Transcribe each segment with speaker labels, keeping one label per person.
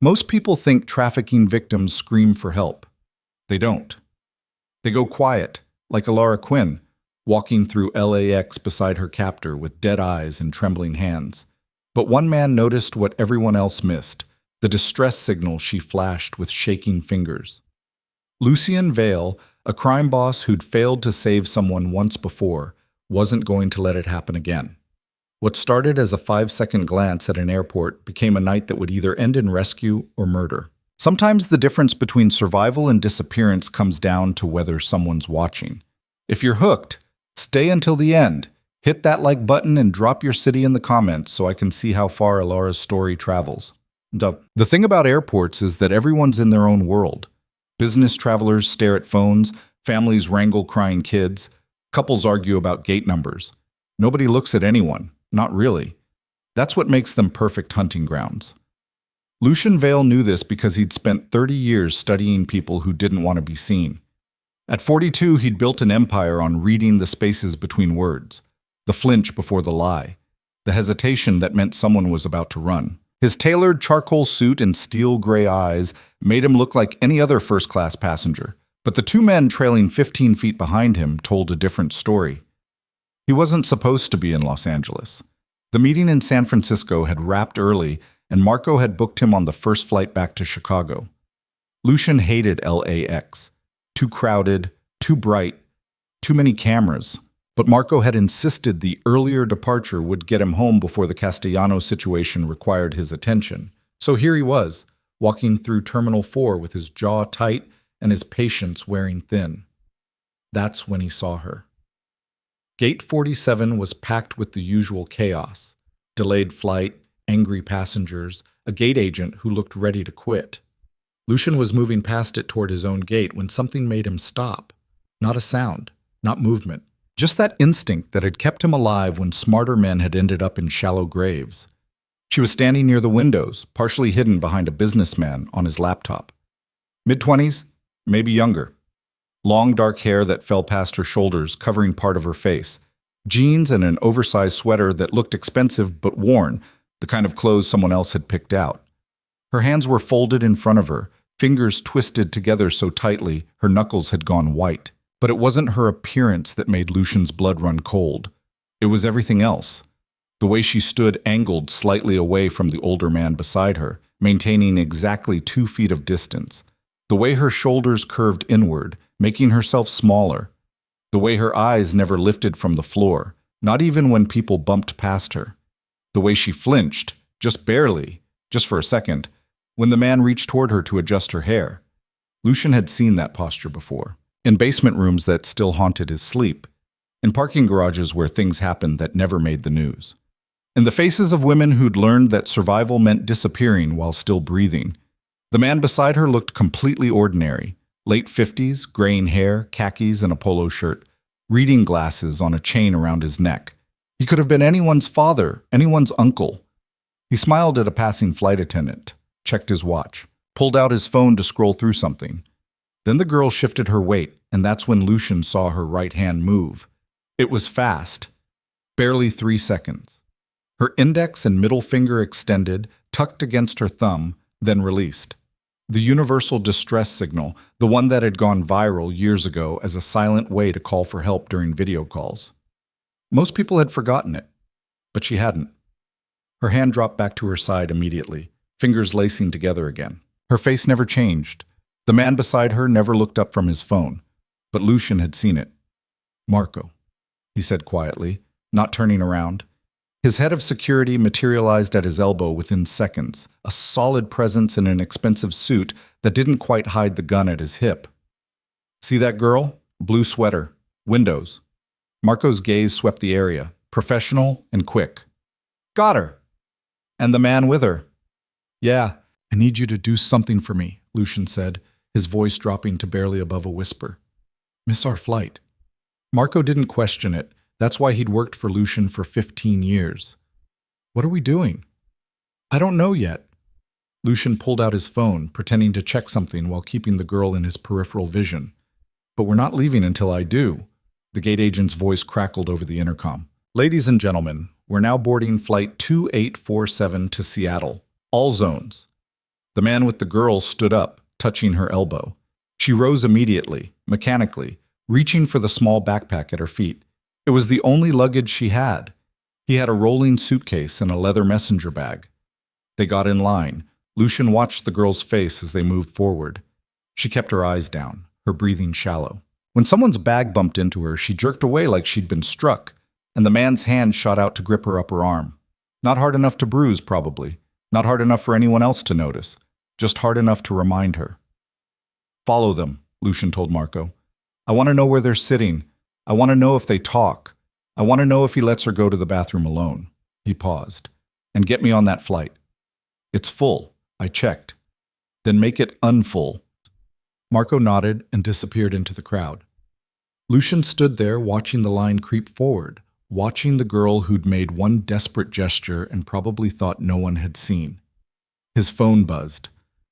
Speaker 1: Most people think trafficking victims scream for help. They don't. They go quiet, like Alara Quinn, walking through LAX beside her captor with dead eyes and trembling hands. But one man noticed what everyone else missed, the distress signal she flashed with shaking fingers. Lucien Vale, a crime boss who'd failed to save someone once before, wasn't going to let it happen again. What started as a 5-second glance at an airport became a night that would either end in rescue or murder. Sometimes the difference between survival and disappearance comes down to whether someone's watching. If you're hooked, stay until the end. Hit that like button and drop your city in the comments so I can see how far Alara's story travels. The thing about airports is that everyone's in their own world. Business travelers stare at phones, families wrangle crying kids, couples argue about gate numbers. Nobody looks at anyone. Not really. That's what makes them perfect hunting grounds. Lucien Vale knew this because he'd spent 30 years studying people who didn't want to be seen. At 42, he'd built an empire on reading the spaces between words, the flinch before the lie, the hesitation that meant someone was about to run. His tailored charcoal suit and steel gray eyes made him look like any other first-class passenger, but the two men trailing 15 feet behind him told a different story. He wasn't supposed to be in Los Angeles. The meeting in San Francisco had wrapped early, and Marco had booked him on the first flight back to Chicago. Lucien hated LAX. Too crowded, too bright, too many cameras. But Marco had insisted the earlier departure would get him home before the Castellano situation required his attention. So here he was, walking through Terminal 4 with his jaw tight and his patience wearing thin. That's when he saw her. Gate 47 was packed with the usual chaos. Delayed flight, angry passengers, a gate agent who looked ready to quit. Lucien was moving past it toward his own gate when something made him stop. Not a sound, not movement. Just that instinct that had kept him alive when smarter men had ended up in shallow graves. She was standing near the windows, partially hidden behind a businessman on his laptop. Mid-20s, maybe younger. Long dark hair that fell past her shoulders, covering part of her face. Jeans and an oversized sweater that looked expensive but worn, the kind of clothes someone else had picked out. Her hands were folded in front of her, fingers twisted together so tightly her knuckles had gone white. But it wasn't her appearance that made Lucien's blood run cold. It was everything else. The way she stood angled slightly away from the older man beside her, maintaining exactly 2 feet of distance. The way her shoulders curved inward, making herself smaller. The way her eyes never lifted from the floor, not even when people bumped past her. The way she flinched, just barely, just for a second, when the man reached toward her to adjust her hair. Lucien had seen that posture before. In basement rooms that still haunted his sleep. In parking garages where things happened that never made the news. In the faces of women who'd learned that survival meant disappearing while still breathing. The man beside her looked completely ordinary. Late 50s, graying hair, khakis, and a polo shirt. Reading glasses on a chain around his neck. He could have been anyone's father, anyone's uncle. He smiled at a passing flight attendant, checked his watch, pulled out his phone to scroll through something. Then the girl shifted her weight, and that's when Lucien saw her right hand move. It was fast, barely 3 seconds. Her index and middle finger extended, tucked against her thumb, then released. The universal distress signal, the one that had gone viral years ago as a silent way to call for help during video calls. Most people had forgotten it, but she hadn't. Her hand dropped back to her side immediately, fingers lacing together again. Her face never changed. The man beside her never looked up from his phone, but Lucien had seen it. "Marco," he said quietly, not turning around. His head of security materialized at his elbow within seconds, a solid presence in an expensive suit that didn't quite hide the gun at his hip. "See that girl? Blue sweater. Windows." Marco's gaze swept the area, professional and quick. "Got her." "And the man with her." "Yeah, I need you to do something for me," Lucien said, his voice dropping to barely above a whisper. "Miss our flight." Marco didn't question it. That's why he'd worked for Lucien for 15 years. "What are we doing?" "I don't know yet." Lucien pulled out his phone, pretending to check something while keeping the girl in his peripheral vision. "But we're not leaving until I do." The gate agent's voice crackled over the intercom. "Ladies and gentlemen, we're now boarding Flight 2847 to Seattle. All zones." The man with the girl stood up, touching her elbow. She rose immediately, mechanically, reaching for the small backpack at her feet. It was the only luggage she had. He had a rolling suitcase and a leather messenger bag. They got in line. Lucian watched the girl's face as they moved forward. She kept her eyes down, her breathing shallow. When someone's bag bumped into her, she jerked away like she'd been struck, and the man's hand shot out to grip her upper arm. Not hard enough to bruise, probably. Not hard enough for anyone else to notice. Just hard enough to remind her. "Follow them," Lucian told Marco. "I want to know where they're sitting. I want to know if they talk. I want to know if he lets her go to the bathroom alone." He paused. "And get me on that flight." "It's full. I checked." "Then make it unfull." Marco nodded and disappeared into the crowd. Lucian stood there watching the line creep forward, watching the girl who'd made one desperate gesture and probably thought no one had seen. His phone buzzed.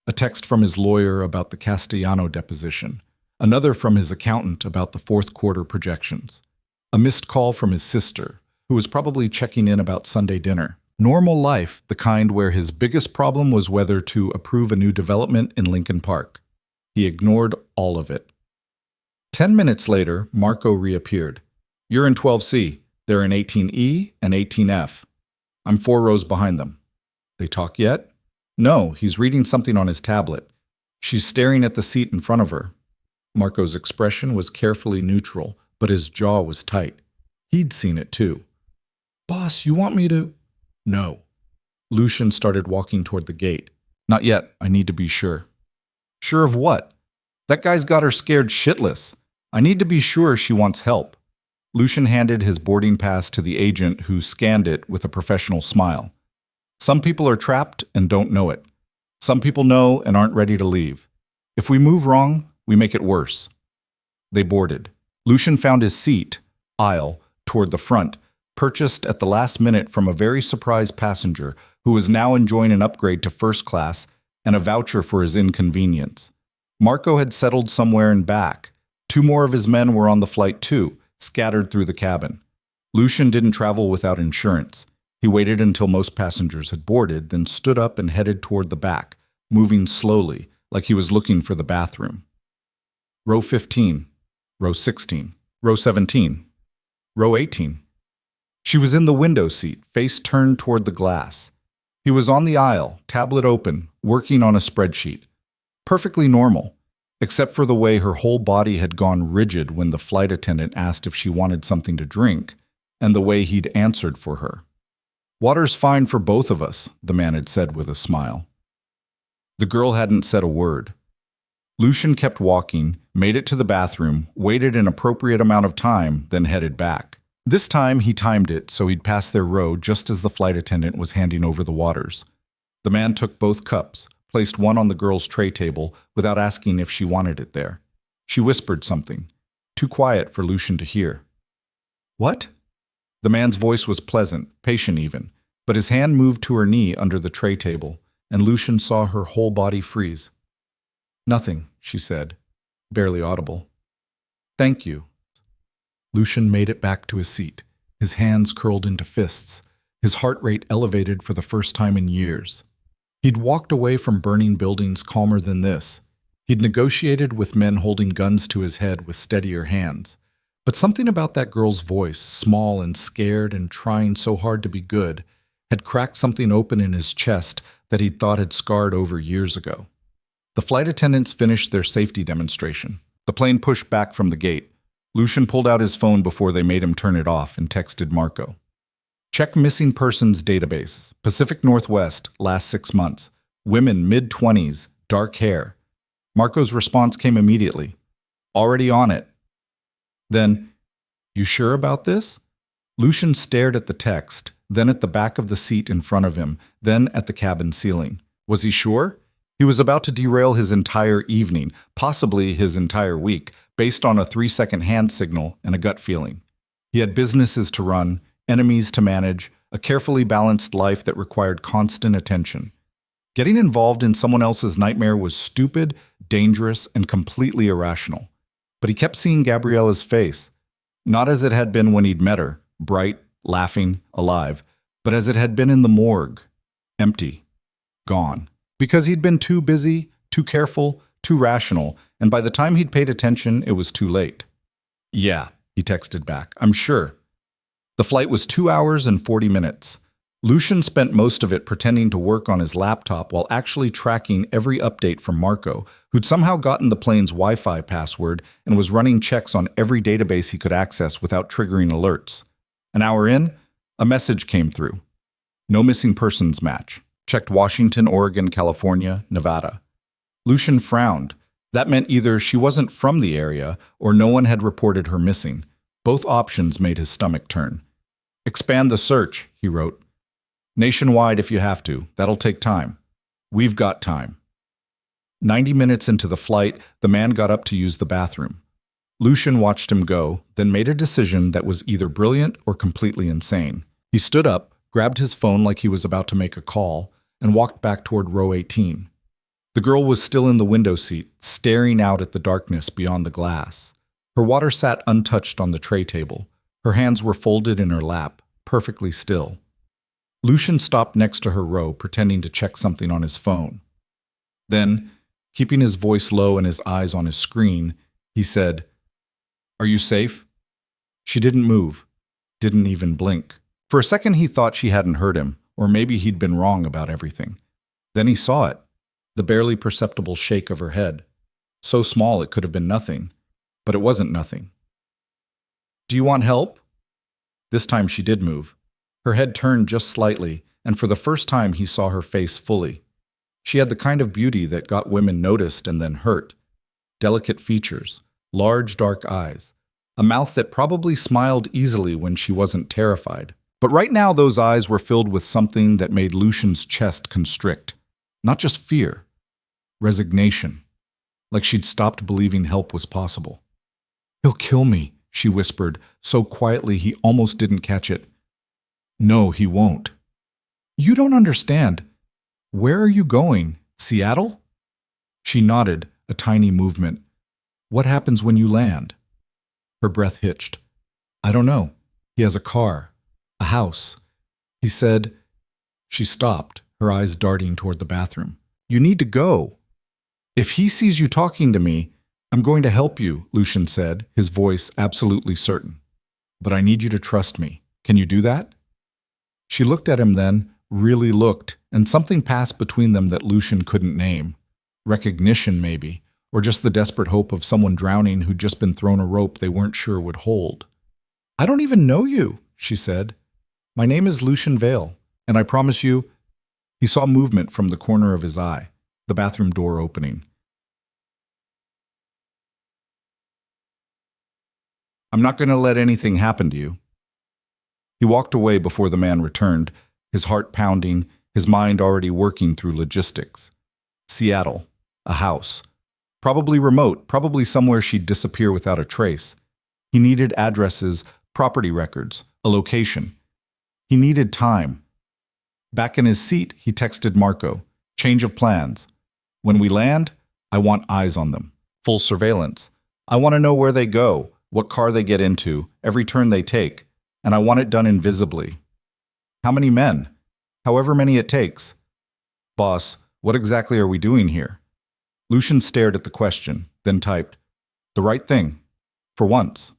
Speaker 1: A text from his lawyer about the Castellano deposition. Another from his accountant about the fourth quarter projections. A missed call from his sister, who was probably checking in about Sunday dinner. Normal life, the kind where his biggest problem was whether to approve a new development in Lincoln Park. He ignored all of it. 10 minutes later, Marco reappeared. "You're in 12C. They're in 18E and 18F. I'm 4 rows behind them." "They talk yet?" "No, he's reading something on his tablet. She's staring at the seat in front of her." Marco's expression was carefully neutral, but his jaw was tight. He'd seen it too. "Boss, you want me to—" "No." Lucian started walking toward the gate. "Not yet. I need to be sure." "Sure of what?" "That guy's got her scared shitless. I need to be sure she wants help." Lucian handed his boarding pass to the agent, who scanned it with a professional smile. "Some people are trapped and don't know it. Some people know and aren't ready to leave. If we move wrong, we make it worse." They boarded. Lucian found his seat, aisle, toward the front, purchased at the last minute from a very surprised passenger who was now enjoying an upgrade to first class and a voucher for his inconvenience. Marco had settled somewhere in back. 2 more of his men were on the flight too, scattered through the cabin. Lucian didn't travel without insurance. He waited until most passengers had boarded, then stood up and headed toward the back, moving slowly, like he was looking for the bathroom. Row 15, row 16, row 17, row 18. She was in the window seat, face turned toward the glass. He was on the aisle, tablet open, working on a spreadsheet. Perfectly normal, except for the way her whole body had gone rigid when the flight attendant asked if she wanted something to drink, and the way he'd answered for her. "Water's fine for both of us," the man had said with a smile. The girl hadn't said a word. Lucian kept walking, made it to the bathroom, waited an appropriate amount of time, then headed back. This time he timed it so he'd pass their row just as the flight attendant was handing over the waters. The man took both cups, placed one on the girl's tray table without asking if she wanted it there. She whispered something, too quiet for Lucian to hear. "What?" The man's voice was pleasant, patient even, but his hand moved to her knee under the tray table, and Lucian saw her whole body freeze. "Nothing," she said, barely audible. "Thank you." Lucian made it back to his seat, his hands curled into fists, his heart rate elevated for the first time in years. He'd walked away from burning buildings calmer than this. He'd negotiated with men holding guns to his head with steadier hands. But something about that girl's voice, small and scared and trying so hard to be good, had cracked something open in his chest that he'd thought had scarred over years ago. The flight attendants finished their safety demonstration. The plane pushed back from the gate. Lucian pulled out his phone before they made him turn it off and texted Marco. "Check missing persons database. Pacific Northwest, last 6 months. Women mid-20s, dark hair." Marco's response came immediately. "Already on it." Then, "You sure about this?" Lucian stared at the text, then at the back of the seat in front of him, then at the cabin ceiling. Was he sure? He was about to derail his entire evening, possibly his entire week, based on a 3-second hand signal and a gut feeling. He had businesses to run, enemies to manage, a carefully balanced life that required constant attention. Getting involved in someone else's nightmare was stupid, dangerous, and completely irrational. But he kept seeing Gabriella's face, not as it had been when he'd met her, bright, laughing, alive, but as it had been in the morgue, empty, gone. Because he'd been too busy, too careful, too rational, and by the time he'd paid attention, it was too late. Yeah, he texted back. I'm sure. The flight was 2 hours and 40 minutes. Lucian spent most of it pretending to work on his laptop while actually tracking every update from Marco, who'd somehow gotten the plane's Wi-Fi password and was running checks on every database he could access without triggering alerts. An hour in, a message came through. No missing persons match. Checked Washington, Oregon, California, Nevada. Lucian frowned. That meant either she wasn't from the area or no one had reported her missing. Both options made his stomach turn. Expand the search, he wrote. Nationwide if you have to. That'll take time. We've got time. 90 minutes into the flight, the man got up to use the bathroom. Lucian watched him go, then made a decision that was either brilliant or completely insane. He stood up, grabbed his phone like he was about to make a call, and walked back toward row 18. The girl was still in the window seat, staring out at the darkness beyond the glass. Her water sat untouched on the tray table. Her hands were folded in her lap, perfectly still. Lucian stopped next to her row, pretending to check something on his phone. Then, keeping his voice low and his eyes on his screen, he said, "Are you safe?" She didn't move, didn't even blink. For a second he thought she hadn't heard him, or maybe he'd been wrong about everything. Then he saw it, the barely perceptible shake of her head. So small it could have been nothing, but it wasn't nothing. "Do you want help?" This time she did move. Her head turned just slightly, and for the first time he saw her face fully. She had the kind of beauty that got women noticed and then hurt. Delicate features, large dark eyes, a mouth that probably smiled easily when she wasn't terrified. But right now those eyes were filled with something that made Lucian's chest constrict. Not just fear, resignation. Like she'd stopped believing help was possible. "He'll kill me," she whispered, so quietly he almost didn't catch it. "No, he won't." "You don't understand. Where are you going? Seattle?" She nodded, a tiny movement. "What happens when you land?" Her breath hitched. "I don't know. He has a car, a house. He said—" She stopped, her eyes darting toward the bathroom. "You need to go." "If he sees you talking to me, I'm going to help you," Lucian said, his voice absolutely certain. "But I need you to trust me. Can you do that?" She looked at him then, really looked, and something passed between them that Lucian couldn't name. Recognition, maybe, or just the desperate hope of someone drowning who'd just been thrown a rope they weren't sure would hold. "I don't even know you," she said. "My name is Lucian Vale, and I promise you—" He saw movement from the corner of his eye, the bathroom door opening. "I'm not going to let anything happen to you." He walked away before the man returned, his heart pounding, his mind already working through logistics. Seattle, a house. Probably remote, probably somewhere she'd disappear without a trace. He needed addresses, property records, a location. He needed time. Back in his seat, he texted Marco. "Change of plans. When we land, I want eyes on them. Full surveillance. I want to know where they go, what car they get into, every turn they take. And I want it done invisibly. How many men? However many it takes. Boss, what exactly are we doing here?" Lucian stared at the question, then typed, "The right thing. For once."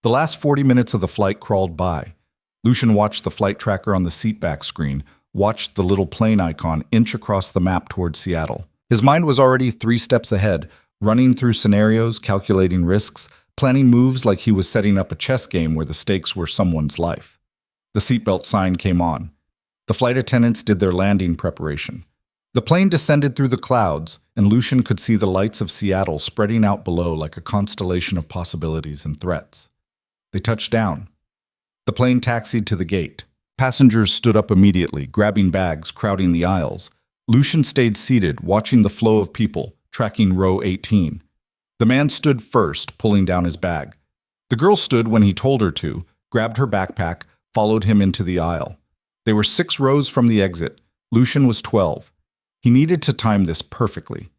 Speaker 1: The last 40 minutes of the flight crawled by. Lucian watched the flight tracker on the seatback screen, watched the little plane icon inch across the map toward Seattle. His mind was already 3 steps ahead, running through scenarios, calculating risks, planning moves like he was setting up a chess game where the stakes were someone's life. The seatbelt sign came on. The flight attendants did their landing preparation. The plane descended through the clouds, and Lucian could see the lights of Seattle spreading out below like a constellation of possibilities and threats. They touched down. The plane taxied to the gate. Passengers stood up immediately, grabbing bags, crowding the aisles. Lucian stayed seated, watching the flow of people, tracking row 18. The man stood first, pulling down his bag. The girl stood when he told her to, grabbed her backpack, followed him into the aisle. They were 6 rows from the exit. Lucian was 12. He needed to time this perfectly.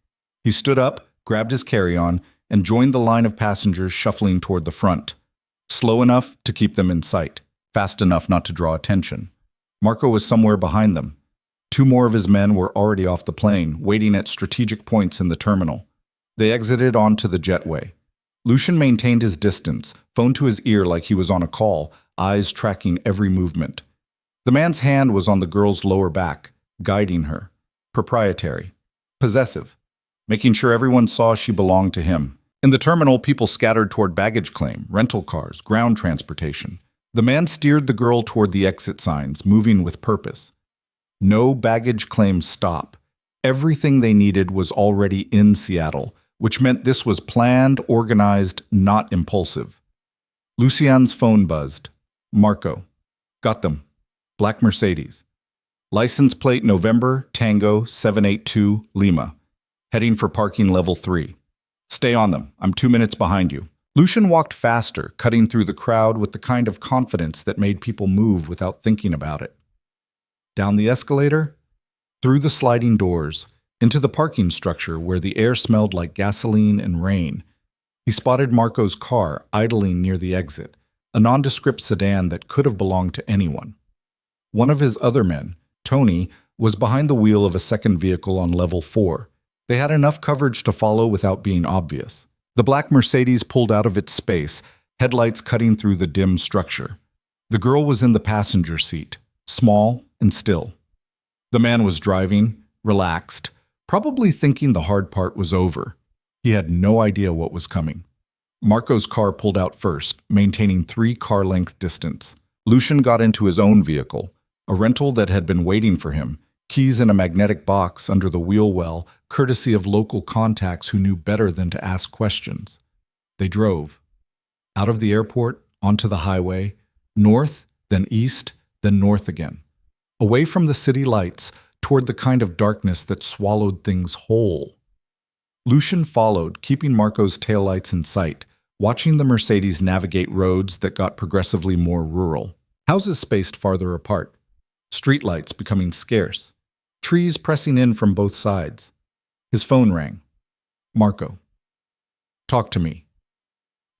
Speaker 1: He stood up, grabbed his carry-on, and joined the line of passengers shuffling toward the front. Slow enough to keep them in sight, fast enough not to draw attention. Marco was somewhere behind them. Two more of his men were already off the plane, waiting at strategic points in the terminal. They exited onto the jetway. Lucian maintained his distance, phone to his ear like he was on a call, eyes tracking every movement. The man's hand was on the girl's lower back, guiding her. Proprietary. Possessive. Making sure everyone saw she belonged to him. In the terminal, people scattered toward baggage claim, rental cars, ground transportation. The man steered the girl toward the exit signs, moving with purpose. No baggage claim stop. Everything they needed was already in Seattle, which meant this was planned, organized, not impulsive. Lucian's phone buzzed. Marco. Got them. Black Mercedes. License plate November Tango 782 Lima. Heading for parking level 3. Stay on them. I'm 2 minutes behind you. Lucian walked faster, cutting through the crowd with the kind of confidence that made people move without thinking about it. Down the escalator, through the sliding doors, into the parking structure where the air smelled like gasoline and rain. He spotted Marco's car idling near the exit, a nondescript sedan that could have belonged to anyone. One of his other men, Tony, was behind the wheel of a second vehicle on level 4. They had enough coverage to follow without being obvious. The black Mercedes pulled out of its space, headlights cutting through the dim structure. The girl was in the passenger seat, small and still. The man was driving, relaxed, probably thinking the hard part was over. He had no idea what was coming. Marco's car pulled out first, maintaining 3 car-length distance. Lucian got into his own vehicle, a rental that had been waiting for him, keys in a magnetic box under the wheel well, courtesy of local contacts who knew better than to ask questions. They drove. Out of the airport, onto the highway, north, then east, then north again. Away from the city lights, toward the kind of darkness that swallowed things whole. Lucian followed, keeping Marco's taillights in sight, watching the Mercedes navigate roads that got progressively more rural. Houses spaced farther apart. Streetlights becoming scarce. Trees pressing in from both sides. His phone rang. Marco. Talk to me.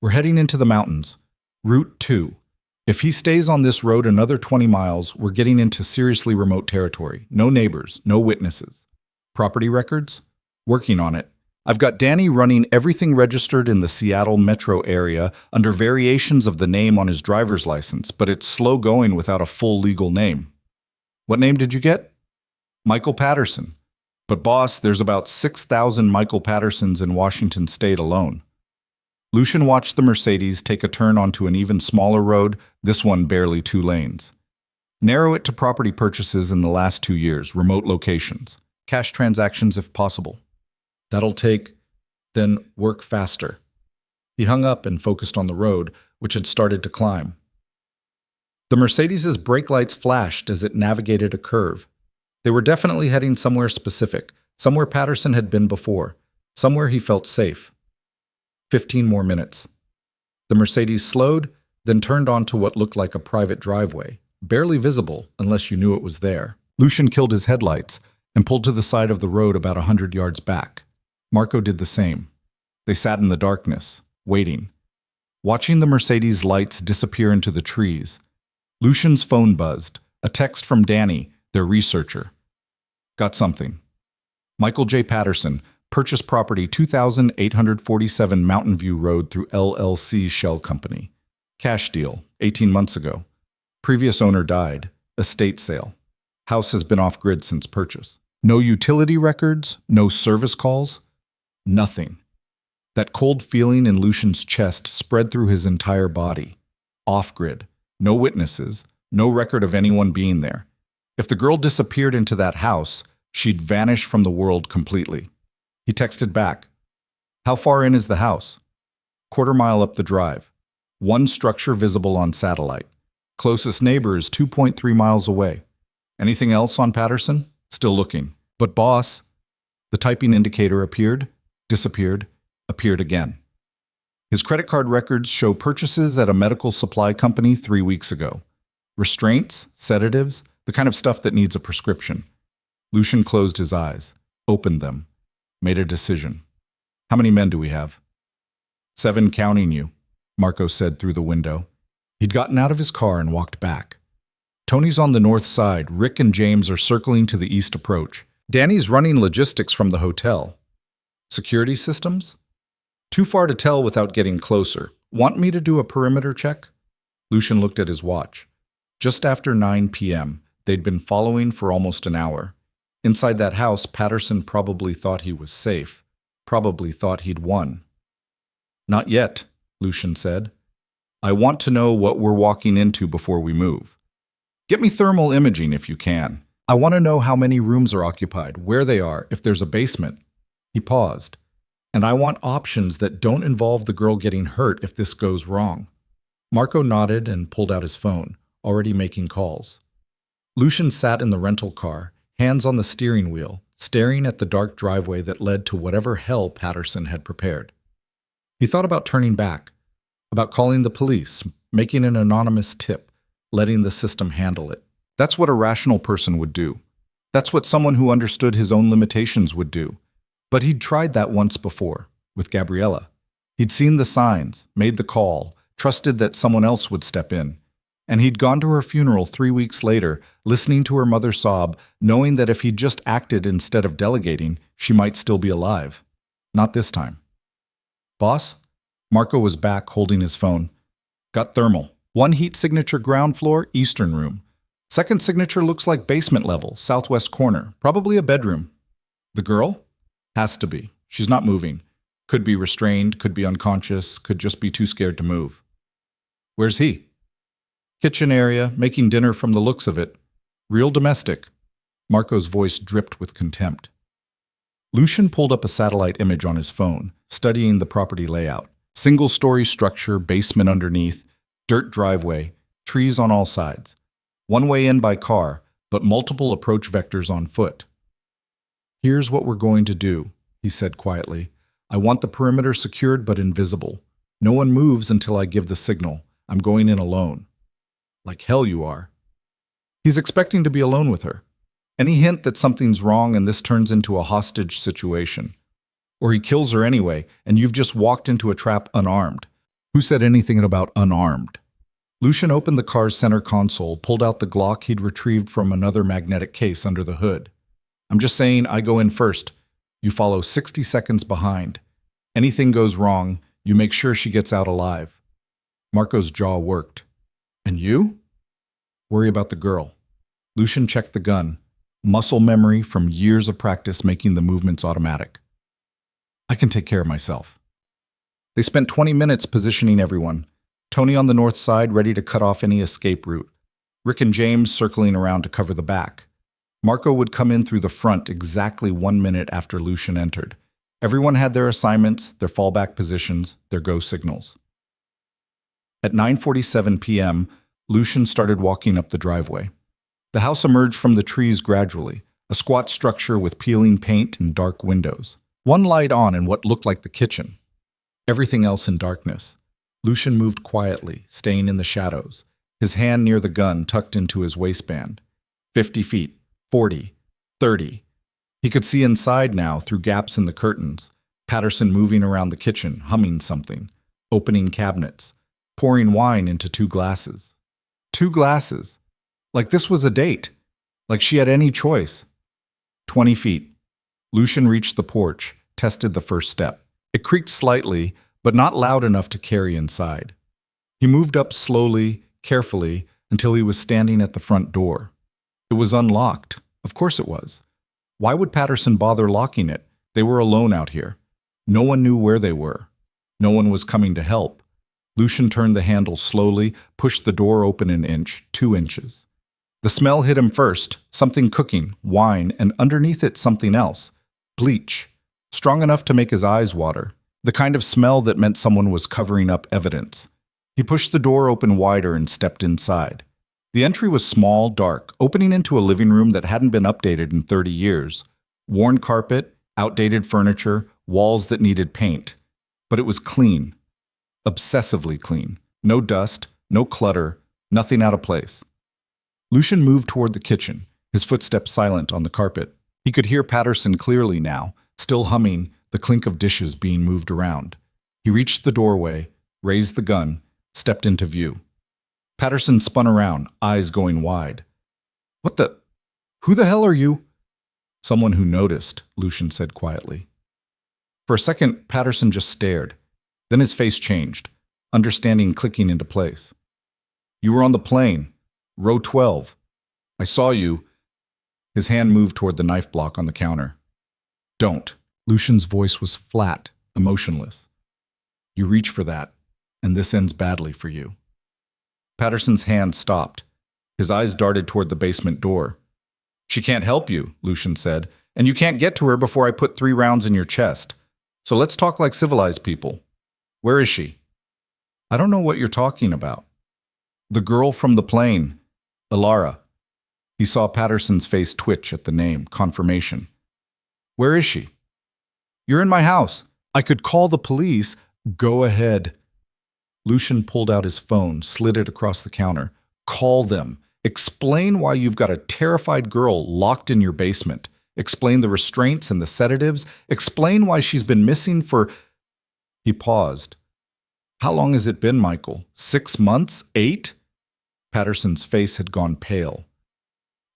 Speaker 1: We're heading into the mountains. Route 2. If he stays on this road another 20 miles, we're getting into seriously remote territory. No neighbors, no witnesses. Property records? Working on it. I've got Danny running everything registered in the Seattle metro area under variations of the name on his driver's license, but it's slow going without a full legal name. What name did you get? Michael Patterson. But boss, there's about 6,000 Michael Pattersons in Washington state alone. Lucian watched the Mercedes take a turn onto an even smaller road, this one barely 2 lanes. Narrow it to property purchases in the last 2 years, remote locations. Cash transactions if possible. That'll take, then work faster. He hung up and focused on the road, which had started to climb. The Mercedes' brake lights flashed as it navigated a curve. They were definitely heading somewhere specific, somewhere Patterson had been before, somewhere he felt safe. 15 more minutes. The Mercedes slowed, then turned onto what looked like a private driveway, barely visible unless you knew it was there. Lucian killed his headlights and pulled to the side of the road about 100 yards back. Marco did the same. They sat in the darkness, waiting, watching the Mercedes lights disappear into the trees. Lucian's phone buzzed, a text from Danny, their researcher. Got something. Michael J. Patterson, purchase property 2847 Mountain View Road through LLC Shell Company. Cash deal, 18 months ago. Previous owner died. Estate sale. House has been off-grid since purchase. No utility records, no service calls, nothing. That cold feeling in Lucian's chest spread through his entire body. Off-grid. No witnesses, no record of anyone being there. If the girl disappeared into that house, she'd vanish from the world completely. He texted back. How far in is the house? Quarter mile up the drive. One structure visible on satellite. Closest neighbor is 2.3 miles away. Anything else on Patterson? Still looking. But boss, the typing indicator appeared, disappeared, appeared again. His credit card records show purchases at a medical supply company 3 weeks ago. Restraints, sedatives, the kind of stuff that needs a prescription. Lucian closed his eyes, opened them, made a decision. How many men do we have? 7 counting you, Marco said through the window. He'd gotten out of his car and walked back. Tony's on the north side. Rick and James are circling to the east approach. Danny's running logistics from the hotel. Security systems? Too far to tell without getting closer. Want me to do a perimeter check? Lucian looked at his watch. Just after 9 p.m., they'd been following for almost an hour. Inside that house, Patterson probably thought he was safe. Probably thought he'd won. Not yet, Lucian said. I want to know what we're walking into before we move. Get me thermal imaging if you can. I want to know how many rooms are occupied, where they are, if there's a basement. He paused. And I want options that don't involve the girl getting hurt if this goes wrong. Marco nodded and pulled out his phone, already making calls. Lucian sat in the rental car, hands on the steering wheel, staring at the dark driveway that led to whatever hell Patterson had prepared. He thought about turning back, about calling the police, making an anonymous tip, letting the system handle it. That's what a rational person would do. That's what someone who understood his own limitations would do. But he'd tried that once before, with Gabriella. He'd seen the signs, made the call, trusted that someone else would step in. And he'd gone to her funeral 3 weeks later, listening to her mother sob, knowing that if he'd just acted instead of delegating, she might still be alive. Not this time. Boss? Marco was back, holding his phone. Got thermal. 1 heat signature ground floor, eastern room. Second signature looks like basement level, southwest corner, probably a bedroom. The girl? Has to be. She's not moving. Could be restrained, could be unconscious, could just be too scared to move. Where's he? Kitchen area, making dinner from the looks of it. Real domestic. Marco's voice dripped with contempt. Lucian pulled up a satellite image on his phone, studying the property layout. Single-story structure, basement underneath, dirt driveway, trees on all sides. One way in by car, but multiple approach vectors on foot. Here's what we're going to do, he said quietly. I want the perimeter secured but invisible. No one moves until I give the signal. I'm going in alone. Like hell you are. He's expecting to be alone with her. Any hint that something's wrong and this turns into a hostage situation. Or he kills her anyway, and you've just walked into a trap unarmed. Who said anything about unarmed? Lucian opened the car's center console, pulled out the Glock he'd retrieved from another magnetic case under the hood. I'm just saying I go in first. You follow 60 seconds behind. Anything goes wrong, you make sure she gets out alive. Marco's jaw worked. And you? Worry about the girl. Lucian checked the gun. Muscle memory from years of practice making the movements automatic. I can take care of myself. They spent 20 minutes positioning everyone. Tony on the north side ready to cut off any escape route. Rick and James circling around to cover the back. Marco would come in through the front exactly 1 minute after Lucian entered. Everyone had their assignments, their fallback positions, their go signals. At 9:47 p.m., Lucian started walking up the driveway. The house emerged from the trees gradually, a squat structure with peeling paint and dark windows. One light on in what looked like the kitchen. Everything else in darkness. Lucian moved quietly, staying in the shadows, his hand near the gun tucked into his waistband. 50 feet. 40, 30. He could see inside now through gaps in the curtains. Patterson moving around the kitchen, humming something, opening cabinets, pouring wine into 2 glasses. 2 glasses. Like this was a date. Like she had any choice. 20 feet. Lucian reached the porch, tested the first step. It creaked slightly, but not loud enough to carry inside. He moved up slowly, carefully, until he was standing at the front door. It was unlocked. Of course it was. Why would Patterson bother locking it? They were alone out here. No one knew where they were. No one was coming to help. Lucian turned the handle slowly, pushed the door open an inch, 2 inches. The smell hit him first, something cooking, wine, and underneath it something else. Bleach. Strong enough to make his eyes water. The kind of smell that meant someone was covering up evidence. He pushed the door open wider and stepped inside. The entry was small, dark, opening into a living room that hadn't been updated in 30 years. Worn carpet, outdated furniture, walls that needed paint. But it was clean. Obsessively clean. No dust, no clutter, nothing out of place. Lucian moved toward the kitchen, his footsteps silent on the carpet. He could hear Patterson clearly now, still humming, the clink of dishes being moved around. He reached the doorway, raised the gun, stepped into view. Patterson spun around, eyes going wide. What the? Who the hell are you? Someone who noticed, Lucian said quietly. For a second, Patterson just stared. Then his face changed, understanding clicking into place. You were on the plane, row 12. I saw you. His hand moved toward the knife block on the counter. Don't. Lucian's voice was flat, emotionless. You reach for that, and this ends badly for you. Patterson's hand stopped. His eyes darted toward the basement door. She can't help you, Lucian said, and you can't get to her before I put 3 rounds in your chest. So let's talk like civilized people. Where is she? I don't know what you're talking about. The girl from the plane, Ilara. He saw Patterson's face twitch at the name, confirmation. Where is she? You're in my house. I could call the police. Go ahead. Lucian pulled out his phone, slid it across the counter. Call them. Explain why you've got a terrified girl locked in your basement. Explain the restraints and the sedatives. Explain why she's been missing for... He paused. How long has it been, Michael? 6 months? 8? Patterson's face had gone pale.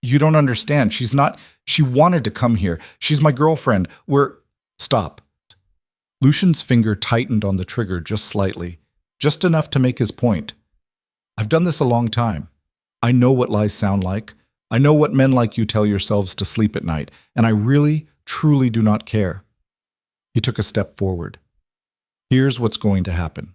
Speaker 1: You don't understand. She wanted to come here. She's my girlfriend. Stop. Lucian's finger tightened on the trigger just slightly, just enough to make his point. I've done this a long time. I know what lies sound like. I know what men like you tell yourselves to sleep at night, and I really, truly do not care. He took a step forward. Here's what's going to happen.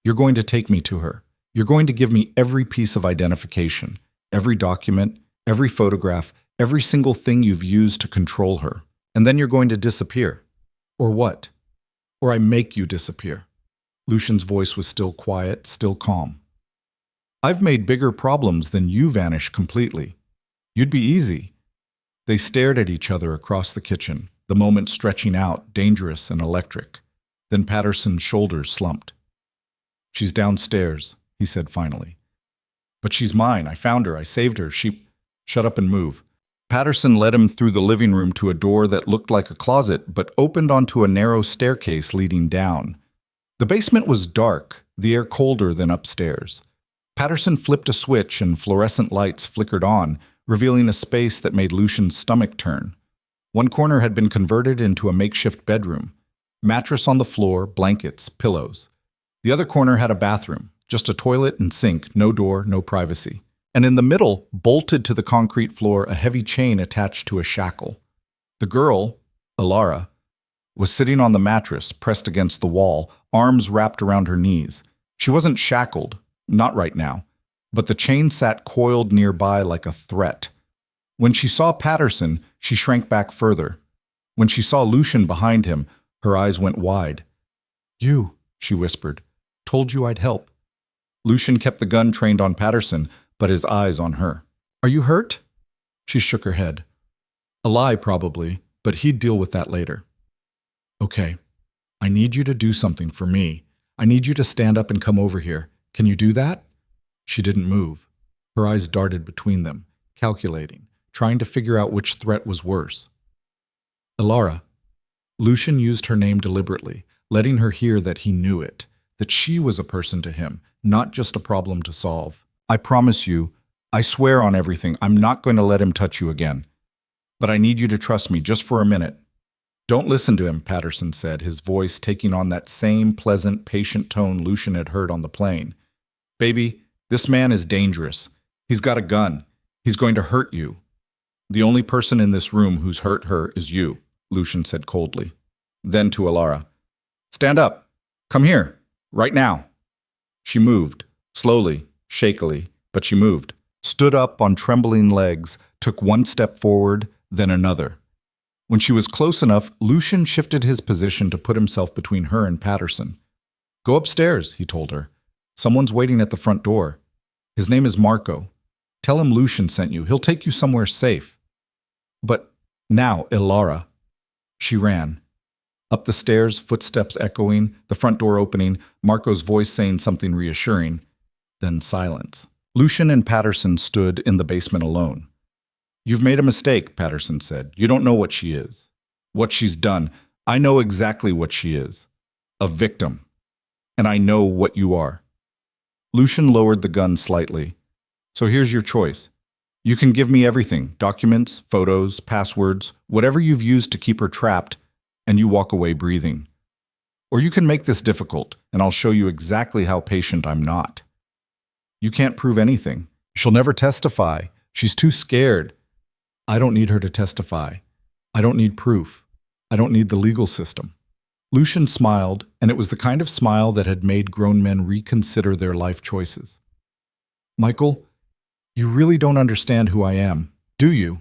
Speaker 1: You're going to take me to her. You're going to give me every piece of identification, every document, every photograph, every single thing you've used to control her. And then you're going to disappear. Or what? Or I make you disappear. Lucian's voice was still quiet, still calm. I've made bigger problems than you vanish completely. You'd be easy. They stared at each other across the kitchen, the moment stretching out, dangerous and electric. Then Patterson's shoulders slumped. She's downstairs, he said finally. But she's mine. I found her. I saved her. Shut up and move. Patterson led him through the living room to a door that looked like a closet but opened onto a narrow staircase leading down. The basement was dark, the air colder than upstairs. Patterson flipped a switch and fluorescent lights flickered on, revealing a space that made Lucian's stomach turn. One corner had been converted into a makeshift bedroom. Mattress on the floor, blankets, pillows. The other corner had a bathroom, just a toilet and sink, no door, no privacy. And in the middle, bolted to the concrete floor, a heavy chain attached to a shackle. The girl, Ilara, was sitting on the mattress, pressed against the wall, arms wrapped around her knees. She wasn't shackled, not right now, but the chain sat coiled nearby like a threat. When she saw Patterson, she shrank back further. When she saw Lucian behind him, her eyes went wide. You, she whispered, told you I'd help. Lucian kept the gun trained on Patterson, but his eyes on her. Are you hurt? She shook her head. A lie, probably, but he'd deal with that later. Okay, I need you to do something for me. I need you to stand up and come over here. Can you do that? She didn't move. Her eyes darted between them, calculating, trying to figure out which threat was worse. Ilara. Lucian used her name deliberately, letting her hear that he knew it, that she was a person to him, not just a problem to solve. I promise you, I swear on everything, I'm not going to let him touch you again. But I need you to trust me just for a minute. Don't listen to him, Patterson said, his voice taking on that same pleasant, patient tone Lucian had heard on the plane. Baby, this man is dangerous. He's got a gun. He's going to hurt you. The only person in this room who's hurt her is you, Lucian said coldly. Then to Ilara. Stand up. Come here. Right now. She moved, slowly, shakily, but she moved. Stood up on trembling legs, took one step forward, then another. When she was close enough, Lucian shifted his position to put himself between her and Patterson. Go upstairs, he told her. Someone's waiting at the front door. His name is Marco. Tell him Lucian sent you. He'll take you somewhere safe. But now, Ilara. She ran. Up the stairs, footsteps echoing, the front door opening, Marco's voice saying something reassuring. Then silence. Lucian and Patterson stood in the basement alone. You've made a mistake, Patterson said. You don't know what she is. What she's done. I know exactly what she is. A victim. And I know what you are. Lucian lowered the gun slightly. So here's your choice. You can give me everything, documents, photos, passwords, whatever you've used to keep her trapped, and you walk away breathing. Or you can make this difficult, and I'll show you exactly how patient I'm not. You can't prove anything. She'll never testify. She's too scared. I don't need her to testify. I don't need proof. I don't need the legal system. Lucian smiled, and it was the kind of smile that had made grown men reconsider their life choices. Michael, you really don't understand who I am, do you?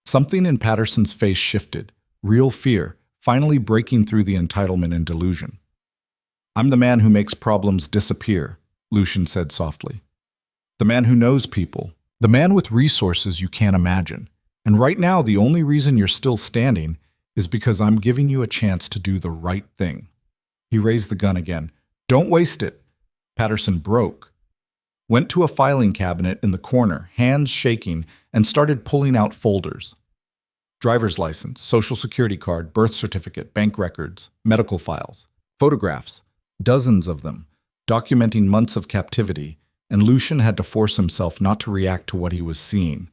Speaker 1: Something in Patterson's face shifted, real fear, finally breaking through the entitlement and delusion. I'm the man who makes problems disappear, Lucian said softly. The man who knows people, the man with resources you can't imagine. And right now, the only reason you're still standing is because I'm giving you a chance to do the right thing. He raised the gun again. Don't waste it. Patterson broke, went to a filing cabinet in the corner, hands shaking, and started pulling out folders. Driver's license, social security card, birth certificate, bank records, medical files, photographs, dozens of them, documenting months of captivity, and Lucian had to force himself not to react to what he was seeing.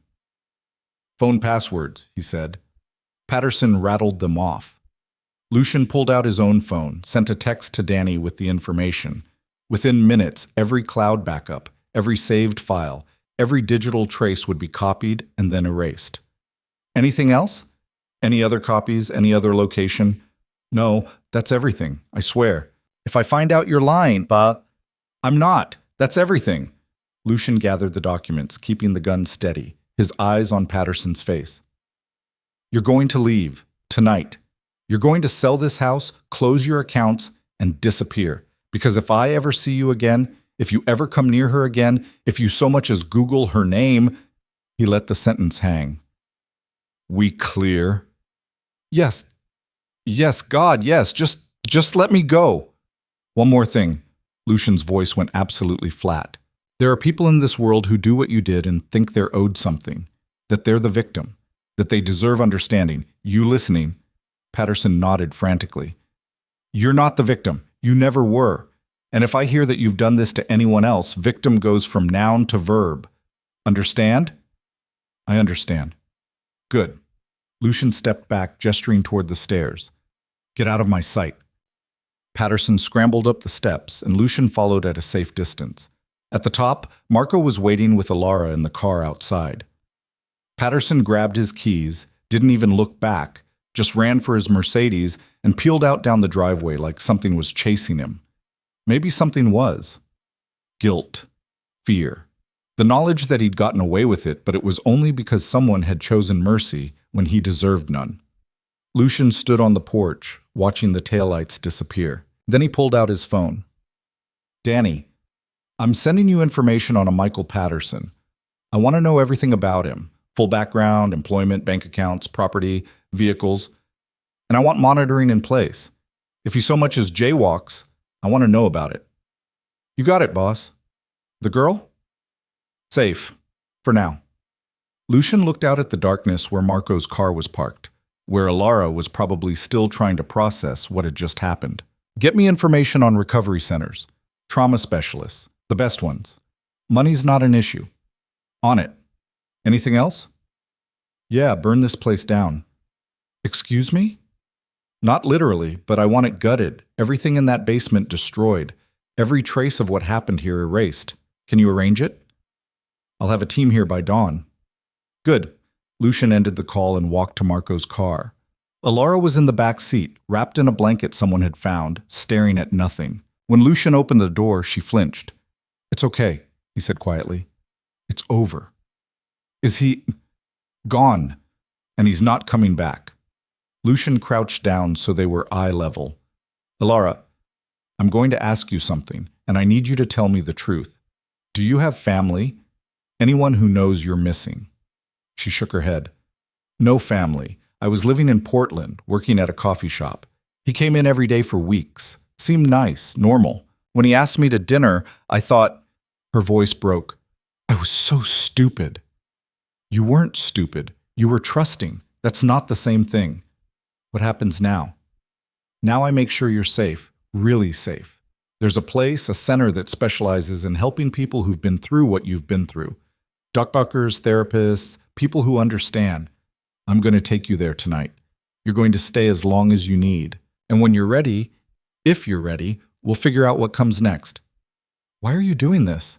Speaker 1: Phone passwords, he said. Patterson rattled them off. Lucian pulled out his own phone, sent a text to Danny with the information. Within minutes, every cloud backup, every saved file, every digital trace would be copied and then erased. Anything else? Any other copies, any other location? No, that's everything, I swear. If I find out you're lying, I'm not. That's everything. Lucian gathered the documents, keeping the gun steady, his eyes on Patterson's face. You're going to leave, tonight. You're going to sell this house, close your accounts, and disappear. Because if I ever see you again, if you ever come near her again, if you so much as Google her name, he let the sentence hang. We clear? Yes, God, yes, just let me go. One more thing. Lucian's voice went absolutely flat. There are people in this world who do what you did and think they're owed something, that they're the victim, that they deserve understanding. You listening? Patterson nodded frantically. You're not the victim. You never were. And if I hear that you've done this to anyone else, victim goes from noun to verb. Understand? I understand. Good. Lucian stepped back, gesturing toward the stairs. Get out of my sight. Patterson scrambled up the steps, and Lucian followed at a safe distance. At the top, Marco was waiting with Alara in the car outside. Patterson grabbed his keys, didn't even look back, just ran for his Mercedes and peeled out down the driveway like something was chasing him. Maybe something was. Guilt. Fear. The knowledge that he'd gotten away with it, but it was only because someone had chosen mercy when he deserved none. Lucian stood on the porch, watching the taillights disappear. Then he pulled out his phone. Danny, I'm sending you information on a Michael Patterson. I want to know everything about him. Full background, employment, bank accounts, property, vehicles. And I want monitoring in place. If he so much as jaywalks, I want to know about it. You got it, boss. The girl? Safe. For now. Lucian looked out at the darkness where Marco's car was parked, where Alara was probably still trying to process what had just happened. Get me information on recovery centers, trauma specialists, the best ones. Money's not an issue. On it. Anything else? Yeah, burn this place down. Excuse me? Not literally, but I want it gutted, everything in that basement destroyed, every trace of what happened here erased. Can you arrange it? I'll have a team here by dawn. Good. Lucian ended the call and walked to Marco's car. Alara was in the back seat, wrapped in a blanket someone had found, staring at nothing. When Lucian opened the door, she flinched. It's okay, he said quietly. It's over. Is he gone? And he's not coming back. Lucian crouched down so they were eye level. Alara, I'm going to ask you something, and I need you to tell me the truth. Do you have family? Anyone who knows you're missing? She shook her head. No family. I was living in Portland, working at a coffee shop. He came in every day for weeks. Seemed nice, normal. When he asked me to dinner, I thought... Her voice broke. I was so stupid. You weren't stupid. You were trusting. That's not the same thing. What happens now? Now I make sure you're safe, really safe. There's a place, a center that specializes in helping people who've been through what you've been through. Doctors, therapists, people who understand. I'm going to take you there tonight. You're going to stay as long as you need. And when you're ready, if you're ready, we'll figure out what comes next. Why are you doing this?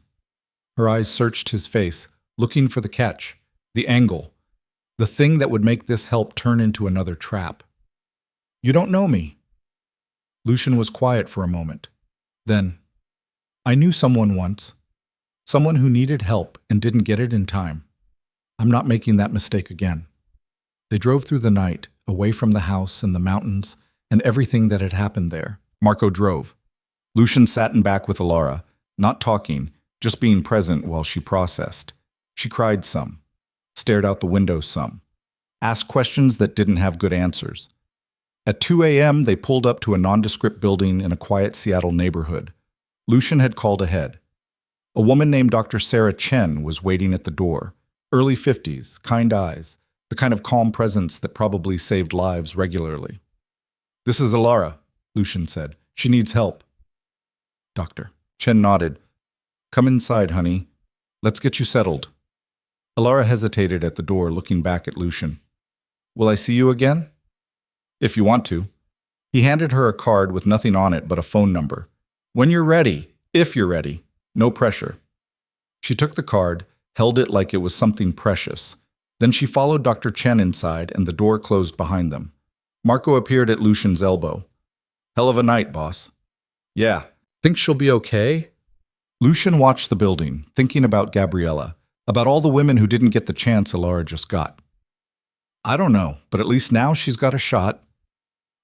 Speaker 1: Her eyes searched his face, looking for the catch, the angle, the thing that would make this help turn into another trap. You don't know me. Lucian was quiet for a moment. Then, I knew someone once. Someone who needed help and didn't get it in time. I'm not making that mistake again. They drove through the night, away from the house and the mountains and everything that had happened there. Marco drove. Lucian sat in back with Alara, not talking, just being present while she processed. She cried some, stared out the window some, asked questions that didn't have good answers. At 2 a.m., they pulled up to a nondescript building in a quiet Seattle neighborhood. Lucian had called ahead. A woman named Dr. Sarah Chen was waiting at the door. Early 50s, kind eyes, the kind of calm presence that probably saved lives regularly. This is Alara, Lucian said. She needs help. Doctor. Chen nodded. Come inside, honey. Let's get you settled. Alara hesitated at the door, looking back at Lucian. Will I see you again? If you want to. He handed her a card with nothing on it but a phone number. When you're ready, if you're ready, no pressure. She took the card, held it like it was something precious. Then she followed Dr. Chen inside and the door closed behind them. Marco appeared at Lucian's elbow. Hell of a night, boss. Yeah. Think she'll be okay? Lucian watched the building, thinking about Gabriella, about all the women who didn't get the chance Alara just got. I don't know, but at least now she's got a shot.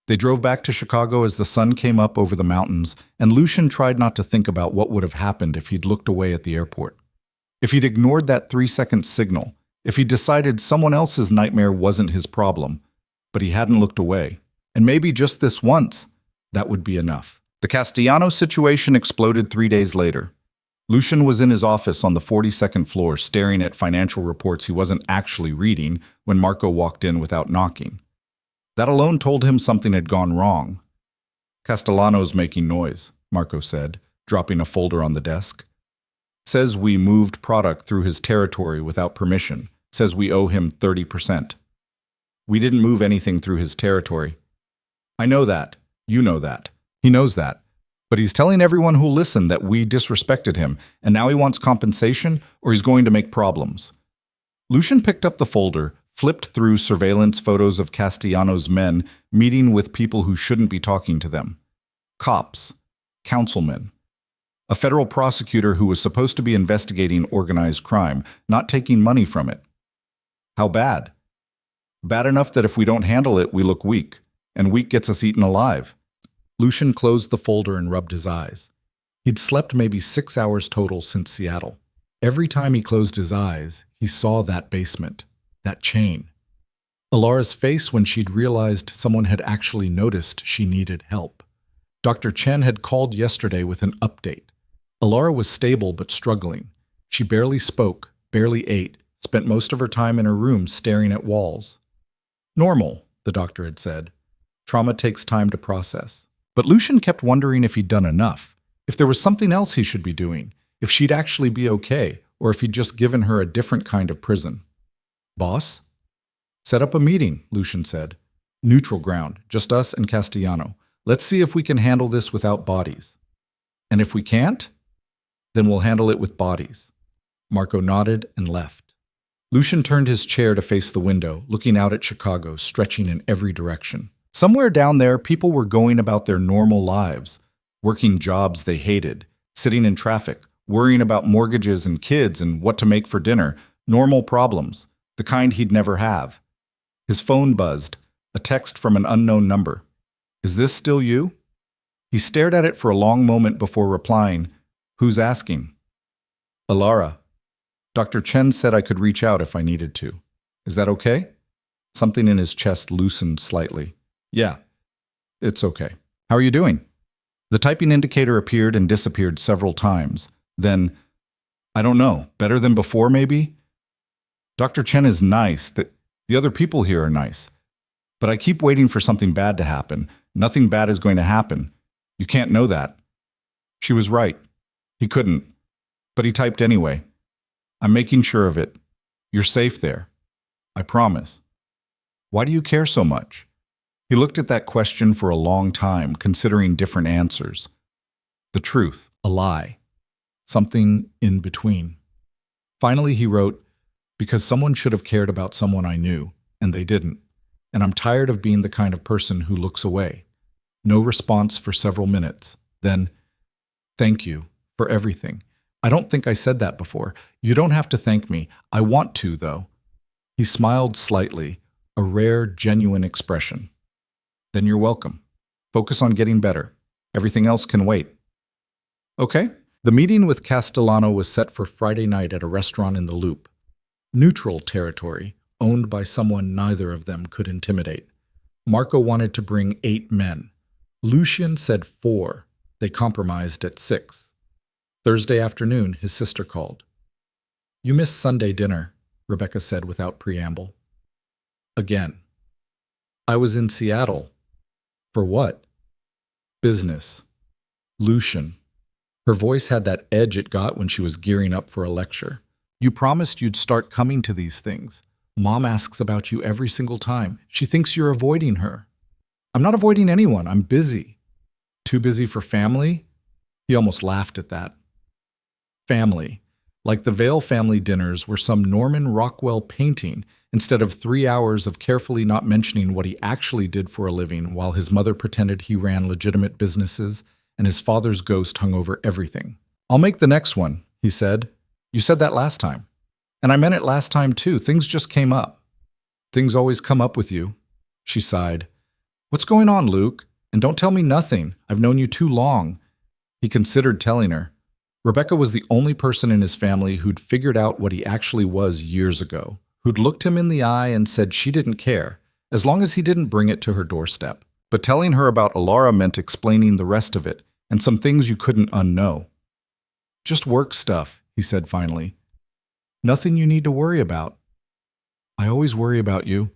Speaker 1: They drove back to Chicago as the sun came up over the mountains, and Lucian tried not to think about what would have happened if he'd looked away at the airport. If he'd ignored that 3-second signal, if he'd decided someone else's nightmare wasn't his problem, but he hadn't looked away. And maybe just this once, that would be enough. The Castellano situation exploded 3 days later. Lucian was in his office on the 42nd floor staring at financial reports he wasn't actually reading when Marco walked in without knocking. That alone told him something had gone wrong. Castellano's making noise, Marco said, dropping a folder on the desk. Says we moved product through his territory without permission. Says we owe him 30%. We didn't move anything through his territory. I know that. You know that. He knows that. But he's telling everyone who'll listen that we disrespected him, and now he wants compensation, or he's going to make problems. Lucian picked up the folder, flipped through surveillance photos of Castellano's men meeting with people who shouldn't be talking to them. Cops. Councilmen. A federal prosecutor who was supposed to be investigating organized crime, not taking money from it. How bad? Bad enough that if we don't handle it, we look weak, and weak gets us eaten alive. Lucian closed the folder and rubbed his eyes. He'd slept maybe 6 hours total since Seattle. Every time he closed his eyes, he saw that basement, that chain. Alara's face when she'd realized someone had actually noticed she needed help. Dr. Chen had called yesterday with an update. Alara was stable but struggling. She barely spoke, barely ate, spent most of her time in her room staring at walls. Normal, the doctor had said. Trauma takes time to process. But Lucian kept wondering if he'd done enough, if there was something else he should be doing, if she'd actually be okay, or if he'd just given her a different kind of prison. Boss? Set up a meeting, Lucian said. Neutral ground, just us and Castellano. Let's see if we can handle this without bodies. And if we can't, then we'll handle it with bodies. Marco nodded and left. Lucian turned his chair to face the window, looking out at Chicago, stretching in every direction. Somewhere down there, people were going about their normal lives, working jobs they hated, sitting in traffic, worrying about mortgages and kids and what to make for dinner, normal problems, the kind he'd never have. His phone buzzed, a text from an unknown number. Is this still you? He stared at it for a long moment before replying, Who's asking? Alara. Dr. Chen said I could reach out if I needed to. Is that okay? Something in his chest loosened slightly. Yeah, it's okay. How are you doing? The typing indicator appeared and disappeared several times. Then, I don't know, better than before maybe? Dr. Chen is nice, the other people here are nice. But I keep waiting for something bad to happen. Nothing bad is going to happen. You can't know that. She was right. He couldn't. But he typed anyway. I'm making sure of it. You're safe there. I promise. Why do you care so much? He looked at that question for a long time, considering different answers. The truth, a lie, something in between. Finally, he wrote, because someone should have cared about someone I knew, and they didn't. And I'm tired of being the kind of person who looks away. No response for several minutes. Then, thank you for everything. I don't think I said that before. You don't have to thank me. I want to, though. He smiled slightly, a rare, genuine expression. Then you're welcome. Focus on getting better. Everything else can wait. Okay? The meeting with Castellano was set for Friday night at a restaurant in the Loop. Neutral territory, owned by someone neither of them could intimidate. Marco wanted to bring 8 men. Lucian said 4. They compromised at 6. Thursday afternoon, his sister called. You missed Sunday dinner, Rebecca said without preamble. Again. I was in Seattle. For what? Business. Lucian. Her voice had that edge it got when she was gearing up for a lecture. You promised you'd start coming to these things. Mom asks about you every single time. She thinks you're avoiding her. I'm not avoiding anyone. I'm busy. Too busy for family? He almost laughed at that. Family. Like the Vale family dinners were some Norman Rockwell painting instead of 3 hours of carefully not mentioning what he actually did for a living while his mother pretended he ran legitimate businesses and his father's ghost hung over everything. I'll make the next one, he said. You said that last time. And I meant it last time too. Things just came up. Things always come up with you. She sighed. What's going on, Luke? And don't tell me nothing. I've known you too long. He considered telling her. Rebecca was the only person in his family who'd figured out what he actually was years ago, who'd looked him in the eye and said she didn't care, as long as he didn't bring it to her doorstep. But telling her about Alara meant explaining the rest of it, and some things you couldn't unknow. Just work stuff, he said finally. Nothing you need to worry about. I always worry about you.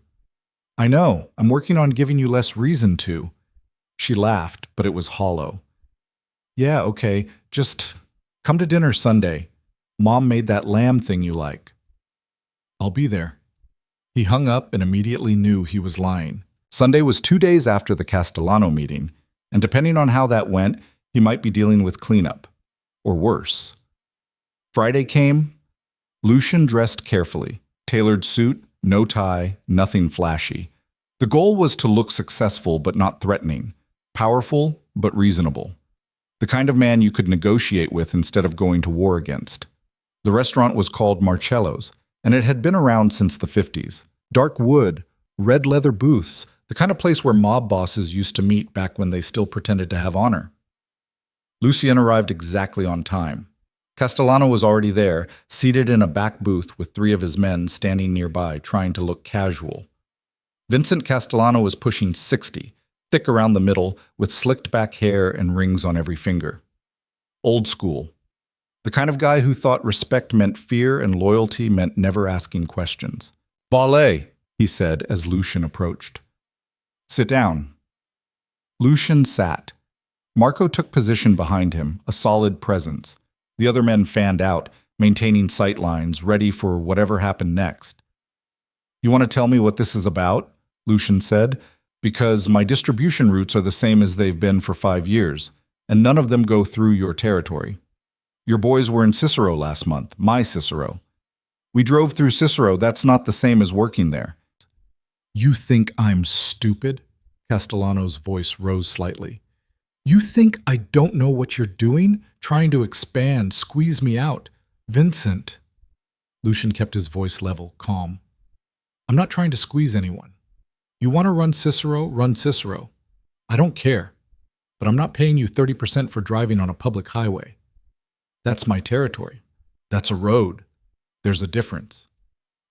Speaker 1: I know, I'm working on giving you less reason to. She laughed, but it was hollow. Yeah, okay, just come to dinner Sunday. Mom made that lamb thing you like. I'll be there. He hung up and immediately knew he was lying. Sunday was 2 days after the Castellano meeting, and depending on how that went, he might be dealing with cleanup. Or worse. Friday came. Lucian dressed carefully. Tailored suit, no tie, nothing flashy. The goal was to look successful but not threatening. Powerful but reasonable. The kind of man you could negotiate with instead of going to war against. The restaurant was called Marcello's, and it had been around since the 50s. Dark wood, red leather booths, the kind of place where mob bosses used to meet back when they still pretended to have honor. Lucien arrived exactly on time. Castellano was already there, seated in a back booth with 3 of his men standing nearby, trying to look casual. Vincent Castellano was pushing 60, thick around the middle, with slicked back hair and rings on every finger. Old school. The kind of guy who thought respect meant fear and loyalty meant never asking questions. Valet, he said as Lucian approached. Sit down. Lucian sat. Marco took position behind him, a solid presence. The other men fanned out, maintaining sight lines, ready for whatever happened next. You want to tell me what this is about? Lucian said. Because my distribution routes are the same as they've been for 5 years, and none of them go through your territory. Your boys were in Cicero last month, my Cicero. We drove through Cicero, that's not the same as working there. You think I'm stupid? Castellano's voice rose slightly. You think I don't know what you're doing? Trying to expand, squeeze me out. Vincent. Lucian kept his voice level, calm. I'm not trying to squeeze anyone. You want to run Cicero. I don't care. But I'm not paying you 30% for driving on a public highway. That's my territory. That's a road. There's a difference.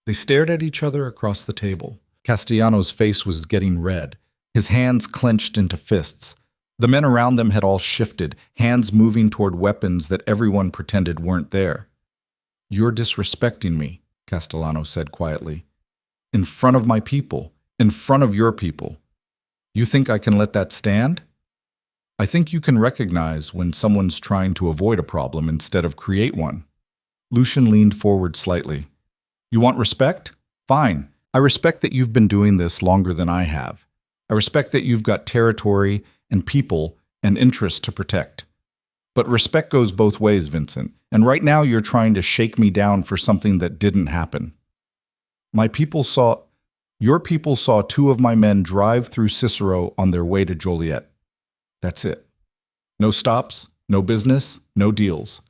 Speaker 1: They stared at each other across the table. Castellano's face was getting red, his hands clenched into fists. The men around them had all shifted, hands moving toward weapons that everyone pretended weren't there. You're disrespecting me, Castellano said quietly. In front of my people. In front of your people. You think I can let that stand? I think you can recognize when someone's trying to avoid a problem instead of create one. Lucian leaned forward slightly. You want respect? Fine. I respect that you've been doing this longer than I have. I respect that you've got territory and people and interests to protect. But respect goes both ways, Vincent, and right now you're trying to shake me down for something that didn't happen. Your people saw two of my men drive through Cicero on their way to Joliet. That's it. No stops, no business, no deals.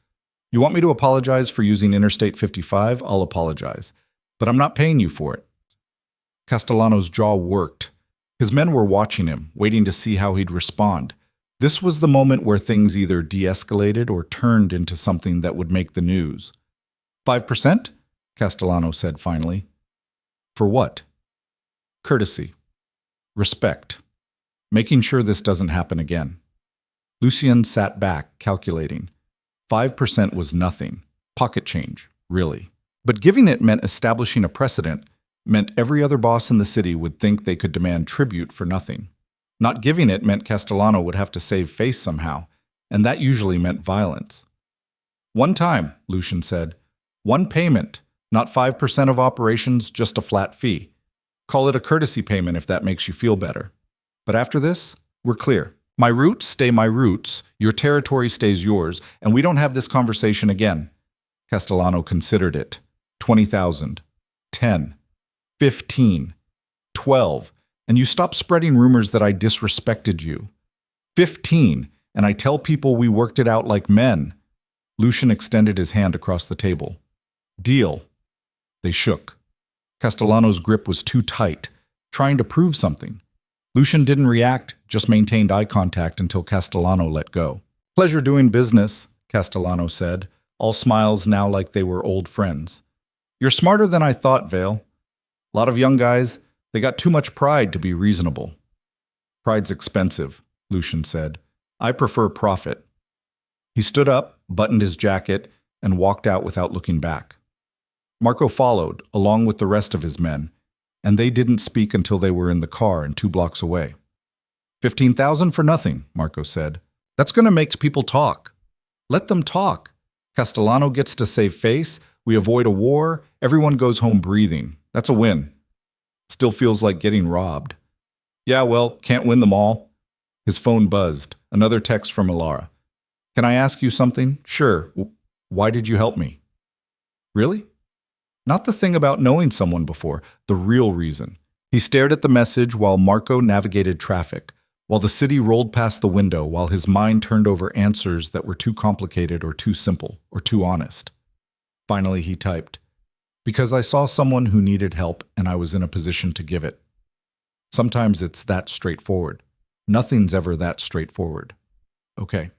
Speaker 1: You want me to apologize for using Interstate 55? I'll apologize. But I'm not paying you for it. Castellano's jaw worked. His men were watching him, waiting to see how he'd respond. This was the moment where things either de-escalated or turned into something that would make the news. 5%? Castellano said finally. For what? Courtesy. Respect. Making sure this doesn't happen again. Lucien sat back, calculating. 5% was nothing. Pocket change, really. But giving it meant establishing a precedent, meant every other boss in the city would think they could demand tribute for nothing. Not giving it meant Castellano would have to save face somehow, and that usually meant violence. One time, Lucian said. One payment, not 5% of operations, just a flat fee. Call it a courtesy payment if that makes you feel better. But after this, we're clear. My roots stay my roots, your territory stays yours, and we don't have this conversation again. Castellano considered it. 20,000. 10. 15. 12. And you stop spreading rumors that I disrespected you. 15. And I tell people we worked it out like men. Lucian extended his hand across the table. Deal. They shook. Castellano's grip was too tight, trying to prove something. Lucian didn't react, just maintained eye contact until Castellano let go. Pleasure doing business, Castellano said, all smiles now like they were old friends. You're smarter than I thought, Vale. A lot of young guys, they got too much pride to be reasonable. Pride's expensive, Lucian said. I prefer profit. He stood up, buttoned his jacket, and walked out without looking back. Marco followed, along with the rest of his men, and they didn't speak until they were in the car and 2 blocks away. 15,000 for nothing, Marco said. That's going to make people talk. Let them talk. Castellano gets to save face, we avoid a war, everyone goes home breathing. That's a win. Still feels like getting robbed. Yeah, well, can't win them all. His phone buzzed. Another text from Ilara. Can I ask you something? Sure. Why did you help me? Really? Not the thing about knowing someone before, the real reason. He stared at the message while Marco navigated traffic, while the city rolled past the window, while his mind turned over answers that were too complicated or too simple or too honest. Finally, he typed, because I saw someone who needed help and I was in a position to give it. Sometimes it's that straightforward. Nothing's ever that straightforward. Okay.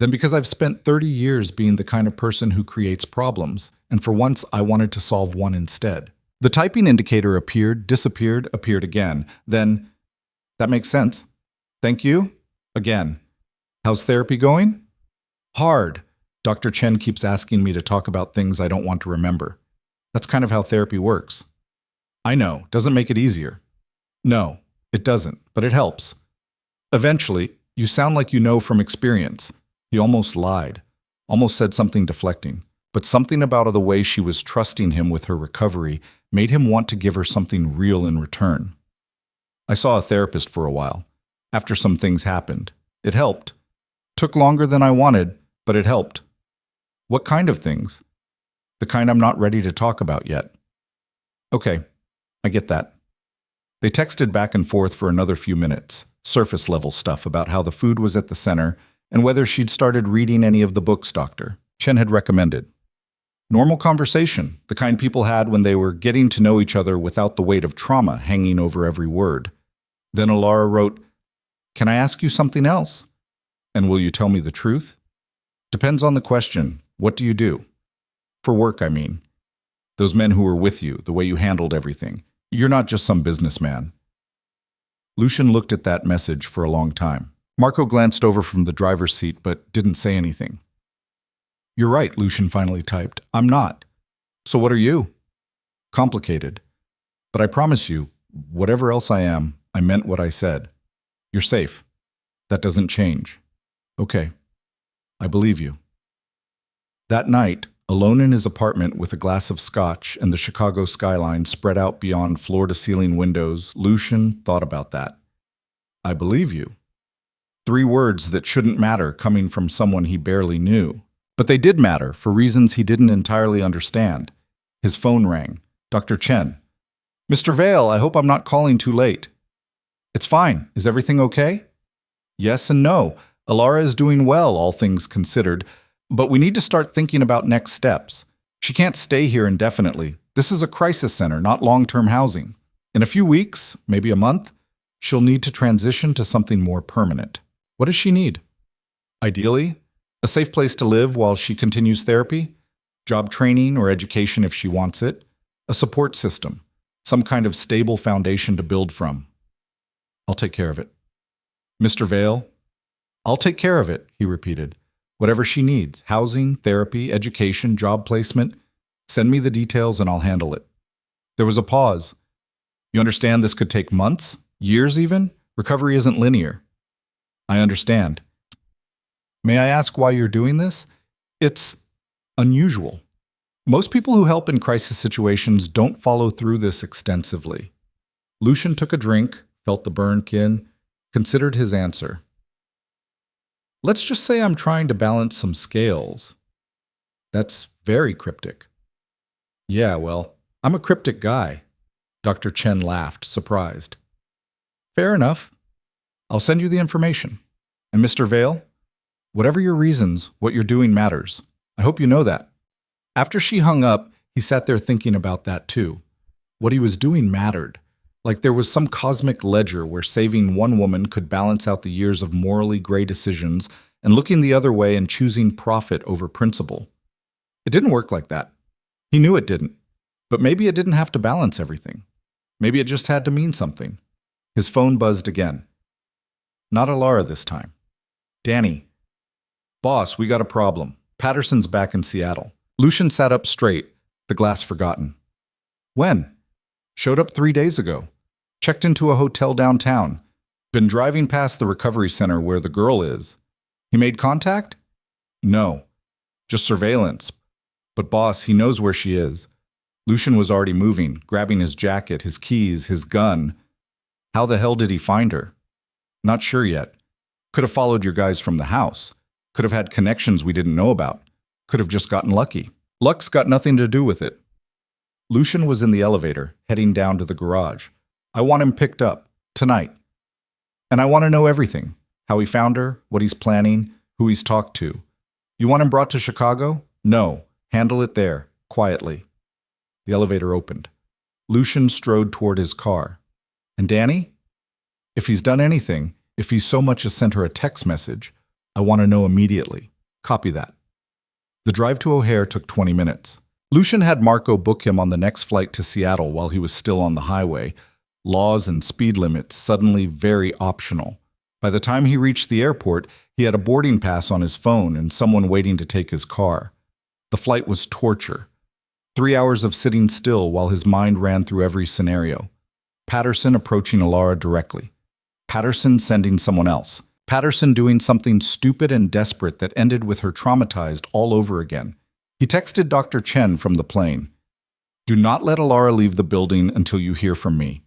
Speaker 1: Then because I've spent 30 years being the kind of person who creates problems, and for once I wanted to solve one instead. The typing indicator appeared, disappeared, appeared again. Then, that makes sense. Thank you. Again. How's therapy going? Hard. Dr. Chen keeps asking me to talk about things I don't want to remember. That's kind of how therapy works. I know, doesn't make it easier. No, it doesn't, but it helps. Eventually, you sound like you know from experience. He almost lied, almost said something deflecting, but something about the way she was trusting him with her recovery made him want to give her something real in return. I saw a therapist for a while. After some things happened. It helped. Took longer than I wanted, but it helped. What kind of things? The kind I'm not ready to talk about yet. Okay, I get that. They texted back and forth for another few minutes, surface-level stuff about how the food was at the center and whether she'd started reading any of the books Dr. Chen had recommended. Normal conversation, the kind people had when they were getting to know each other without the weight of trauma hanging over every word. Then Ilara wrote, Can I ask you something else? And will you tell me the truth? Depends on the question. What do you do? For work, I mean. Those men who were with you, the way you handled everything. You're not just some businessman. Lucian looked at that message for a long time. Marco glanced over from the driver's seat but didn't say anything. You're right, Lucian finally typed. I'm not. So what are you? Complicated. But I promise you, whatever else I am, I meant what I said. You're safe. That doesn't change. Okay, I believe you. That night, alone in his apartment with a glass of scotch and the Chicago skyline spread out beyond floor-to-ceiling windows, Lucian thought about that. I believe you. 3 words that shouldn't matter coming from someone he barely knew. But they did matter for reasons he didn't entirely understand. His phone rang. Dr. Chen. Mr. Vale, I hope I'm not calling too late. It's fine. Is everything okay? Yes and no. Alara is doing well, all things considered, but we need to start thinking about next steps. She can't stay here indefinitely. This is a crisis center, not long-term housing. In a few weeks, maybe a month, she'll need to transition to something more permanent. What does she need? Ideally, a safe place to live while she continues therapy, job training or education if she wants it, a support system, some kind of stable foundation to build from. I'll take care of it. Mr. Vale, I'll take care of it, he repeated. Whatever she needs, housing, therapy, education, job placement, send me the details and I'll handle it. There was a pause. You understand this could take months, years even? Recovery isn't linear. I understand. May I ask why you're doing this? It's unusual. Most people who help in crisis situations don't follow through this extensively. Lucian took a drink, felt the burn kin, considered his answer. Let's just say I'm trying to balance some scales. That's very cryptic. Yeah, well, I'm a cryptic guy. Dr. Chen laughed, surprised. Fair enough. I'll send you the information. And Mr. Vale, whatever your reasons, what you're doing matters. I hope you know that. After she hung up, he sat there thinking about that too. What he was doing mattered. Like there was some cosmic ledger where saving one woman could balance out the years of morally gray decisions and looking the other way and choosing profit over principle. It didn't work like that. He knew it didn't. But maybe it didn't have to balance everything. Maybe it just had to mean something. His phone buzzed again. Not Alara this time. Danny. Boss, we got a problem. Patterson's back in Seattle. Lucian sat up straight, the glass forgotten. When? Showed up 3 days ago. Checked into a hotel downtown. Been driving past the recovery center where the girl is. He made contact? No. Just surveillance. But boss, he knows where she is. Lucian was already moving, grabbing his jacket, his keys, his gun. How the hell did he find her? Not sure yet. Could have followed your guys from the house. Could have had connections we didn't know about. Could have just gotten lucky. Luck's got nothing to do with it. Lucian was in the elevator, heading down to the garage. I want him picked up, tonight. And I want to know everything. How he found her, what he's planning, who he's talked to. You want him brought to Chicago? No. Handle it there, quietly. The elevator opened. Lucian strode toward his car. And Danny? If he's done anything, if he so much as sent her a text message, I want to know immediately. Copy that. The drive to O'Hare took 20 minutes. Lucian had Marco book him on the next flight to Seattle while he was still on the highway. Laws and speed limits suddenly very optional. By the time he reached the airport, he had a boarding pass on his phone and someone waiting to take his car. The flight was torture. 3 hours of sitting still while his mind ran through every scenario. Patterson approaching Alara directly. Patterson sending someone else. Patterson doing something stupid and desperate that ended with her traumatized all over again. He texted Dr. Chen from the plane. Do not let Alara leave the building until you hear from me.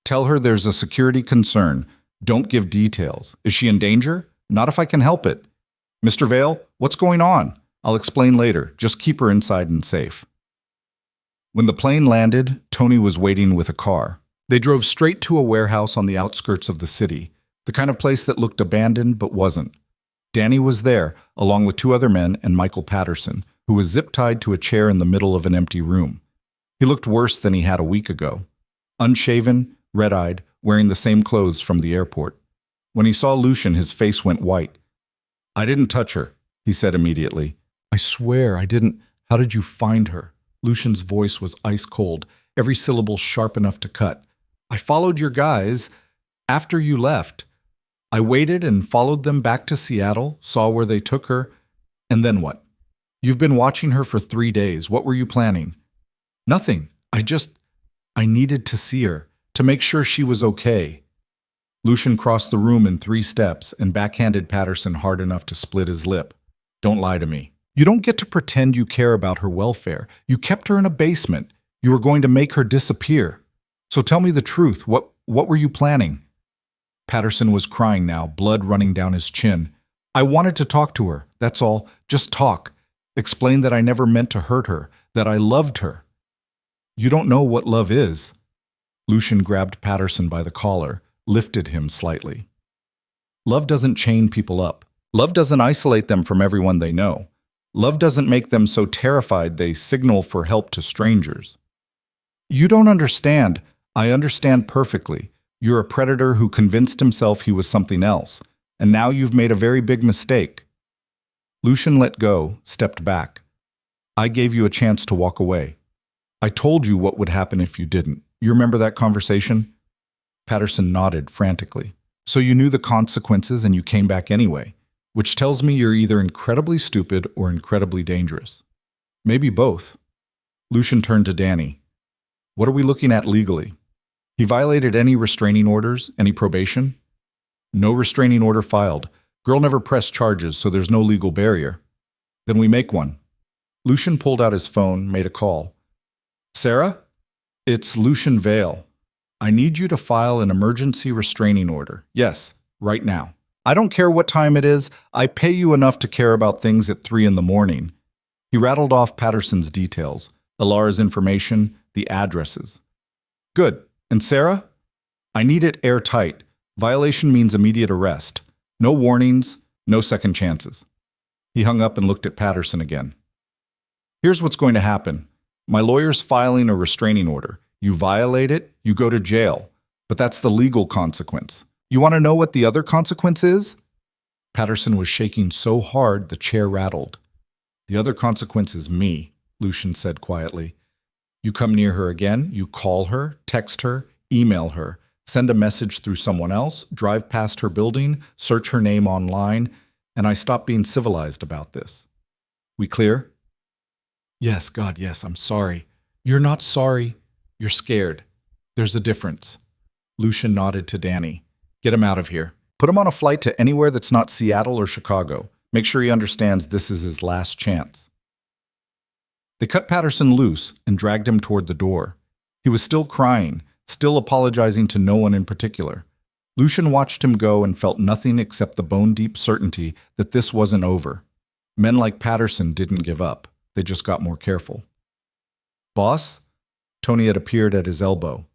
Speaker 1: Tell her there's a security concern. Don't give details. Is she in danger? Not if I can help it. Mr. Vale, what's going on? I'll explain later. Just keep her inside and safe. When the plane landed, Tony was waiting with a car. They drove straight to a warehouse on the outskirts of the city, the kind of place that looked abandoned but wasn't. Danny was there, along with 2 other men and Michael Patterson, who was zip-tied to a chair in the middle of an empty room. He looked worse than he had a week ago. Unshaven, red-eyed, wearing the same clothes from the airport. When he saw Lucian, his face went white. I didn't touch her, he said immediately. I swear I didn't. How did you find her? Lucian's voice was ice cold, every syllable sharp enough to cut. I followed your guys after you left. I waited and followed them back to Seattle, saw where they took her, and then what? You've been watching her for 3 days. What were you planning? Nothing. I needed to see her, to make sure she was okay. Lucian crossed the room in 3 steps and backhanded Patterson hard enough to split his lip. Don't lie to me. You don't get to pretend you care about her welfare. You kept her in a basement. You were going to make her disappear. So tell me the truth. What were you planning? Patterson was crying now, blood running down his chin. I wanted to talk to her, that's all. Just talk. Explain that I never meant to hurt her, that I loved her. You don't know what love is. Lucian grabbed Patterson by the collar, lifted him slightly. Love doesn't chain people up. Love doesn't isolate them from everyone they know. Love doesn't make them so terrified they signal for help to strangers. You don't understand. I understand perfectly. You're a predator who convinced himself he was something else, and now you've made a very big mistake. Lucian let go, stepped back. I gave you a chance to walk away. I told you what would happen if you didn't. You remember that conversation? Patterson nodded frantically. So you knew the consequences and you came back anyway, which tells me you're either incredibly stupid or incredibly dangerous. Maybe both. Lucian turned to Danny. What are we looking at legally? He violated any restraining orders, any probation? No restraining order filed. Girl never pressed charges, so there's no legal barrier. Then we make one. Lucian pulled out his phone, made a call. Sarah? It's Lucian Vale. I need you to file an emergency restraining order. Yes, right now. I don't care what time it is. I pay you enough to care about things at 3 in the morning. He rattled off Patterson's details, Alara's information, the addresses. Good. And Sarah? I need it airtight. Violation means immediate arrest. No warnings, no second chances. He hung up and looked at Patterson again. Here's what's going to happen. My lawyer's filing a restraining order. You violate it, you go to jail. But that's the legal consequence. You want to know what the other consequence is? Patterson was shaking so hard the chair rattled. The other consequence is me, Lucian said quietly. You come near her again, you call her, text her, email her, send a message through someone else, drive past her building, search her name online, and I stop being civilized about this. We clear? Yes, God, yes, I'm sorry. You're not sorry. You're scared. There's a difference. Lucian nodded to Danny. Get him out of here. Put him on a flight to anywhere that's not Seattle or Chicago. Make sure he understands this is his last chance. They cut Patterson loose and dragged him toward the door. He was still crying, still apologizing to no one in particular. Lucian watched him go and felt nothing except the bone-deep certainty that this wasn't over. Men like Patterson didn't give up. They just got more careful. Boss? Tony had appeared at his elbow.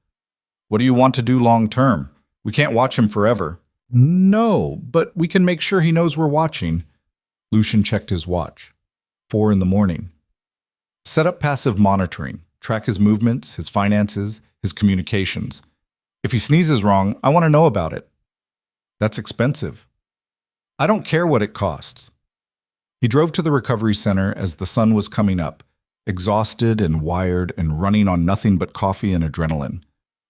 Speaker 1: What do you want to do long-term? We can't watch him forever. No, but we can make sure he knows we're watching. Lucian checked his watch. 4 in the morning. Set up passive monitoring. Track his movements, his finances, his communications. If he sneezes wrong, I want to know about it. That's expensive. I don't care what it costs. He drove to the recovery center as the sun was coming up, exhausted and wired and running on nothing but coffee and adrenaline.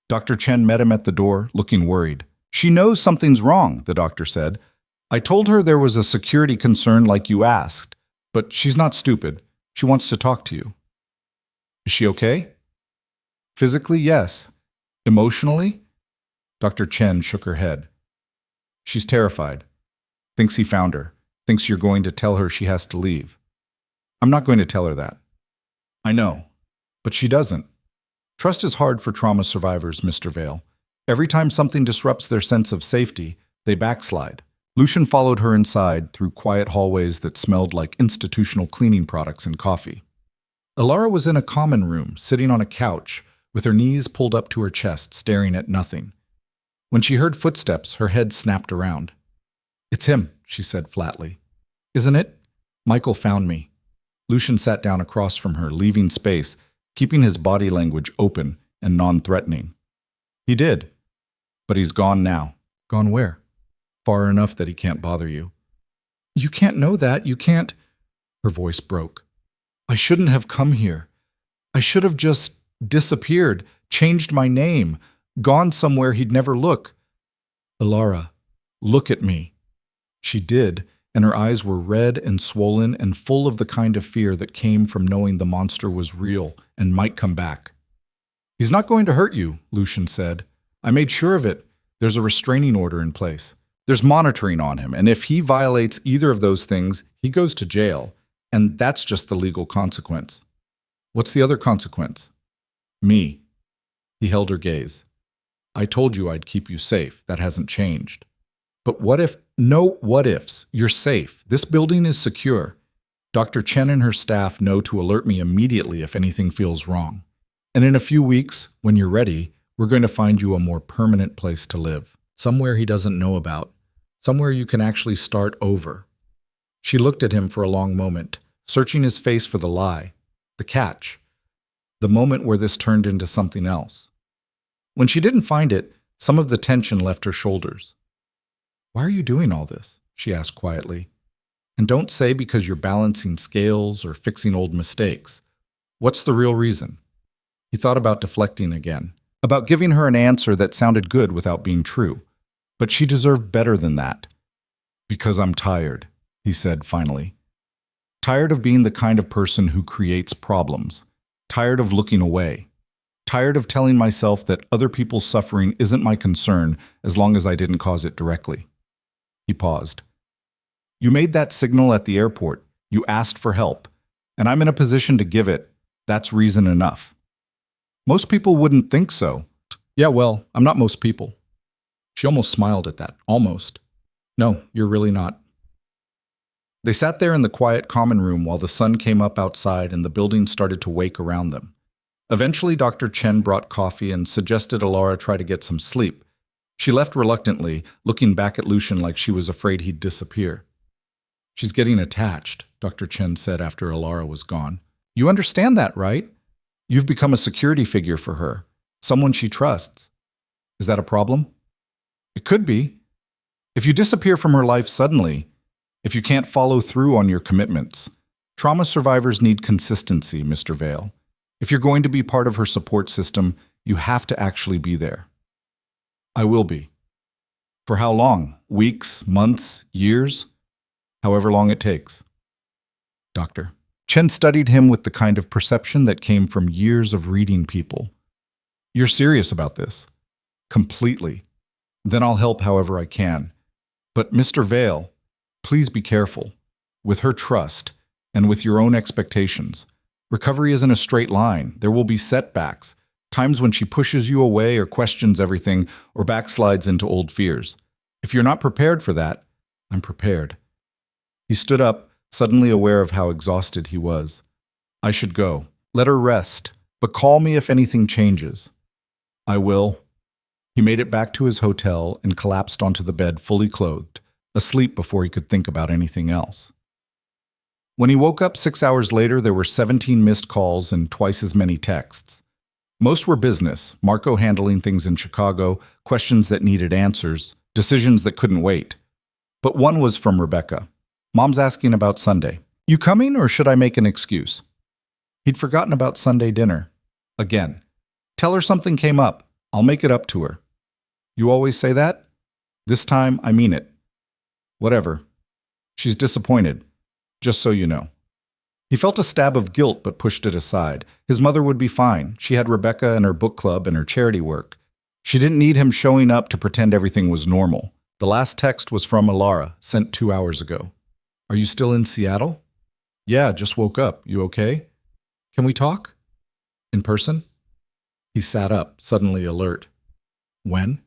Speaker 1: Dr. Chen met him at the door, looking worried. She knows something's wrong, the doctor said. I told her there was a security concern like you asked, but she's not stupid. She wants to talk to you. Is she okay? Physically, yes. Emotionally? Dr. Chen shook her head. She's terrified. Thinks he found her. Thinks you're going to tell her she has to leave. I'm not going to tell her that. I know, but she doesn't. Trust is hard for trauma survivors, Mr. Vale. Every time something disrupts their sense of safety, they backslide. Lucian followed her inside through quiet hallways that smelled like institutional cleaning products and coffee. Alara was in a common room, sitting on a couch, with her knees pulled up to her chest, staring at nothing. When she heard footsteps, her head snapped around. It's him, she said flatly. Isn't it? Michael found me. Lucian sat down across from her, leaving space, keeping his body language open and non-threatening. He did. But he's gone now. Gone where? Far enough that he can't bother you. You can't know that. You can't. Her voice broke. I shouldn't have come here. I should have just disappeared, changed my name, gone somewhere he'd never look. Alara, look at me. She did, and her eyes were red and swollen and full of the kind of fear that came from knowing the monster was real and might come back. He's not going to hurt you, Lucian said. I made sure of it. There's a restraining order in place. There's monitoring on him, and if he violates either of those things, he goes to jail, and that's just the legal consequence. What's the other consequence? Me. He held her gaze. I told you I'd keep you safe. That hasn't changed. But what if? No what ifs. You're safe. This building is secure. Dr. Chen and her staff know to alert me immediately if anything feels wrong. And in a few weeks, when you're ready, we're going to find you a more permanent place to live. Somewhere he doesn't know about. Somewhere you can actually start over. She looked at him for a long moment, searching his face for the lie, the catch, the moment where this turned into something else. When she didn't find it, some of the tension left her shoulders. Why are you doing all this? She asked quietly. And don't say because you're balancing scales or fixing old mistakes. What's the real reason? He thought about deflecting again, about giving her an answer that sounded good without being true. But she deserved better than that. Because I'm tired, he said finally. Tired of being the kind of person who creates problems. Tired of looking away. Tired of telling myself that other people's suffering isn't my concern as long as I didn't cause it directly. He paused. You made that signal at the airport. You asked for help. And I'm in a position to give it. That's reason enough. Most people wouldn't think so. Yeah, well, I'm not most people. She almost smiled at that. Almost. No, you're really not. They sat there in the quiet common room while the sun came up outside and the building started to wake around them. Eventually, Dr. Chen brought coffee and suggested Alara try to get some sleep. She left reluctantly, looking back at Lucian like she was afraid he'd disappear. She's getting attached, Dr. Chen said after Alara was gone. You understand that, right? You've become a security figure for her, someone she trusts. Is that a problem? It could be. If you disappear from her life suddenly, if you can't follow through on your commitments, trauma survivors need consistency, Mr. Vale. If you're going to be part of her support system, you have to actually be there. I will be. For how long? Weeks, months, years? However long it takes. Doctor. Chen studied him with the kind of perception that came from years of reading people. You're serious about this? Completely. Then I'll help however I can. But Mr. Vale, please be careful. With her trust, and with your own expectations. Recovery isn't a straight line. There will be setbacks, times when she pushes you away or questions everything or backslides into old fears. If you're not prepared for that, I'm prepared. He stood up, suddenly aware of how exhausted he was. I should go. Let her rest, but call me if anything changes. I will. He made it back to his hotel and collapsed onto the bed fully clothed, asleep before he could think about anything else. When he woke up 6 hours later, there were 17 missed calls and twice as many texts. Most were business, Marco handling things in Chicago, questions that needed answers, decisions that couldn't wait. But one was from Rebecca. Mom's asking about Sunday. You coming or should I make an excuse? He'd forgotten about Sunday dinner. Again. Tell her something came up. I'll make it up to her. You always say that? This time, I mean it. Whatever. She's disappointed. Just so you know. He felt a stab of guilt but pushed it aside. His mother would be fine. She had Rebecca and her book club and her charity work. She didn't need him showing up to pretend everything was normal. The last text was from Alara, sent 2 hours ago. Are you still in Seattle? Yeah, just woke up. You okay? Can we talk? In person? He sat up, suddenly alert. When?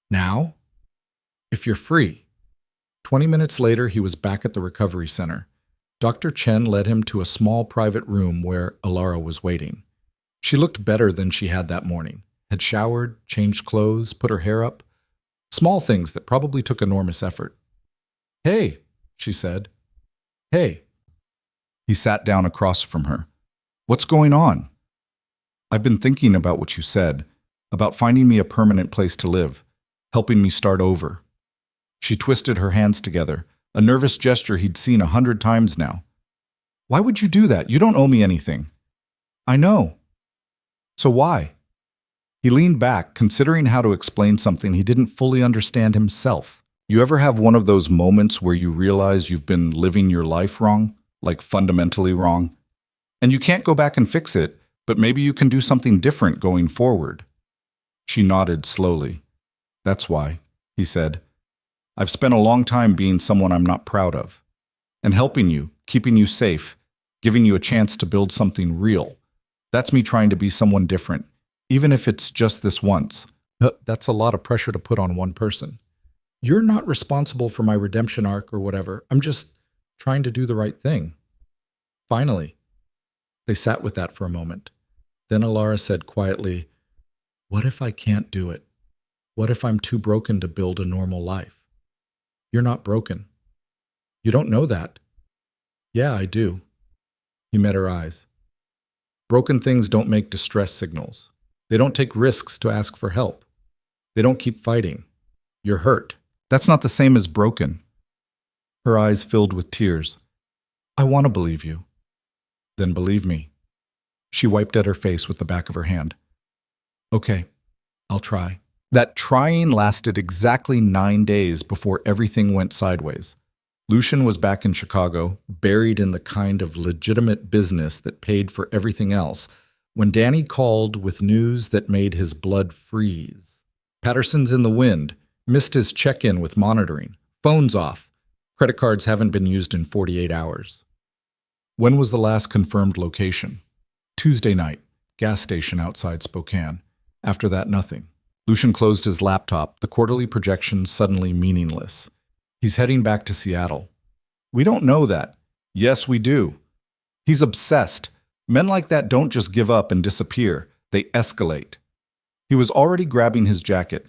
Speaker 1: Now? If you're free. 20 minutes later, he was back at the recovery center. Dr. Chen led him to a small private room where Alara was waiting. She looked better than she had that morning. Had showered, changed clothes, put her hair up. Small things that probably took enormous effort. Hey, she said. Hey. He sat down across from her. What's going on? I've been thinking about what you said, about finding me a permanent place to live, helping me start over. She twisted her hands together, a nervous gesture he'd seen 100 times now. Why would you do that? You don't owe me anything. I know. So why? He leaned back, considering how to explain something he didn't fully understand himself. You ever have one of those moments where you realize you've been living your life wrong, like fundamentally wrong? And you can't go back and fix it, but maybe you can do something different going forward. She nodded slowly. That's why, he said. I've spent a long time being someone I'm not proud of. And helping you, keeping you safe, giving you a chance to build something real. That's me trying to be someone different, even if it's just this once. That's a lot of pressure to put on one person. You're not responsible for my redemption arc or whatever. I'm just trying to do the right thing. Finally. They sat with that for a moment. Then Alara said quietly, "What if I can't do it? What if I'm too broken to build a normal life?" "You're not broken." "You don't know that." "Yeah, I do." He met her eyes. Broken things don't make distress signals. They don't take risks to ask for help. They don't keep fighting. You're hurt. That's not the same as broken. Her eyes filled with tears. "I want to believe you." "Then believe me." She wiped at her face with the back of her hand. "Okay, I'll try." That trying lasted exactly 9 days before everything went sideways. Lucian was back in Chicago, buried in the kind of legitimate business that paid for everything else, when Danny called with news that made his blood freeze. Patterson's in the wind, missed his check-in with monitoring, phone's off, credit cards haven't been used in 48 hours. When was the last confirmed location? Tuesday night, gas station outside Spokane. After that, nothing. Lucian closed his laptop, the quarterly projections suddenly meaningless. He's heading back to Seattle. We don't know that. Yes, we do. He's obsessed. Men like that don't just give up and disappear. They escalate. He was already grabbing his jacket.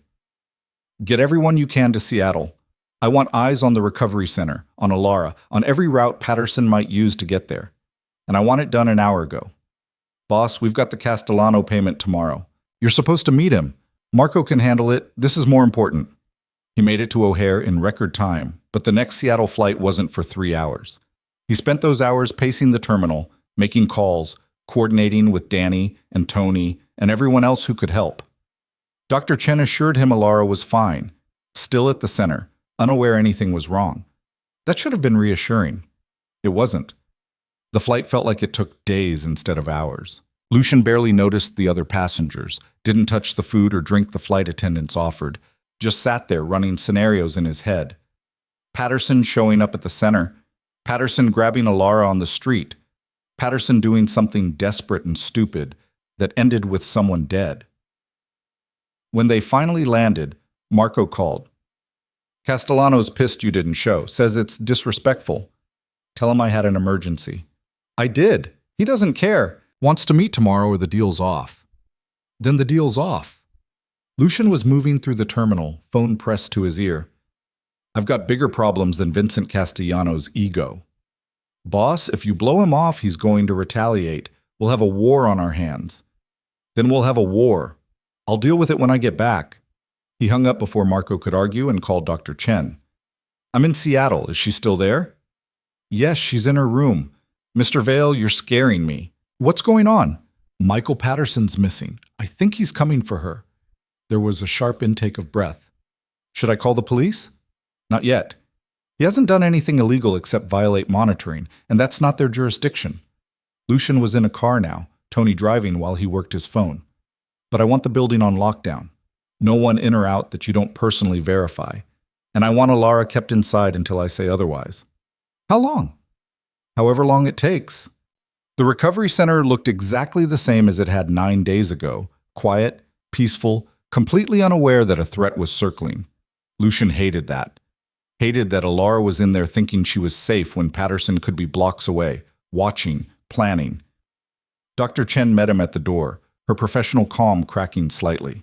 Speaker 1: Get everyone you can to Seattle. I want eyes on the recovery center, on Alara, on every route Patterson might use to get there. And I want it done an hour ago. Boss, we've got the Castellano payment tomorrow. You're supposed to meet him. Marco can handle it. This is more important. He made it to O'Hare in record time, but the next Seattle flight wasn't for 3 hours. He spent those hours pacing the terminal, making calls, coordinating with Danny and Tony and everyone else who could help. Dr. Chen assured him Alara was fine, still at the center, unaware anything was wrong. That should have been reassuring. It wasn't. The flight felt like it took days instead of hours. Lucian barely noticed the other passengers, didn't touch the food or drink the flight attendants offered, just sat there running scenarios in his head. Patterson showing up at the center, Patterson grabbing Alara on the street, Patterson doing something desperate and stupid that ended with someone dead. When they finally landed, Marco called. Castellano's pissed you didn't show, says it's disrespectful. Tell him I had an emergency. I did. He doesn't care. Wants to meet tomorrow or the deal's off. Then the deal's off. Lucian was moving through the terminal, phone pressed to his ear. I've got bigger problems than Vincent Castellanos' ego. Boss, if you blow him off, he's going to retaliate. We'll have a war on our hands. Then we'll have a war. I'll deal with it when I get back. He hung up before Marco could argue and called Dr. Chen. I'm in Seattle. Is she still there? Yes, she's in her room. Mr. Vale, you're scaring me. What's going on? Michael Patterson's missing. I think he's coming for her. There was a sharp intake of breath. Should I call the police? Not yet. He hasn't done anything illegal except violate monitoring, and that's not their jurisdiction. Lucian was in a car now, Tony driving while he worked his phone. But I want the building on lockdown. No one in or out that you don't personally verify. And I want Alara kept inside until I say otherwise. How long? However long it takes. The recovery center looked exactly the same as it had 9 days ago. Quiet, peaceful, completely unaware that a threat was circling. Lucian hated that. Hated that Alara was in there thinking she was safe when Patterson could be blocks away, watching, planning. Dr. Chen met him at the door, her professional calm cracking slightly.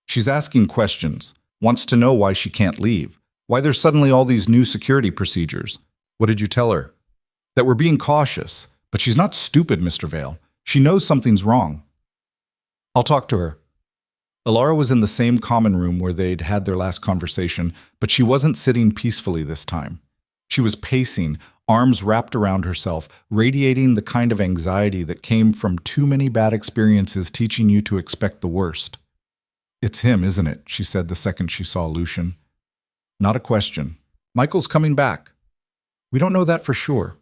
Speaker 1: She's asking questions, wants to know why she can't leave, why there's suddenly all these new security procedures. What did you tell her? That we're being cautious, but she's not stupid, Mr. Vale. She knows something's wrong. I'll talk to her. Alara was in the same common room where they'd had their last conversation, but she wasn't sitting peacefully this time. She was pacing, arms wrapped around herself, radiating the kind of anxiety that came from too many bad experiences teaching you to expect the worst. It's him, isn't it? She said the second she saw Lucian. Not a question. Michael's coming back. We don't know that for sure.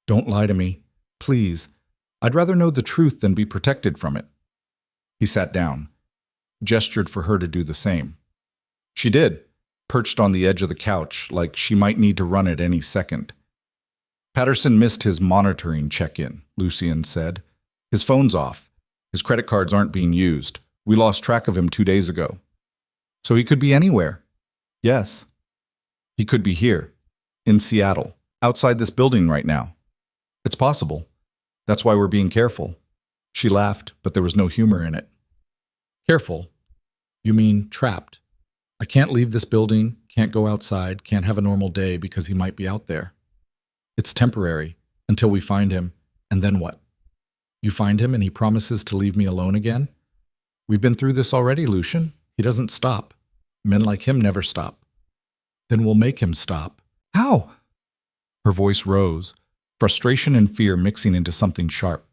Speaker 1: Don't lie to me. Please. I'd rather know the truth than be protected from it. He sat down, gestured for her to do the same. She did, perched on the edge of the couch, like she might need to run at any second. Patterson missed his monitoring check-in, Lucian said. His phone's off. His credit cards aren't being used. We lost track of him 2 days ago. So he could be anywhere. Yes. He could be here, in Seattle, outside this building right now. It's possible. That's why we're being careful. She laughed, but there was no humor in it. Careful? You mean trapped? I can't leave this building, can't go outside, can't have a normal day because he might be out there. It's temporary, until we find him, and then what? You find him and he promises to leave me alone again? We've been through this already, Lucian. He doesn't stop. Men like him never stop. Then we'll make him stop. How? Her voice rose, frustration and fear mixing into something sharp.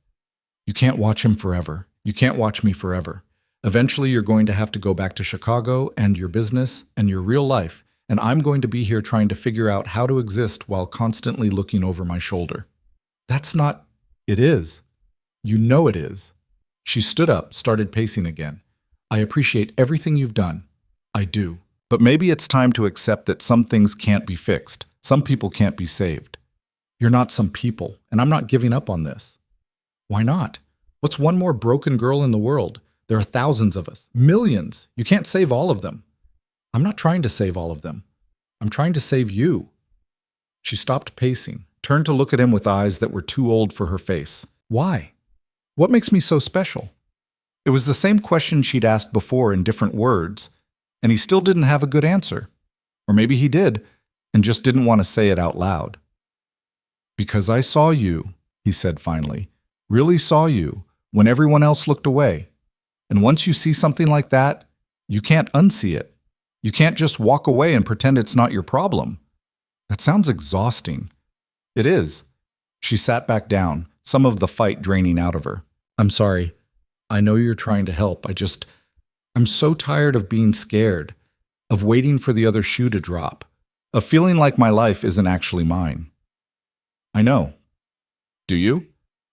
Speaker 1: You can't watch him forever. You can't watch me forever. Eventually you're going to have to go back to Chicago and your business and your real life, and I'm going to be here trying to figure out how to exist while constantly looking over my shoulder. That's not... It is. You know it is. She stood up, started pacing again. I appreciate everything you've done. I do. But maybe it's time to accept that some things can't be fixed. Some people can't be saved. You're not some people, and I'm not giving up on this. Why not? What's one more broken girl in the world? There are thousands of us. Millions. You can't save all of them. I'm not trying to save all of them. I'm trying to save you. She stopped pacing, turned to look at him with eyes that were too old for her face. Why? What makes me so special? It was the same question she'd asked before in different words, and he still didn't have a good answer. Or maybe he did, and just didn't want to say it out loud. Because I saw you, he said finally, really saw you, when everyone else looked away. And once you see something like that, you can't unsee it. You can't just walk away and pretend it's not your problem. That sounds exhausting. It is. She sat back down, some of the fight draining out of her. I'm sorry. I know you're trying to help. I'm so tired of being scared, of waiting for the other shoe to drop, of feeling like my life isn't actually mine. I know. Do you?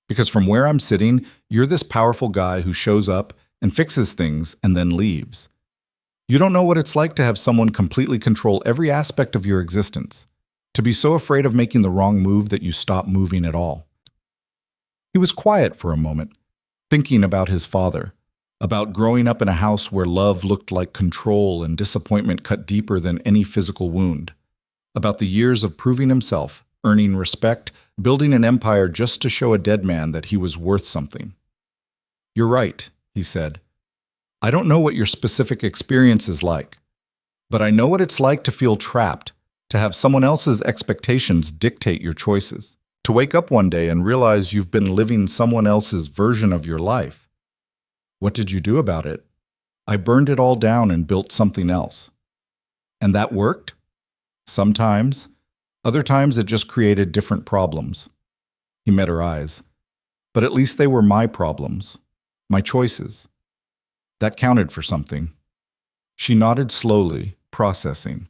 Speaker 1: Because from where I'm sitting, you're this powerful guy who shows up and fixes things and then leaves. You don't know what it's like to have someone completely control every aspect of your existence, to be so afraid of making the wrong move that you stop moving at all. He was quiet for a moment, thinking about his father, about growing up in a house where love looked like control and disappointment cut deeper than any physical wound, about the years of proving himself, earning respect, building an empire just to show a dead man that he was worth something. You're right, he said. I don't know what your specific experience is like, but I know what it's like to feel trapped, to have someone else's expectations dictate your choices, to wake up one day and realize you've been living someone else's version of your life. What did you do about it? I burned it all down and built something else. And that worked? Sometimes. Other times it just created different problems. He met her eyes. But at least they were my problems, my choices. That counted for something. She nodded slowly, processing.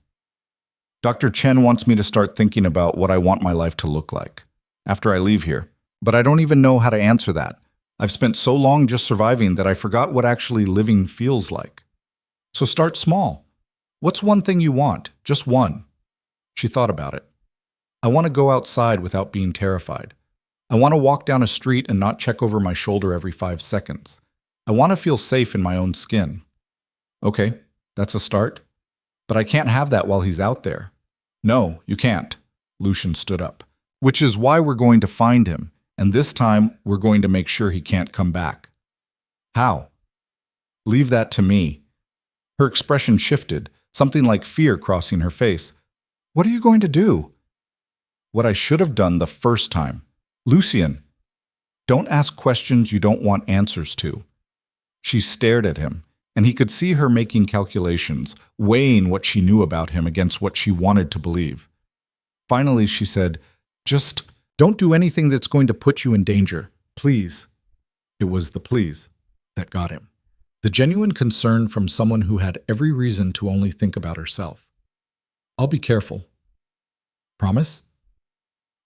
Speaker 1: Dr. Chen wants me to start thinking about what I want my life to look like after I leave here, but I don't even know how to answer that. I've spent so long just surviving that I forgot what actually living feels like. So start small. What's one thing you want? Just one. She thought about it. I want to go outside without being terrified. I want to walk down a street and not check over my shoulder every 5 seconds. I want to feel safe in my own skin. Okay, that's a start. But I can't have that while he's out there. No, you can't. Lucian stood up. Which is why we're going to find him, and this time we're going to make sure he can't come back. How? Leave that to me. Her expression shifted, something like fear crossing her face. What are you going to do? What I should have done the first time. Lucian, don't ask questions you don't want answers to. She stared at him, and he could see her making calculations, weighing what she knew about him against what she wanted to believe. Finally, she said, just don't do anything that's going to put you in danger. Please. It was the please that got him. The genuine concern from someone who had every reason to only think about herself. I'll be careful. Promise?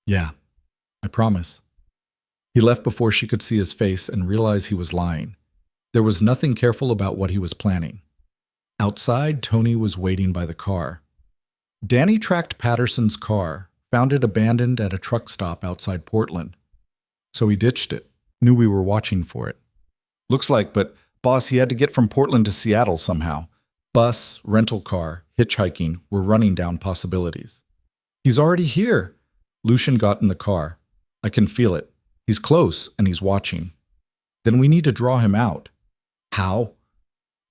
Speaker 1: Yeah, I promise. He left before she could see his face and realize he was lying. There was nothing careful about what he was planning. Outside, Tony was waiting by the car. Danny tracked Patterson's car, found it abandoned at a truck stop outside Portland. So he ditched it, knew we were watching for it. Looks like, but boss, he had to get from Portland to Seattle somehow. Bus, rental car, hitchhiking were running down possibilities. He's already here. Lucian got in the car. I can feel it. He's close and he's watching. Then we need to draw him out. How?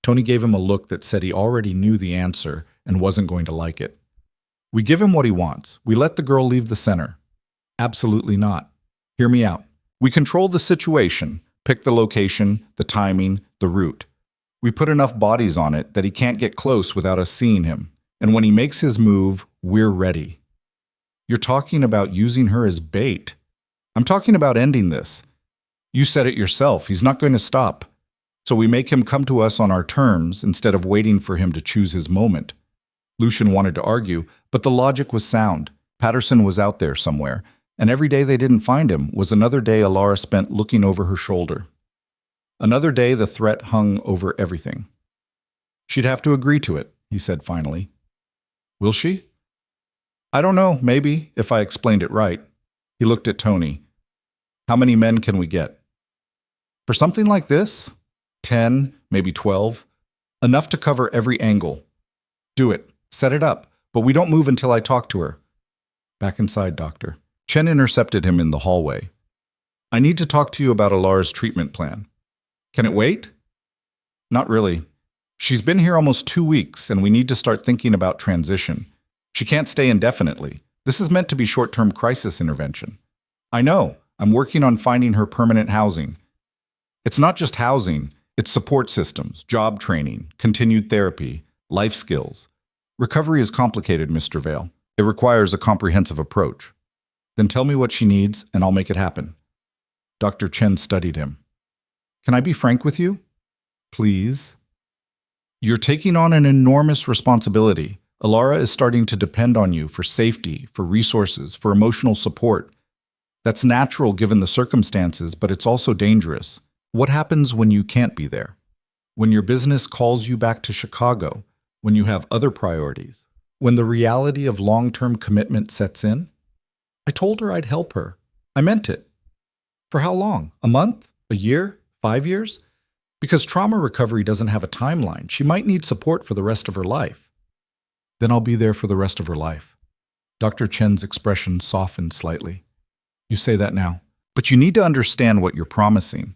Speaker 1: Tony gave him a look that said he already knew the answer and wasn't going to like it. We give him what he wants. We let the girl leave the center. Absolutely not. Hear me out. We control the situation, pick the location, the timing, the route. We put enough bodies on it that he can't get close without us seeing him. And when he makes his move, we're ready. You're talking about using her as bait. I'm talking about ending this. You said it yourself. He's not going to stop. So we make him come to us on our terms instead of waiting for him to choose his moment. Lucian wanted to argue, but the logic was sound. Patterson was out there somewhere, and every day they didn't find him was another day Alara spent looking over her shoulder. Another day the threat hung over everything. She'd have to agree to it, he said finally. Will she? I don't know, maybe, if I explained it right. He looked at Tony. How many men can we get? For something like this? 10, maybe 12. Enough to cover every angle. Do it. Set it up. But we don't move until I talk to her. Back inside, Doctor. Chen intercepted him in the hallway. I need to talk to you about Alara's treatment plan. Can it wait? Not really. She's been here almost 2 weeks, and we need to start thinking about transition. She can't stay indefinitely. This is meant to be short-term crisis intervention. I know. I'm working on finding her permanent housing. It's not just housing. It's support systems, job training, continued therapy, life skills. Recovery is complicated, Mr. Vale. It requires a comprehensive approach. Then tell me what she needs, and I'll make it happen. Dr. Chen studied him. Can I be frank with you? Please. You're taking on an enormous responsibility. Alara is starting to depend on you for safety, for resources, for emotional support. That's natural given the circumstances, but it's also dangerous. What happens when you can't be there? When your business calls you back to Chicago? When you have other priorities? When the reality of long-term commitment sets in? I told her I'd help her. I meant it. For how long? A month? A year? 5 years? Because trauma recovery doesn't have a timeline. She might need support for the rest of her life. Then I'll be there for the rest of her life. Dr. Chen's expression softened slightly. You say that now. But you need to understand what you're promising.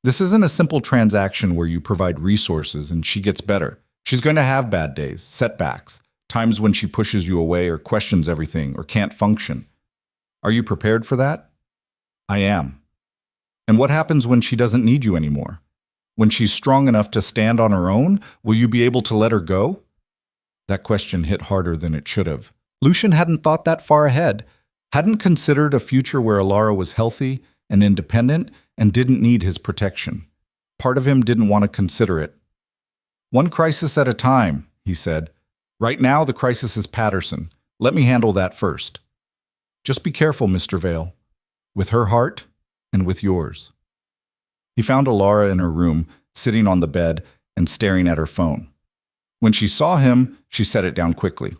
Speaker 1: This isn't a simple transaction where you provide resources and she gets better. She's going to have bad days, setbacks, times when she pushes you away or questions everything or can't function. Are you prepared for that? I am. And what happens when she doesn't need you anymore? When she's strong enough to stand on her own, will you be able to let her go? That question hit harder than it should have. Lucian hadn't thought that far ahead, hadn't considered a future where Alara was healthy and independent and didn't need his protection. Part of him didn't want to consider it. One crisis at a time, he said. Right now, the crisis is Patterson. Let me handle that first. Just be careful, Mr. Vale. With her heart and with yours. He found Alara in her room, sitting on the bed and staring at her phone. When she saw him, she set it down quickly.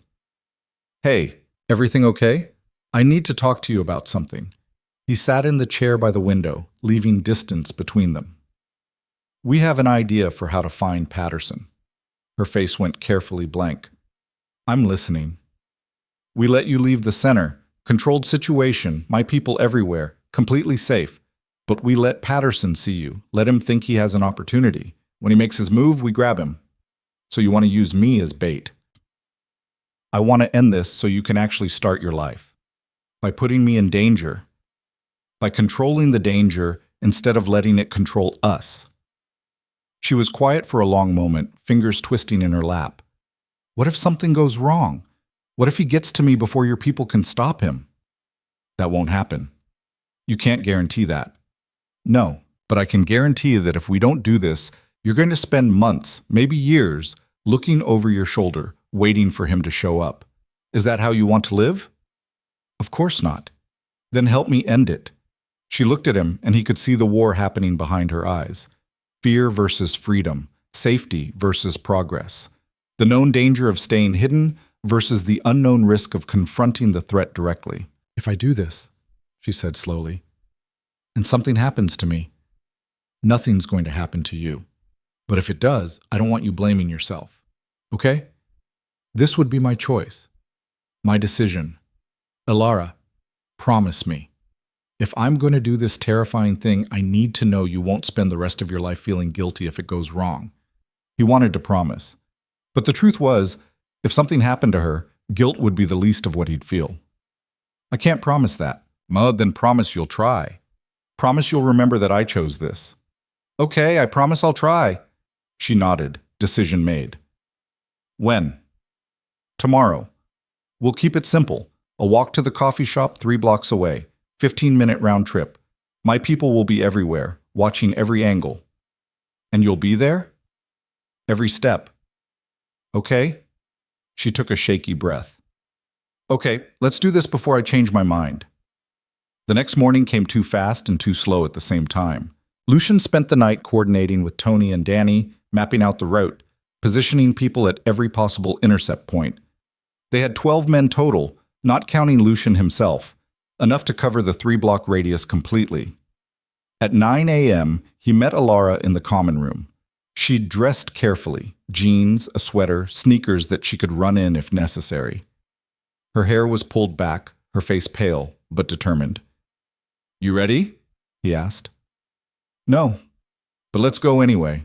Speaker 1: Hey, everything okay? I need to talk to you about something. He sat in the chair by the window, leaving distance between them. We have an idea for how to find Patterson. Her face went carefully blank. I'm listening. We let you leave the center. Controlled situation, my people everywhere, completely safe. But we let Patterson see you, let him think he has an opportunity. When he makes his move, we grab him. So you want to use me as bait. I want to end this so you can actually start your life. By putting me in danger. By controlling the danger instead of letting it control us. She was quiet for a long moment, fingers twisting in her lap. What if something goes wrong? What if he gets to me before your people can stop him? That won't happen. You can't guarantee that. No, but I can guarantee that if we don't do this, you're going to spend months, maybe years, looking over your shoulder, waiting for him to show up. Is that how you want to live? Of course not. Then help me end it. She looked at him, and he could see the war happening behind her eyes. Fear versus freedom, safety versus progress. The known danger of staying hidden versus the unknown risk of confronting the threat directly. If I do this, she said slowly, and something happens to me, nothing's going to happen to you. But if it does, I don't want you blaming yourself. Okay? This would be my choice. My decision. Elara, promise me. If I'm going to do this terrifying thing, I need to know you won't spend the rest of your life feeling guilty if it goes wrong. He wanted to promise. But the truth was, if something happened to her, guilt would be the least of what he'd feel. I can't promise that. Then promise you'll try. Promise you'll remember that I chose this. Okay, I promise I'll try. She nodded, decision made. When? Tomorrow. We'll keep it simple. A walk to the coffee shop 3 blocks away. 15-minute round trip. My people will be everywhere, watching every angle. And you'll be there? Every step. Okay? She took a shaky breath. Okay, let's do this before I change my mind. The next morning came too fast and too slow at the same time. Lucian spent the night coordinating with Tony and Danny, mapping out the route, positioning people at every possible intercept point. They had 12 men total, not counting Lucian himself, enough to cover the 3-block radius completely. At 9 a.m., he met Elara in the common room. She'd dressed carefully, jeans, a sweater, sneakers that she could run in if necessary. Her hair was pulled back, her face pale, but determined. You ready? He asked. No, but let's go anyway.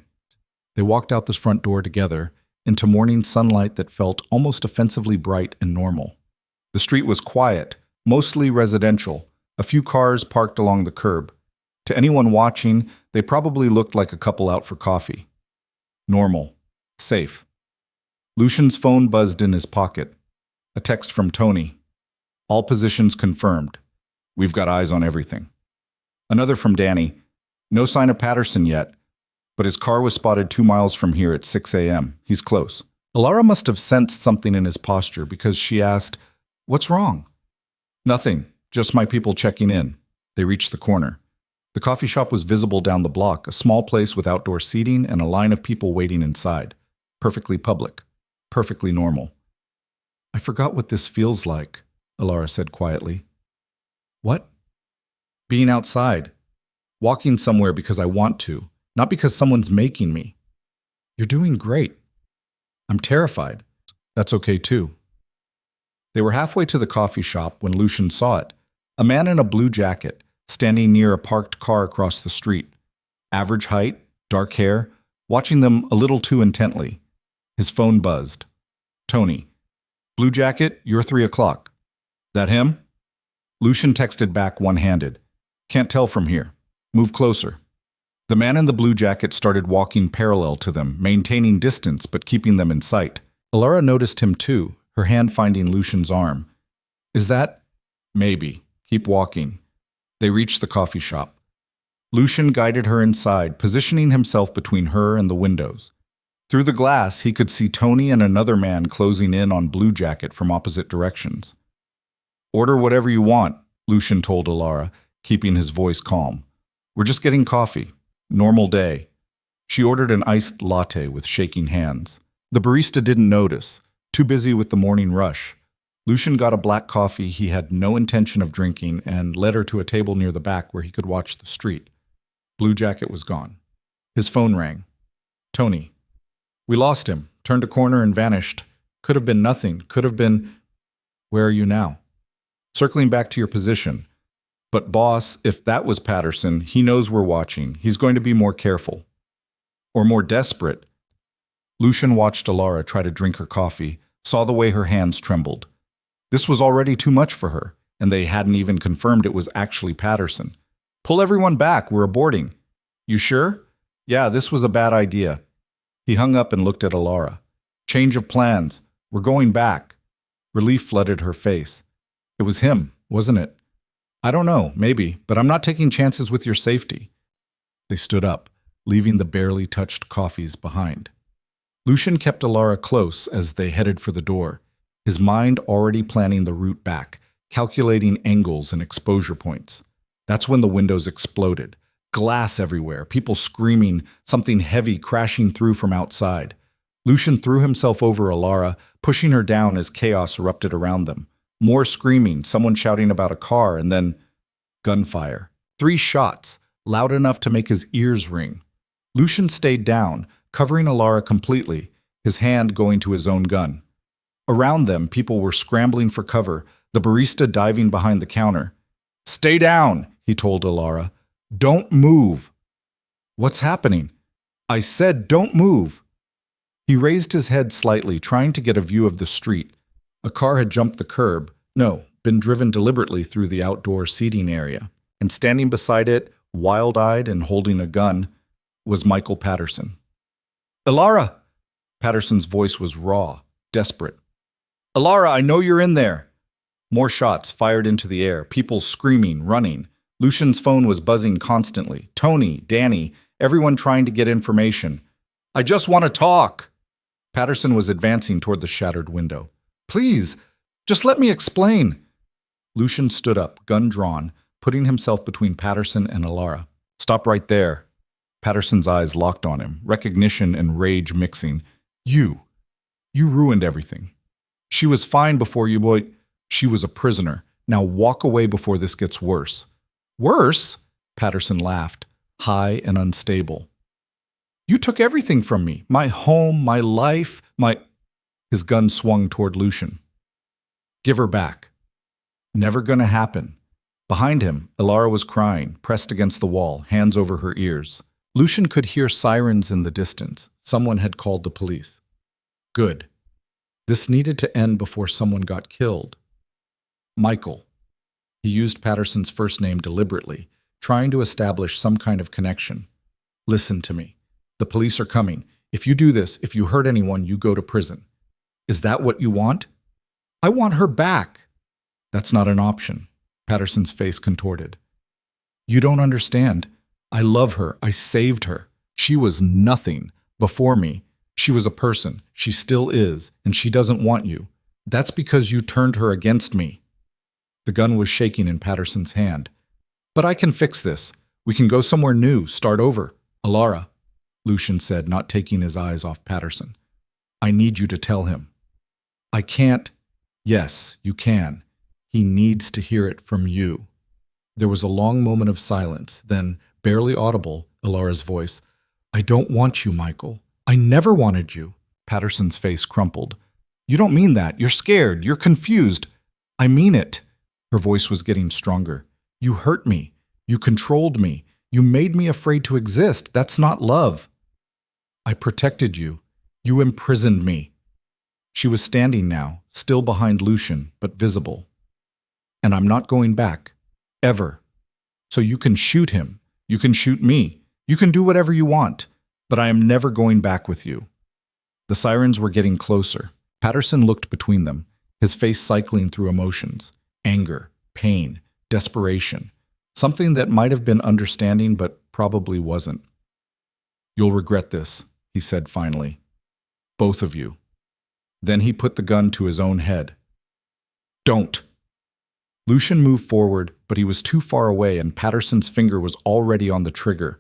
Speaker 1: They walked out this front door together, into morning sunlight that felt almost offensively bright and normal. The street was quiet, mostly residential, a few cars parked along the curb. To anyone watching, they probably looked like a couple out for coffee. Normal. Safe. Lucian's phone buzzed in his pocket. A text from Tony. All positions confirmed. We've got eyes on everything. Another from Danny. No sign of Patterson yet, but his car was spotted 2 miles from here at 6 a.m. He's close. Elara must have sensed something in his posture because she asked, "What's wrong?" Nothing, just my people checking in. They reached the corner. The coffee shop was visible down the block, a small place with outdoor seating and a line of people waiting inside. Perfectly public. Perfectly normal. I forgot what this feels like, Elara said quietly. What? Being outside. Walking somewhere because I want to, not because someone's making me. You're doing great. I'm terrified. That's okay too. They were halfway to the coffee shop when Lucian saw it. A man in a blue jacket, standing near a parked car across the street. Average height, dark hair, watching them a little too intently. His phone buzzed. Tony. Blue jacket, you're 3 o'clock. That him? Lucian texted back one-handed. Can't tell from here. Move closer. The man in the blue jacket started walking parallel to them, maintaining distance but keeping them in sight. Elara noticed him too, her hand finding Lucian's arm. Is that? Maybe. Keep walking. They reached the coffee shop. Lucian guided her inside, positioning himself between her and the windows. Through the glass, he could see Tony and another man closing in on Blue Jacket from opposite directions. Order whatever you want, Lucian told Elara, keeping his voice calm. We're just getting coffee. Normal day. She ordered an iced latte with shaking hands. The barista didn't notice, too busy with the morning rush. Lucian got a black coffee he had no intention of drinking and led her to a table near the back where he could watch the street. Blue Jacket was gone. His phone rang. Tony. We lost him. Turned a corner and vanished. Could have been nothing. Could have been... Where are you now? Circling back to your position. But boss, if that was Patterson, he knows we're watching. He's going to be more careful. Or more desperate. Lucian watched Elara try to drink her coffee, saw the way her hands trembled. This was already too much for her, and they hadn't even confirmed it was actually Patterson. Pull everyone back, we're aborting. You sure? Yeah, this was a bad idea. He hung up and looked at Elara. Change of plans. We're going back. Relief flooded her face. It was him, wasn't it? I don't know, maybe, but I'm not taking chances with your safety. They stood up, leaving the barely touched coffees behind. Lucian kept Elara close as they headed for the door, his mind already planning the route back, calculating angles and exposure points. That's when the windows exploded. Glass everywhere, people screaming, something heavy crashing through from outside. Lucian threw himself over Alara, pushing her down as chaos erupted around them. More screaming, someone shouting about a car, and then gunfire. 3 shots, loud enough to make his ears ring. Lucian stayed down, covering Alara completely, his hand going to his own gun. Around them, people were scrambling for cover, the barista diving behind the counter. "Stay down," he told Alara. "Don't move." "What's happening?" "I said don't move." He raised his head slightly, trying to get a view of the street. A car had jumped the curb, been driven deliberately through the outdoor seating area, and standing beside it, wild-eyed and holding a gun, was Michael Patterson. "Alara!" Patterson's voice was raw, desperate. "Alara, I know you're in there!" More shots fired into the air, people screaming, running. Lucian's phone was buzzing constantly. Tony, Danny, everyone trying to get information. "I just want to talk!" Patterson was advancing toward the shattered window. "Please, just let me explain." Lucian stood up, gun drawn, putting himself between Patterson and Alara. "Stop right there." Patterson's eyes locked on him, recognition and rage mixing. You ruined everything. She was fine before you, boy. She was a prisoner. Now walk away before this gets worse." "Worse?" Patterson laughed, high and unstable. "You took everything from me. My home, my life, my—" His gun swung toward Lucian. "Give her back." "Never gonna happen." Behind him, Alara was crying, pressed against the wall, hands over her ears. Lucian could hear sirens in the distance. Someone had called the police. Good. This needed to end before someone got killed. Michael. He used Patterson's first name deliberately, trying to establish some kind of connection. "Listen to me. The police are coming. If you do this, if you hurt anyone, you go to prison. Is that what you want?" "I want her back." "That's not an option." Patterson's face contorted. "You don't understand. I love her. I saved her. She was nothing before me. She was a person. She still is, and she doesn't want you. That's because you turned her against me." The gun was shaking in Patterson's hand. "But I can fix this. We can go somewhere new, start over." "Alara," Lucian said, not taking his eyes off Patterson. "I need you to tell him." "I can't." "Yes, you can. He needs to hear it from you." There was a long moment of silence, then, barely audible, Alara's voice. "I don't want you, Michael. I never wanted you." Patterson's face crumpled. "You don't mean that. You're scared. You're confused." "I mean it." Her voice was getting stronger. "You hurt me. You controlled me. You made me afraid to exist. That's not love." "I protected you. You imprisoned me." She was standing now, still behind Lucian, but visible. "And I'm not going back. Ever. So you can shoot him. You can shoot me. You can do whatever you want. But I am never going back with you." The sirens were getting closer. Patterson looked between them, his face cycling through emotions. Anger, pain, desperation. Something that might have been understanding but probably wasn't. "You'll regret this," he said finally. "Both of you." Then he put the gun to his own head. "Don't." Lucian moved forward, but he was too far away and Patterson's finger was already on the trigger.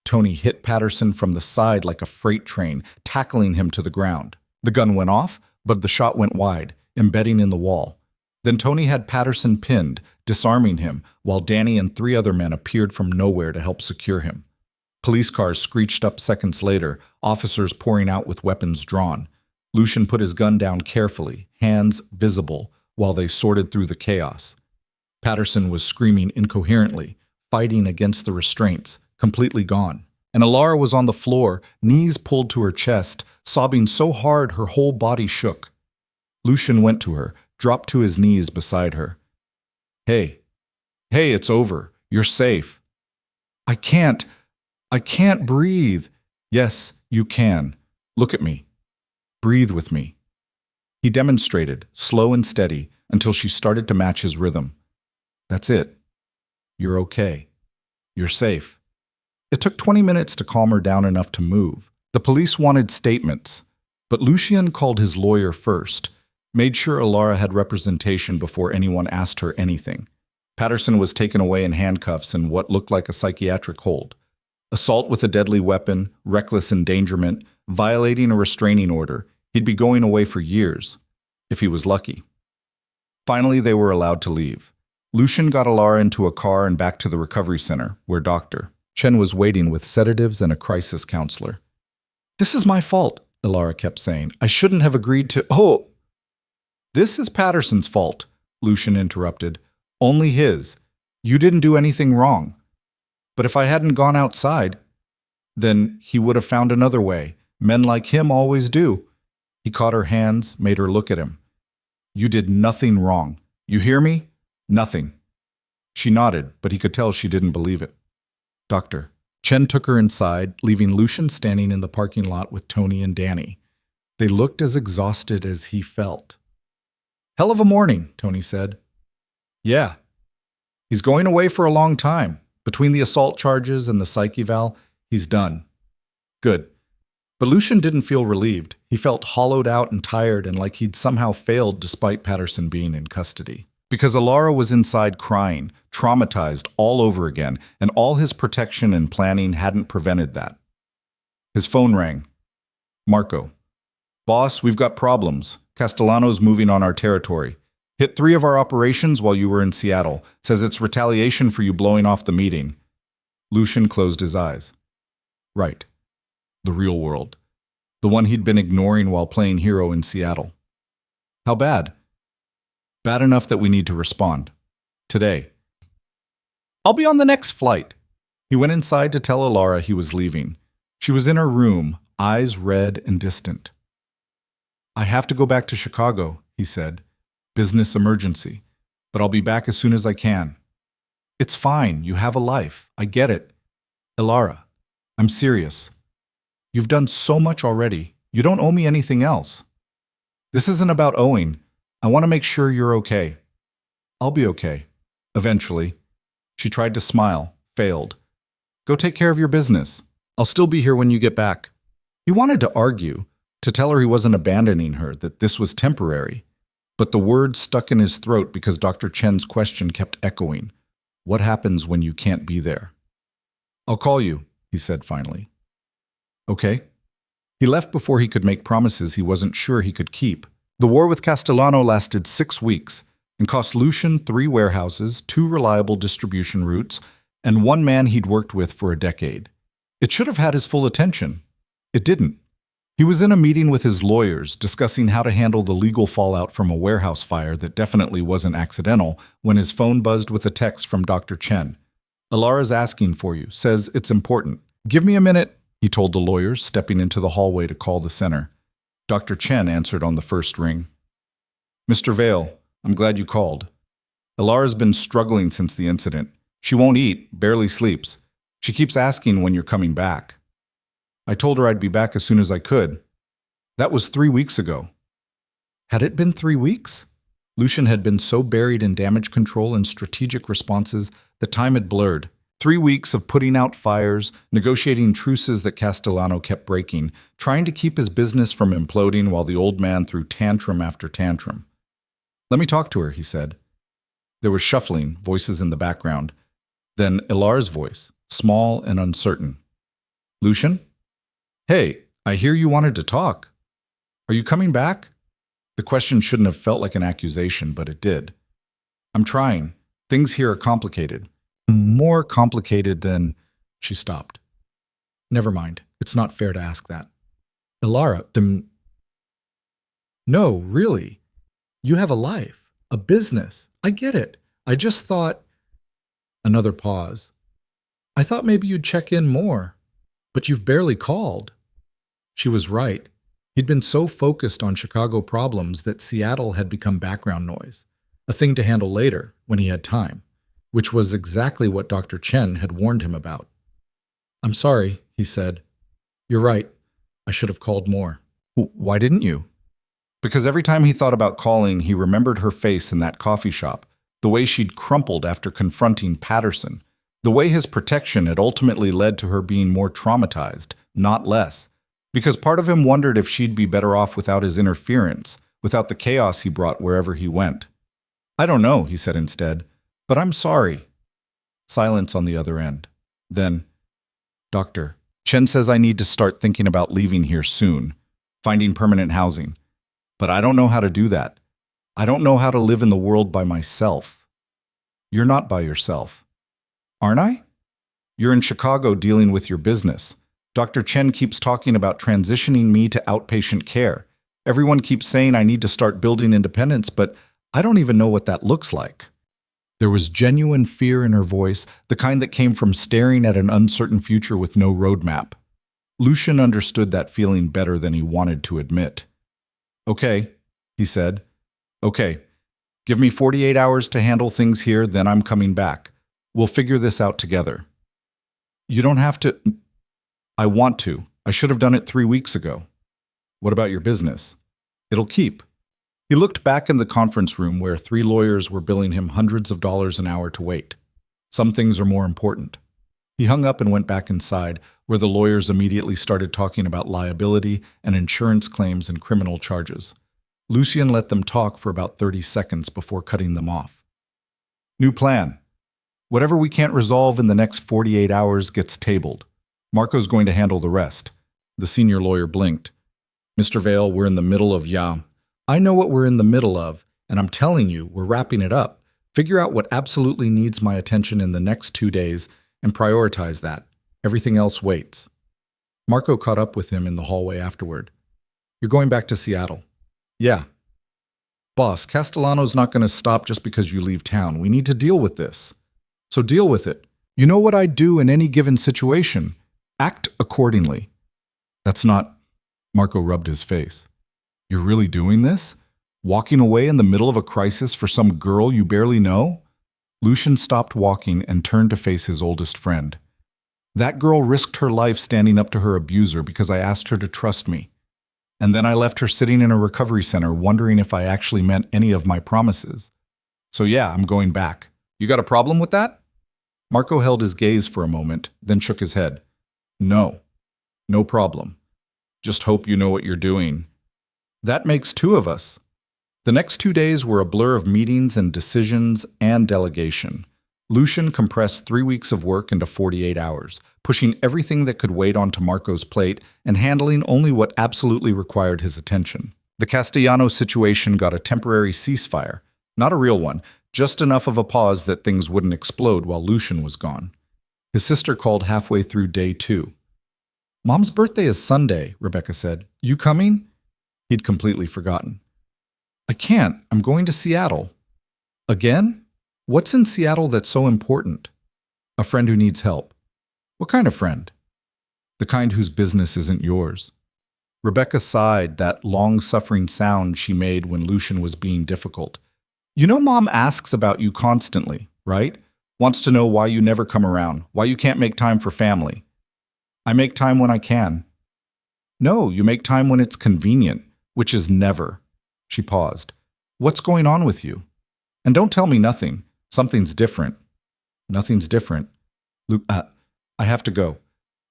Speaker 1: Tony hit Patterson from the side like a freight train, tackling him to the ground. The gun went off, but the shot went wide, embedding in the wall. Then Tony had Patterson pinned, disarming him, while Danny and 3 other men appeared from nowhere to help secure him. Police cars screeched up seconds later, officers pouring out with weapons drawn. Lucian put his gun down carefully, hands visible, while they sorted through the chaos. Patterson was screaming incoherently, fighting against the restraints, completely gone. And Alara was on the floor, knees pulled to her chest, sobbing so hard her whole body shook. Lucian went to her, dropped to his knees beside her. Hey, it's over. You're safe." I can't breathe." "Yes, you can. Look at me. Breathe with me." He demonstrated, slow and steady, until she started to match his rhythm. "That's it. You're okay. You're safe." It took 20 minutes to calm her down enough to move. The police wanted statements, but Lucian called his lawyer first, made sure Alara had representation before anyone asked her anything. Patterson was taken away in handcuffs in what looked like a psychiatric hold. Assault with a deadly weapon, reckless endangerment, violating a restraining order. He'd be going away for years, if he was lucky. Finally, they were allowed to leave. Lucian got Alara into a car and back to the recovery center, where Dr. Chen was waiting with sedatives and a crisis counselor. "This is my fault," Alara kept saying. "I shouldn't have agreed to—" "Oh!" "This is Patterson's fault," Lucian interrupted. "Only his. You didn't do anything wrong. But if I hadn't gone outside, then he would have found another way. Men like him always do." He caught her hands, made her look at him. "You did nothing wrong. You hear me? Nothing." She nodded, but he could tell she didn't believe it. Dr. Chen took her inside, leaving Lucian standing in the parking lot with Tony and Danny. They looked as exhausted as he felt. "Hell of a morning," Tony said. "Yeah. He's going away for a long time. Between the assault charges and the psych eval, he's done." "Good." But Lucian didn't feel relieved. He felt hollowed out and tired and like he'd somehow failed despite Patterson being in custody. Because Alara was inside crying, traumatized all over again, and all his protection and planning hadn't prevented that. His phone rang. "Marco. Boss, we've got problems. Castellano's moving on our territory. Hit 3 of our operations while you were in Seattle. Says it's retaliation for you blowing off the meeting." Lucian closed his eyes. Right. The real world. The one he'd been ignoring while playing hero in Seattle. "How bad?" "Bad enough that we need to respond. Today." "I'll be on the next flight." He went inside to tell Alara he was leaving. She was in her room, eyes red and distant. "I have to go back to Chicago," he said. "Business emergency. But I'll be back as soon as I can." "It's fine. You have a life. I get it." "Alara, I'm serious. You've done so much already. You don't owe me anything else." "This isn't about owing. I want to make sure you're okay." "I'll be okay. Eventually." She tried to smile, failed. "Go take care of your business. I'll still be here when you get back." He wanted to argue, to tell her he wasn't abandoning her, that this was temporary. But the words stuck in his throat because Dr. Chen's question kept echoing. "What happens when you can't be there?" "I'll call you," he said finally. "Okay." He left before he could make promises he wasn't sure he could keep. The war with Castellano lasted 6 weeks and cost Lucian 3 warehouses, 2 reliable distribution routes, and 1 man he'd worked with for a decade. It should have had his full attention. It didn't. He was in a meeting with his lawyers discussing how to handle the legal fallout from a warehouse fire that definitely wasn't accidental when his phone buzzed with a text from Dr. Chen. "Alara's asking for you, says it's important. Give me a minute," he told the lawyers, stepping into the hallway to call the center. Dr. Chen answered on the first ring. "Mr. Vale, I'm glad you called. Alara's been struggling since the incident. She won't eat, barely sleeps. She keeps asking when you're coming back. I told her I'd be back as soon as I could. That was 3 weeks ago." Had it been 3 weeks? Lucian had been so buried in damage control and strategic responses that time had blurred. 3 weeks of putting out fires, negotiating truces that Castellano kept breaking, trying to keep his business from imploding while the old man threw tantrum after tantrum. "Let me talk to her," he said. There was shuffling, voices in the background. Then Ilar's voice, small and uncertain. "Lucian? Hey, I hear you wanted to talk. Are you coming back?" The question shouldn't have felt like an accusation, but it did. "I'm trying. Things here are complicated. More complicated than—" She stopped. "Never mind. It's not fair to ask that." "Ilara, No, really. You have a life, a business. I get it. I just thought—" Another pause. "I thought maybe you'd check in more. But you've barely called." She was right. He'd been so focused on Chicago problems that Seattle had become background noise, a thing to handle later, when he had time, which was exactly what Dr. Chen had warned him about. "I'm sorry," he said. "You're right. I should have called more." "Why didn't you?" Because every time he thought about calling, he remembered her face in that coffee shop, the way she'd crumpled after confronting Patterson, the way his protection had ultimately led to her being more traumatized, not less. Because part of him wondered if she'd be better off without his interference, without the chaos he brought wherever he went. "I don't know," he said instead, "but I'm sorry." Silence on the other end. Then, "Doctor, Chen says I need to start thinking about leaving here soon, finding permanent housing. But I don't know how to do that. I don't know how to live in the world by myself. You're not by yourself. Aren't I? You're in Chicago dealing with your business. Dr. Chen keeps talking about transitioning me to outpatient care. Everyone keeps saying I need to start building independence, but I don't even know what that looks like. There was genuine fear in her voice, the kind that came from staring at an uncertain future with no roadmap. Lucian understood that feeling better than he wanted to admit. Okay, he said. Okay, give me 48 hours to handle things here, then I'm coming back. We'll figure this out together. You don't have to. I want to. I should have done it 3 weeks ago. What about your business? It'll keep. He looked back in the conference room where 3 lawyers were billing him hundreds of dollars an hour to wait. Some things are more important. He hung up and went back inside, where the lawyers immediately started talking about liability and insurance claims and criminal charges. Lucian let them talk for about 30 seconds before cutting them off. New plan. Whatever we can't resolve in the next 48 hours gets tabled. Marco's going to handle the rest. The senior lawyer blinked. Mr. Vale, we're in the middle of I know what we're in the middle of, and I'm telling you, we're wrapping it up. Figure out what absolutely needs my attention in the next 2 days and prioritize that. Everything else waits. Marco caught up with him in the hallway afterward. You're going back to Seattle. Yeah. Boss, Castellano's not going to stop just because you leave town. We need to deal with this. So deal with it. You know what I'd do in any given situation. Act accordingly. That's not... Marco rubbed his face. You're really doing this? Walking away in the middle of a crisis for some girl you barely know? Lucian stopped walking and turned to face his oldest friend. That girl risked her life standing up to her abuser because I asked her to trust me. And then I left her sitting in a recovery center wondering if I actually meant any of my promises. So yeah, I'm going back. You got a problem with that? Marco held his gaze for a moment, then shook his head. No. No problem. Just hope you know what you're doing. That makes 2 of us. The next 2 days were a blur of meetings and decisions and delegation. Lucian compressed 3 weeks of work into 48 hours, pushing everything that could wait onto Marco's plate and handling only what absolutely required his attention. The Castellano situation got a temporary ceasefire, not a real one, just enough of a pause that things wouldn't explode while Lucian was gone. His sister called halfway through day 2. Mom's birthday is Sunday, Rebecca said. You coming? He'd completely forgotten. I can't. I'm going to Seattle. Again? What's in Seattle that's so important? A friend who needs help. What kind of friend? The kind whose business isn't yours. Rebecca sighed, that long-suffering sound she made when Lucian was being difficult. You know Mom asks about you constantly, right? Wants to know why you never come around, why you can't make time for family. I make time when I can. No, you make time when it's convenient, which is never. She paused. What's going on with you? And don't tell me nothing. Something's different. Nothing's different. Luke, I have to go.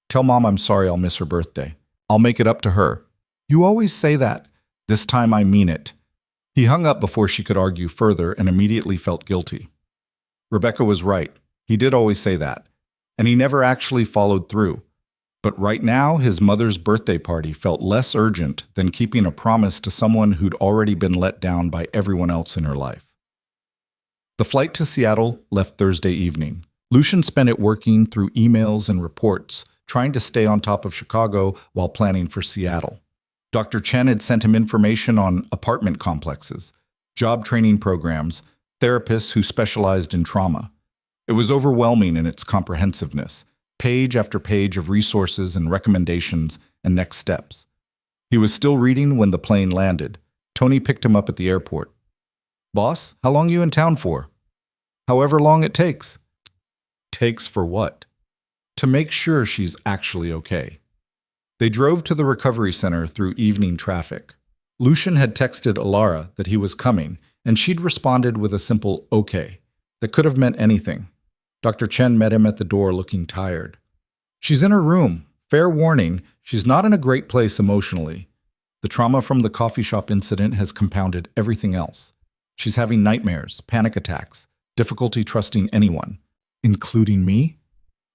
Speaker 1: Tell Mom I'm sorry I'll miss her birthday. I'll make it up to her. You always say that. This time I mean it. He hung up before she could argue further and immediately felt guilty. Rebecca was right. He did always say that. And he never actually followed through. But right now, his mother's birthday party felt less urgent than keeping a promise to someone who'd already been let down by everyone else in her life. The flight to Seattle left Thursday evening. Lucian spent it working through emails and reports, trying to stay on top of Chicago while planning for Seattle. Dr. Chen had sent him information on apartment complexes, job training programs, therapists who specialized in trauma. It was overwhelming in its comprehensiveness. Page after page of resources and recommendations and next steps. He was still reading when the plane landed. Tony picked him up at the airport. Boss, how long you in town for? However long it takes. Takes for what? To make sure she's actually okay. They drove to the recovery center through evening traffic. Lucian had texted Alara that he was coming, and she'd responded with a simple okay that could have meant anything. Dr. Chen met him at the door looking tired. She's in her room. Fair warning, she's not in a great place emotionally. The trauma from the coffee shop incident has compounded everything else. She's having nightmares, panic attacks, difficulty trusting anyone, including me.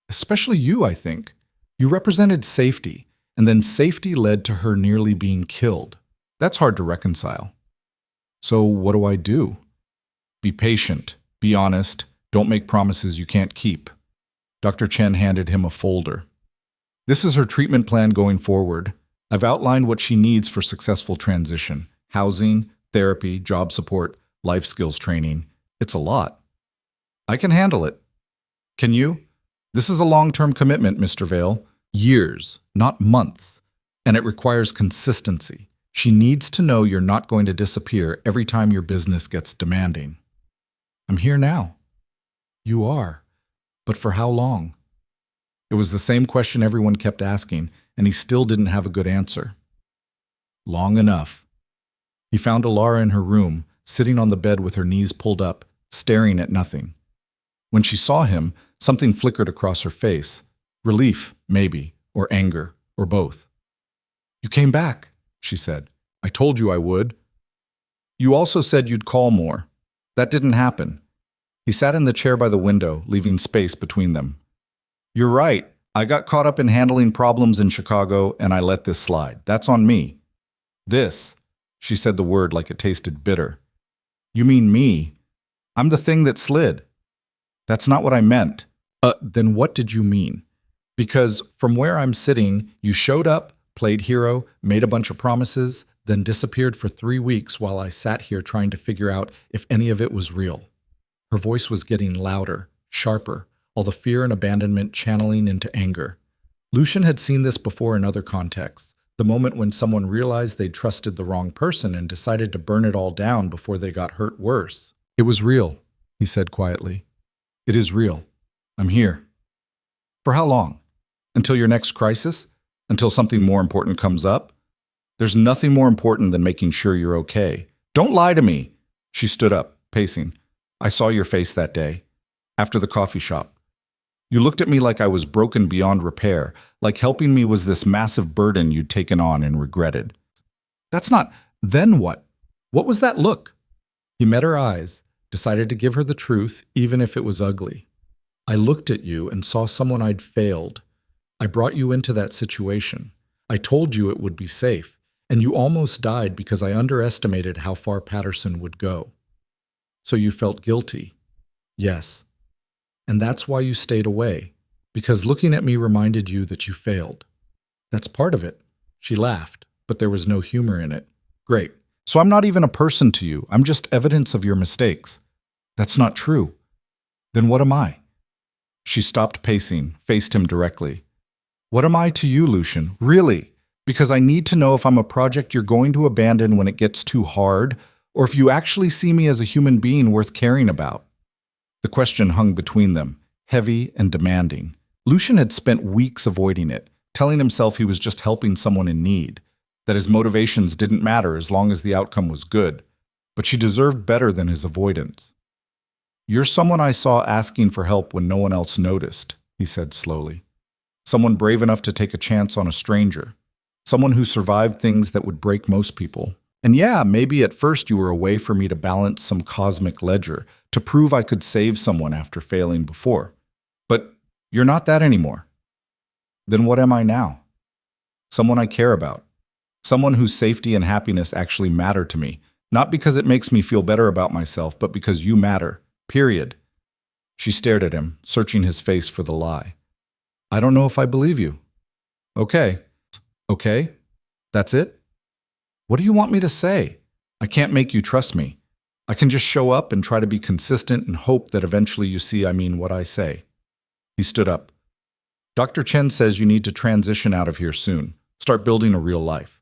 Speaker 1: Especially you, I think. You represented safety, and then safety led to her nearly being killed. That's hard to reconcile. So what do I do? Be patient, be honest, don't make promises you can't keep. Dr. Chen handed him a folder. This is her treatment plan going forward. I've outlined what she needs for successful transition: housing, therapy, job support, life skills training. It's a lot. I can handle it. Can you? This is a long-term commitment, Mr. Vale. Years, not months. And it requires consistency. She needs to know you're not going to disappear every time your business gets demanding. I'm here now. You are. But for how long? It was the same question everyone kept asking, and he still didn't have a good answer. Long enough. He found Alara in her room, sitting on the bed with her knees pulled up, staring at nothing. When she saw him, something flickered across her face. Relief, maybe, or anger, or both. You came back, she said. I told you I would. You also said you'd call more. That didn't happen. He sat in the chair by the window, leaving space between them. You're right. I got caught up in handling problems in Chicago, and I let this slide. That's on me. This, she said the word like it tasted bitter. You mean me? I'm the thing that slid. That's not what I meant. Then what did you mean? Because from where I'm sitting, you showed up, played hero, made a bunch of promises, then disappeared for 3 weeks while I sat here trying to figure out if any of it was real. Her voice was getting louder, sharper, all the fear and abandonment channeling into anger. Lucian had seen this before in other contexts, the moment when someone realized they'd trusted the wrong person and decided to burn it all down before they got hurt worse. It was real, he said quietly. It is real. I'm here. For how long? Until your next crisis? Until something more important comes up? There's nothing more important than making sure you're okay. Don't lie to me. She stood up, pacing. I saw your face that day, after the coffee shop. You looked at me like I was broken beyond repair, like helping me was this massive burden you'd taken on and regretted. That's not... Then what? What was that look? He met her eyes, decided to give her the truth, even if it was ugly. I looked at you and saw someone I'd failed. I brought you into that situation. I told you it would be safe, and you almost died because I underestimated how far Patterson would go. So you felt guilty. Yes. And that's why you stayed away, because looking at me reminded you that you failed. That's part of it. She laughed, but there was no humor in it. Great. So I'm not even a person to you. I'm just evidence of your mistakes. That's not true. Then what am I? She stopped pacing, faced him directly. What am I to you, Lucian? Really? Because I need to know if I'm a project you're going to abandon when it gets too hard, or if you actually see me as a human being worth caring about. The question hung between them, heavy and demanding. Lucian had spent weeks avoiding it, telling himself he was just helping someone in need, that his motivations didn't matter as long as the outcome was good. But she deserved better than his avoidance. You're someone I saw asking for help when no one else noticed, he said slowly. Someone brave enough to take a chance on a stranger. Someone who survived things that would break most people. And yeah, maybe at first you were a way for me to balance some cosmic ledger, to prove I could save someone after failing before. But you're not that anymore. Then what am I now? Someone I care about. Someone whose safety and happiness actually matter to me. Not because it makes me feel better about myself, but because you matter. Period. She stared at him, searching his face for the lie. I don't know if I believe you. Okay. Okay? That's it? What do you want me to say? I can't make you trust me. I can just show up and try to be consistent and hope that eventually you see I mean what I say. He stood up. Dr. Chen says you need to transition out of here soon. Start building a real life.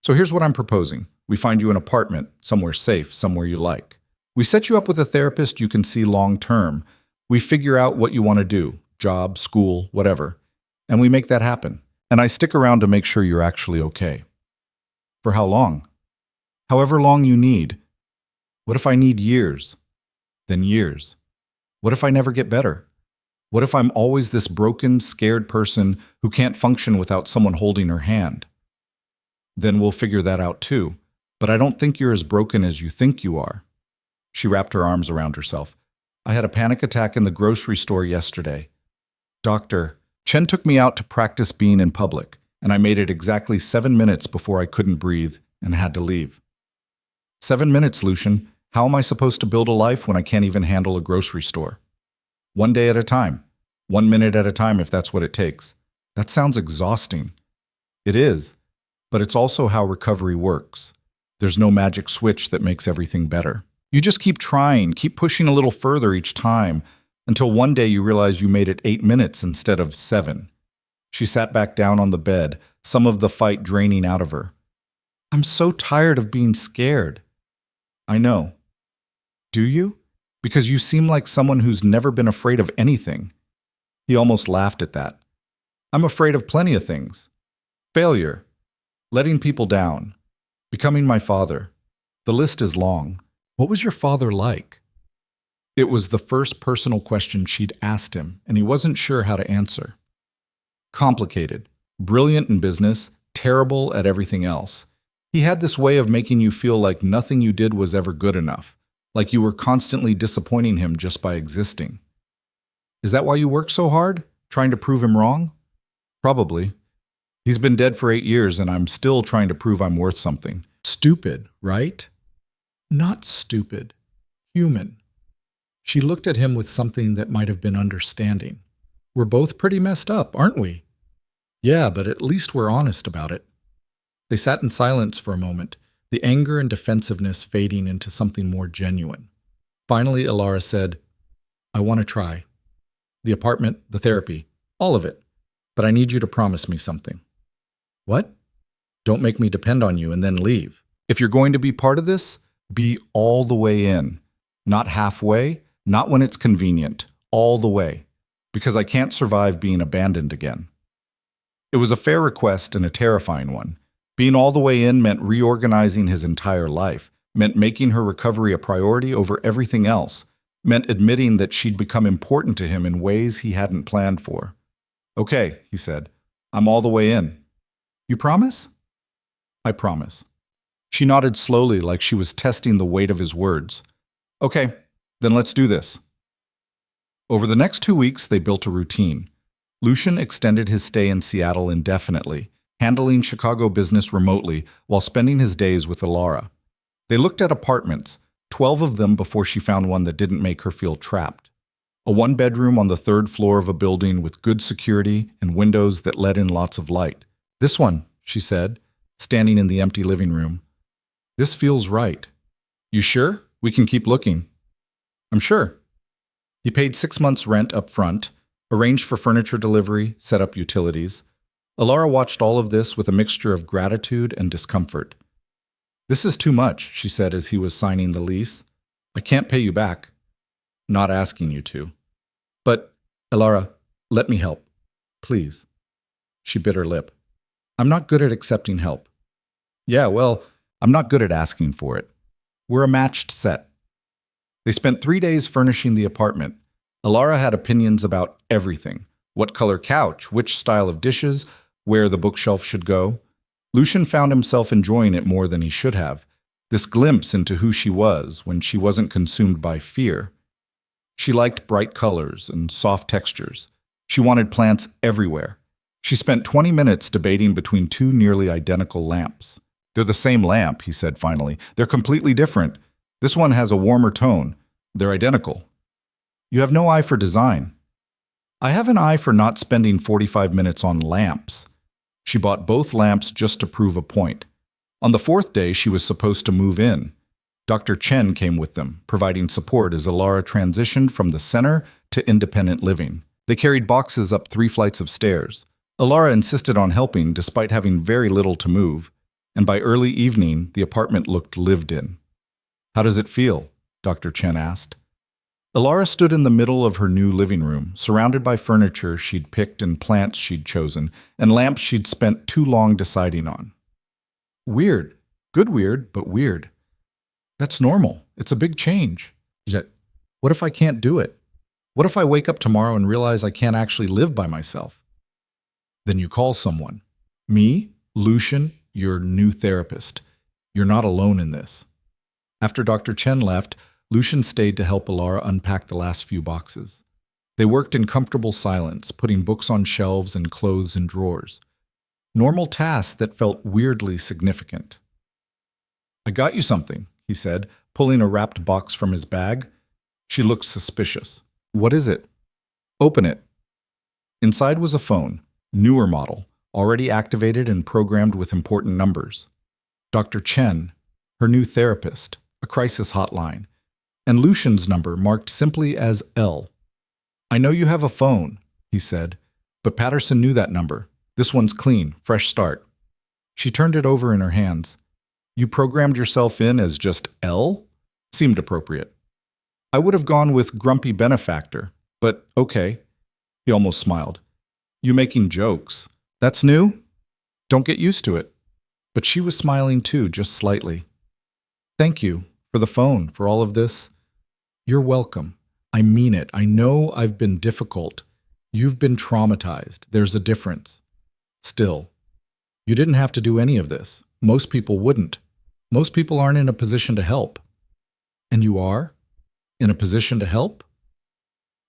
Speaker 1: So here's what I'm proposing. We find you an apartment, somewhere safe, somewhere you like. We set you up with a therapist you can see long term. We figure out what you want to do, job, school, whatever. And we make that happen. And I stick around to make sure you're actually okay. For how long? However long you need. What if I need years? Then years. What if I never get better? What if I'm always this broken, scared person who can't function without someone holding her hand? Then we'll figure that out too. But I don't think you're as broken as you think you are. She wrapped her arms around herself. I had a panic attack in the grocery store yesterday. Dr. Chen took me out to practice being in public, and I made it exactly 7 minutes before I couldn't breathe and had to leave. 7 minutes, Lucian. How am I supposed to build a life when I can't even handle a grocery store? 1 day at a time. 1 minute at a time if that's what it takes. That sounds exhausting. It is, but it's also how recovery works. There's no magic switch that makes everything better. You just keep trying, keep pushing a little further each time, until one day you realize you made it 8 minutes instead of 7. She sat back down on the bed, some of the fight draining out of her. I'm so tired of being scared. I know. Do you? Because you seem like someone who's never been afraid of anything. He almost laughed at that. I'm afraid of plenty of things. Failure. Letting people down. Becoming my father. The list is long. What was your father like? It was the first personal question she'd asked him, and he wasn't sure how to answer. Complicated. Brilliant in business, terrible at everything else. He had this way of making you feel like nothing you did was ever good enough, like you were constantly disappointing him just by existing. Is that why you work so hard? Trying to prove him wrong? Probably. He's been dead for 8 years and I'm still trying to prove I'm worth something. Stupid, right? Not stupid. Human. She looked at him with something that might have been understanding. We're both pretty messed up, aren't we? Yeah, but at least we're honest about it. They sat in silence for a moment, the anger and defensiveness fading into something more genuine. Finally, Ilara said, I want to try. The apartment, the therapy, all of it. But I need you to promise me something. What? Don't make me depend on you and then leave. If you're going to be part of this, be all the way in. Not halfway, not when it's convenient, all the way. Because I can't survive being abandoned again. It was a fair request and a terrifying one. Being all the way in meant reorganizing his entire life, meant making her recovery a priority over everything else, meant admitting that she'd become important to him in ways he hadn't planned for. Okay, he said, I'm all the way in. You promise? I promise. She nodded slowly like she was testing the weight of his words. Okay, then let's do this. Over the next 2 weeks, they built a routine. Lucian extended his stay in Seattle indefinitely, handling Chicago business remotely while spending his days with Ilara. They looked at apartments, 12 of them before she found one that didn't make her feel trapped. A one-bedroom on the 3rd floor of a building with good security and windows that let in lots of light. This one, she said, standing in the empty living room. This feels right. You sure? We can keep looking. I'm sure. He paid 6 months' rent up front, arranged for furniture delivery, set up utilities. Ilara watched all of this with a mixture of gratitude and discomfort. This is too much, she said as he was signing the lease. I can't pay you back. Not asking you to. But, Ilara, let me help. Please. She bit her lip. I'm not good at accepting help. Yeah, well, I'm not good at asking for it. We're a matched set. They spent 3 days furnishing the apartment. Ilara had opinions about everything. What color couch, which style of dishes, where the bookshelf should go. Lucian found himself enjoying it more than he should have. This glimpse into who she was when she wasn't consumed by fear. She liked bright colors and soft textures. She wanted plants everywhere. She spent 20 minutes debating between 2 nearly identical lamps. They're the same lamp, he said finally. They're completely different. This one has a warmer tone. They're identical. You have no eye for design. I have an eye for not spending 45 minutes on lamps. She bought both lamps just to prove a point. On the 4th day, she was supposed to move in. Dr. Chen came with them, providing support as Ilara transitioned from the center to independent living. They carried boxes up 3 flights of stairs. Ilara insisted on helping despite having very little to move, and by early evening, the apartment looked lived in. How does it feel? Dr. Chen asked. Ilara stood in the middle of her new living room, surrounded by furniture she'd picked and plants she'd chosen, and lamps she'd spent too long deciding on. Weird. Good weird, but weird. That's normal. It's a big change. Yet, what if I can't do it? What if I wake up tomorrow and realize I can't actually live by myself? Then you call someone. Me, Lucian, your new therapist. You're not alone in this. After Dr. Chen left, Lucian stayed to help Ilara unpack the last few boxes. They worked in comfortable silence, putting books on shelves and clothes in drawers. Normal tasks that felt weirdly significant. "I got you something," he said, pulling a wrapped box from his bag. She looked suspicious. "What is it?" "Open it." Inside was a phone, newer model, already activated and programmed with important numbers. Dr. Chen, her new therapist, a crisis hotline, and Lucian's number marked simply as L. "I know you have a phone," he said, "but Patterson knew that number. This one's clean, fresh start." She turned it over in her hands. "You programmed yourself in as just L?" Seemed appropriate. "I would have gone with grumpy benefactor, but okay." He almost smiled. "You making jokes. That's new? Don't get used to it." But she was smiling too, just slightly. "Thank you for the phone, for all of this." "You're welcome. I mean it. I know I've been difficult. You've been traumatized. There's a difference. Still, you didn't have to do any of this. Most people wouldn't. Most people aren't in a position to help." "And you are? In a position to help?"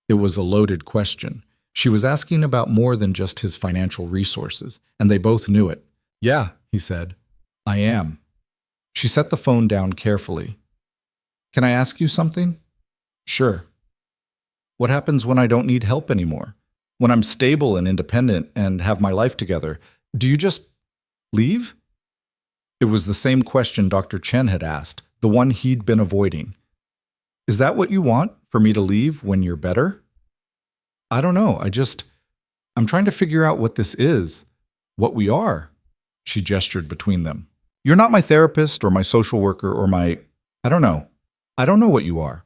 Speaker 1: It was a loaded question. She was asking about more than just his financial resources, and they both knew it. "Yeah," he said, "I am." She set the phone down carefully. "Can I ask you something?" "Sure." "What happens when I don't need help anymore? When I'm stable and independent and have my life together, do you just leave?" It was the same question Dr. Chen had asked, the one he'd been avoiding. "Is that what you want, for me to leave when you're better?" "I don't know. I'm trying to figure out what this is, what we are." She gestured between them. "You're not my therapist or my social worker or my... I don't know. I don't know what you are.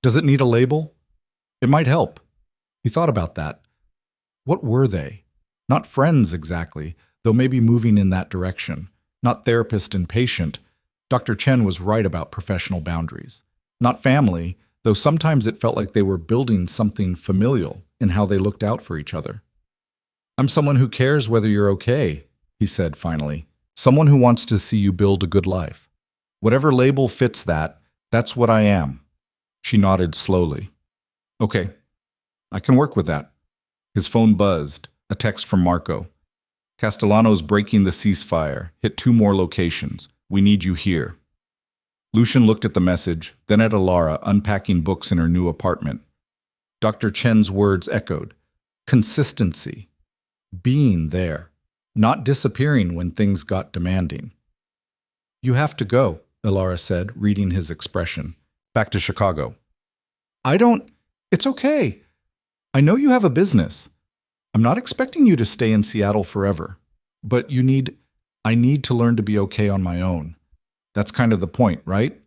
Speaker 1: Does it need a label? It might help." He thought about that. What were they? Not friends exactly, though maybe moving in that direction. Not therapist and patient. Dr. Chen was right about professional boundaries. Not family, though sometimes it felt like they were building something familial in how they looked out for each other. "I'm someone who cares whether you're okay," he said finally. "Someone who wants to see you build a good life. Whatever label fits that, that's what I am." She nodded slowly. "Okay, I can work with that." His phone buzzed, a text from Marco. "Castellano's breaking the ceasefire. Hit 2 more locations. We need you here." Lucian looked at the message, then at Alara unpacking books in her new apartment. Dr. Chen's words echoed. Consistency. Being there. Not disappearing when things got demanding. "You have to go," Alara said, reading his expression. "Back to Chicago." It's okay. I know you have a business. I'm not expecting you to stay in Seattle forever. But I need to learn to be okay on my own. That's kind of the point, right?"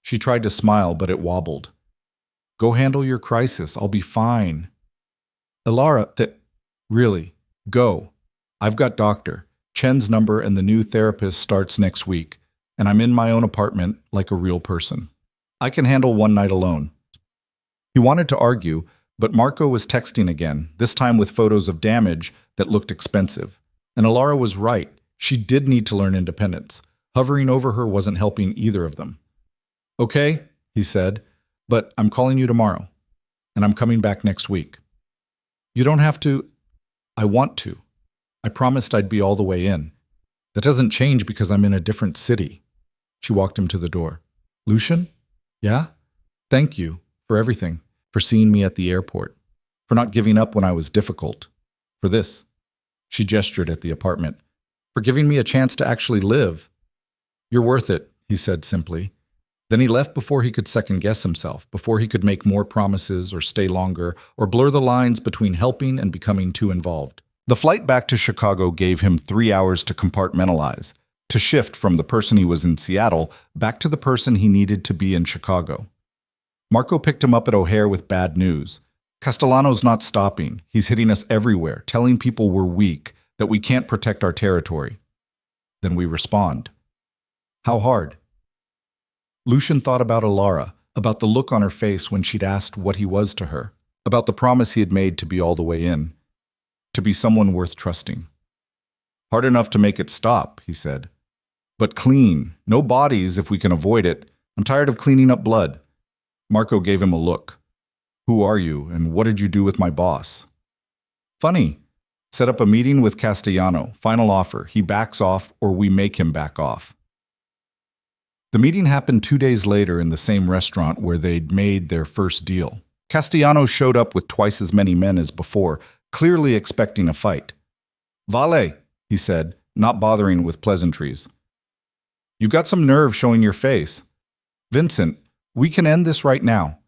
Speaker 1: She tried to smile, but it wobbled. "Go handle your crisis. I'll be fine." "Alara, really, go. I've got Dr. Chen's number and the new therapist starts next week, and I'm in my own apartment like a real person. I can handle one night alone." He wanted to argue, but Marco was texting again, this time with photos of damage that looked expensive. And Alara was right. She did need to learn independence. Hovering over her wasn't helping either of them. "Okay," he said, "but I'm calling you tomorrow, and I'm coming back next week." "You don't have to." "I want to. I promised I'd be all the way in. That doesn't change because I'm in a different city." She walked him to the door. "Lucian? Yeah? Thank you for everything, for seeing me at the airport, for not giving up when I was difficult, for this." She gestured at the apartment. "For giving me a chance to actually live." "You're worth it," he said simply. Then he left before he could second-guess himself, before he could make more promises or stay longer, or blur the lines between helping and becoming too involved. The flight back to Chicago gave him 3 hours to compartmentalize, to shift from the person he was in Seattle back to the person he needed to be in Chicago. Marco picked him up at O'Hare with bad news. "Castellano's not stopping. He's hitting us everywhere, telling people we're weak, that we can't protect our territory." Then we respond. "How hard?" Lucian thought about Alara, about the look on her face when she'd asked what he was to her, about the promise he had made to be all the way in, to be someone worth trusting. "Hard enough to make it stop," he said. "But clean. No bodies if we can avoid it. I'm tired of cleaning up blood." Marco gave him a look. Who are you, and what did you do with my boss? Funny. Set up a meeting with Castellano. Final offer. He backs off, or we make him back off. The meeting happened 2 days later in the same restaurant where they'd made their first deal. Castellano showed up with twice as many men as before, clearly expecting a fight. Vale, he said, not bothering with pleasantries. You've got some nerve showing your face. Vincent, we can end this right now.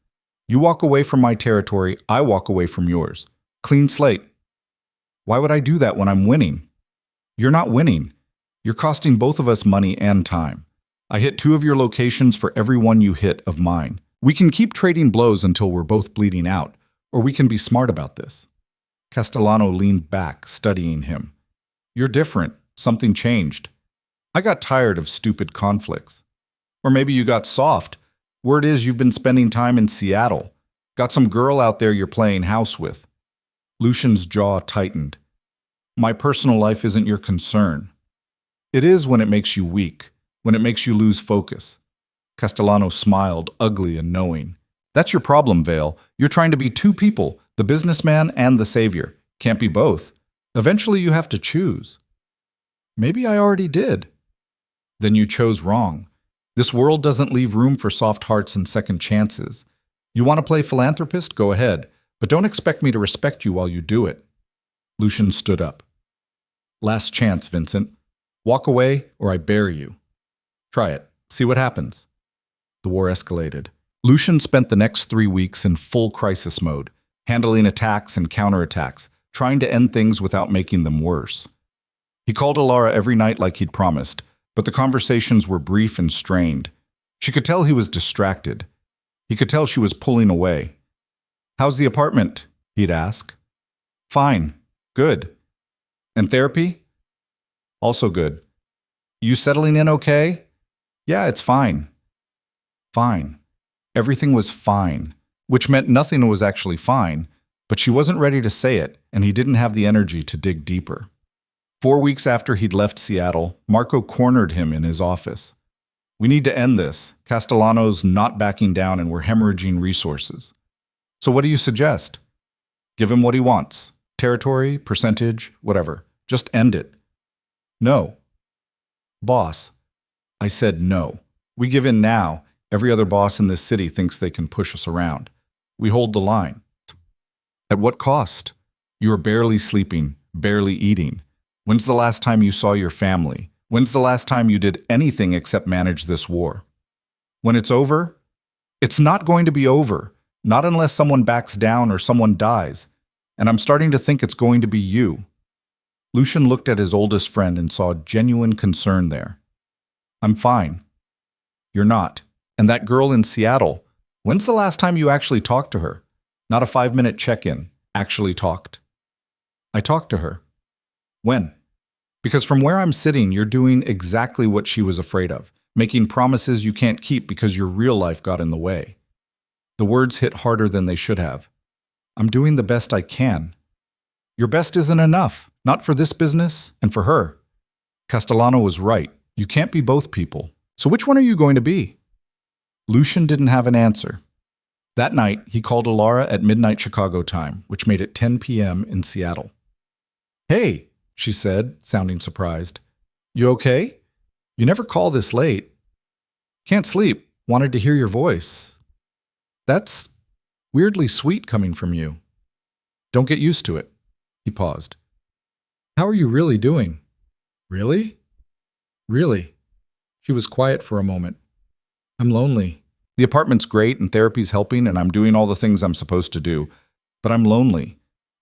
Speaker 1: You walk away from my territory, I walk away from yours. Clean slate. Why would I do that when I'm winning? You're not winning. You're costing both of us money and time. I hit 2 of your locations for every one you hit of mine. We can keep trading blows until we're both bleeding out, or we can be smart about this. Castellano leaned back, studying him. You're different. Something changed. I got tired of stupid conflicts. Or maybe you got soft. Word is you've been spending time in Seattle. Got some girl out there you're playing house with. Lucian's jaw tightened. My personal life isn't your concern. It is when it makes you weak, when it makes you lose focus. Castellano smiled, ugly and knowing. That's your problem, Vale. You're trying to be 2 people, the businessman and the savior. Can't be both. Eventually you have to choose. Maybe I already did. Then you chose wrong. This world doesn't leave room for soft hearts and second chances. You want to play philanthropist? Go ahead, but don't expect me to respect you while you do it. Lucian stood up. Last chance, Vincent. Walk away or I bury you. Try it. See what happens. The war escalated. Lucian spent the next 3 weeks in full crisis mode, handling attacks and counterattacks, trying to end things without making them worse. He called Alara every night like he'd promised, but the conversations were brief and strained. She could tell he was distracted. He could tell she was pulling away. How's the apartment? He'd ask. Fine. Good. And therapy? Also good. You settling in okay? Yeah, it's fine. Fine. Everything was fine, which meant nothing was actually fine, but she wasn't ready to say it, and he didn't have the energy to dig deeper. 4 weeks after he'd left Seattle, Marco cornered him in his office. We need to end this. Castellano's not backing down and we're hemorrhaging resources. So what do you suggest? Give him what he wants. Territory, percentage, whatever. Just end it. No. Boss. I said no. We give in now. Every other boss in this city thinks they can push us around. We hold the line. At what cost? You're barely sleeping, barely eating. When's the last time you saw your family? When's the last time you did anything except manage this war? When it's over? It's not going to be over, not unless someone backs down or someone dies. And I'm starting to think it's going to be you. Lucian looked at his oldest friend and saw genuine concern there. I'm fine. You're not. And that girl in Seattle, when's the last time you actually talked to her? Not a 5-minute check-in. Actually talked. I talked to her. When? Because from where I'm sitting, you're doing exactly what she was afraid of, making promises you can't keep because your real life got in the way. The words hit harder than they should have. I'm doing the best I can. Your best isn't enough, not for this business and for her. Castellano was right. You can't be both people. So which one are you going to be? Lucian didn't have an answer. That night, he called Alara at midnight Chicago time, which made it 10 p.m. in Seattle. Hey, she said, sounding surprised. You okay? You never call this late. Can't sleep. Wanted to hear your voice. That's weirdly sweet coming from you. Don't get used to it. He paused. How are you really doing? Really? Really? She was quiet for a moment. I'm lonely. The apartment's great and therapy's helping and I'm doing all the things I'm supposed to do, but I'm lonely.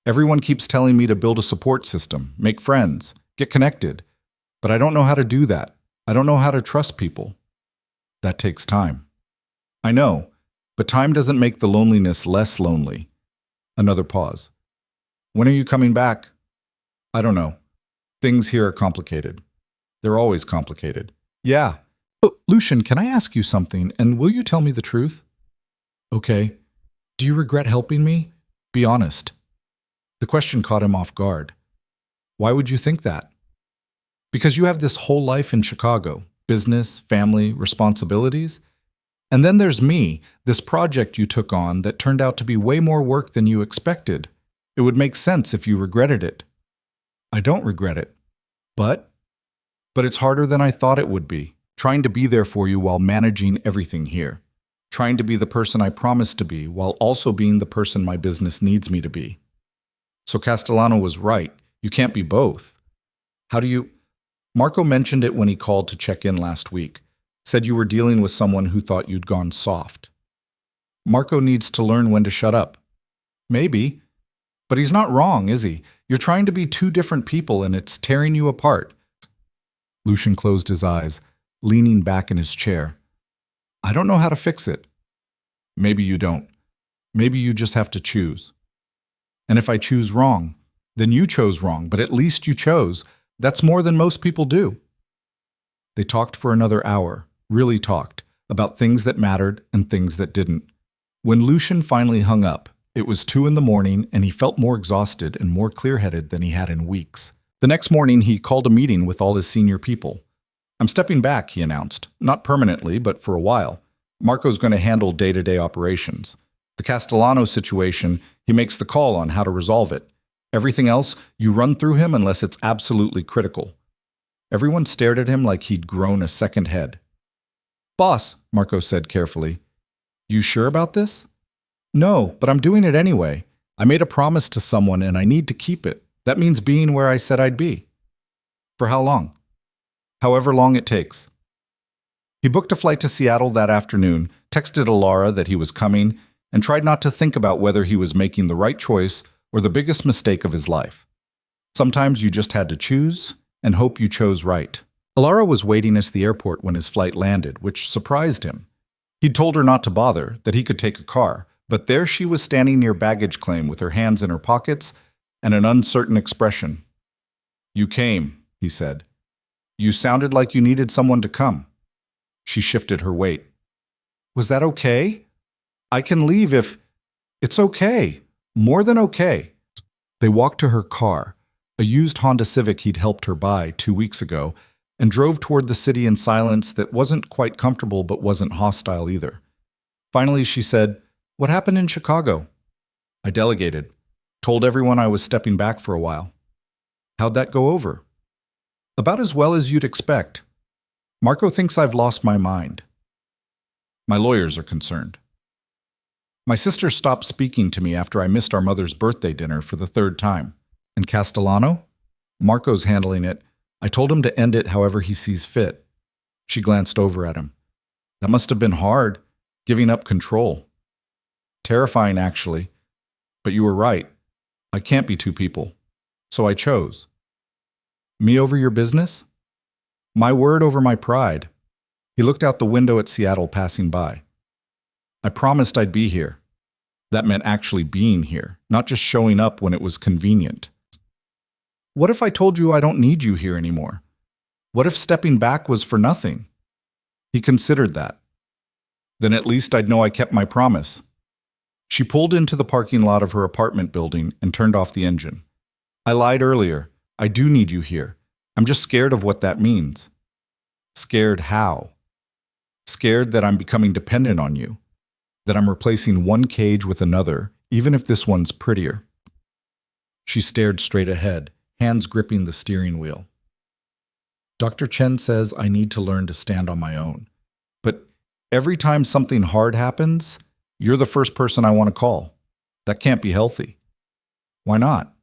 Speaker 1: Everyone keeps telling me to build a support system, make friends, get connected, but I don't know how to do that. I don't know how to trust people. That takes time. I know, but time doesn't make the loneliness less lonely. Another pause. When are you coming back? I don't know. Things here are complicated. They're always complicated. Yeah. Oh, Lucian, can I ask you something, and will you tell me the truth? Okay. Do you regret helping me? Be honest. The question caught him off guard. Why would you think that? Because you have this whole life in Chicago, business, family, responsibilities. And then there's me, this project you took on that turned out to be way more work than you expected. It would make sense if you regretted it. I don't regret it. But it's harder than I thought it would be, trying to be there for you while managing everything here. Trying to be the person I promised to be while also being the person my business needs me to be. So Castellano was right. You can't be both. How do you... Marco mentioned it when he called to check in last week. Said you were dealing with someone who thought you'd gone soft. Marco needs to learn when to shut up. Maybe. But he's not wrong, is he? You're trying to be two different people and it's tearing you apart. Lucian closed his eyes, leaning back in his chair. I don't know how to fix it. Maybe you don't. Maybe you just have to choose. And if I choose wrong, then you chose wrong, but at least you chose. That's more than most people do. They talked for another hour, really talked, about things that mattered and things that didn't. When Lucian finally hung up, it was 2 a.m. and he felt more exhausted and more clear-headed than he had in weeks. The next morning, he called a meeting with all his senior people. I'm stepping back, he announced. Not permanently, but for a while. Marco's going to handle day-to-day operations. The Castellano situation, he makes the call on how to resolve it. Everything else, you run through him unless it's absolutely critical. Everyone stared at him like he'd grown a second head. Boss, Marco said carefully. You sure about this? No, but I'm doing it anyway. I made a promise to someone and I need to keep it. That means being where I said I'd be. For how long? However long it takes. He booked a flight to Seattle that afternoon, texted Alara that he was coming, and tried not to think about whether he was making the right choice or the biggest mistake of his life. Sometimes you just had to choose and hope you chose right. Alara was waiting at the airport when his flight landed, which surprised him. He'd told her not to bother, that he could take a car, but there she was standing near baggage claim with her hands in her pockets and an uncertain expression. You came, he said. You sounded like you needed someone to come. She shifted her weight. Was that okay? I can leave if... It's okay. More than okay. They walked to her car, a used Honda Civic he'd helped her buy 2 weeks ago, and drove toward the city in silence that wasn't quite comfortable but wasn't hostile either. Finally, she said, What happened in Chicago? I delegated. Told everyone I was stepping back for a while. How'd that go over? About as well as you'd expect. Marco thinks I've lost my mind. My lawyers are concerned. My sister stopped speaking to me after I missed our mother's birthday dinner for the 3rd time. And Castellano? Marco's handling it. I told him to end it however he sees fit. She glanced over at him. That must have been hard, giving up control. Terrifying, actually. But you were right. I can't be two people. So I chose. Me over your business? My word over my pride. He looked out the window at Seattle passing by. I promised I'd be here. That meant actually being here, not just showing up when it was convenient. What if I told you I don't need you here anymore? What if stepping back was for nothing? He considered that. Then at least I'd know I kept my promise. She pulled into the parking lot of her apartment building and turned off the engine. I lied earlier. I do need you here. I'm just scared of what that means. Scared how? Scared that I'm becoming dependent on you. That I'm replacing one cage with another, even if this one's prettier. She stared straight ahead, hands gripping the steering wheel. Dr. Chen says I need to learn to stand on my own. But every time something hard happens, you're the first person I want to call. That can't be healthy. Why not?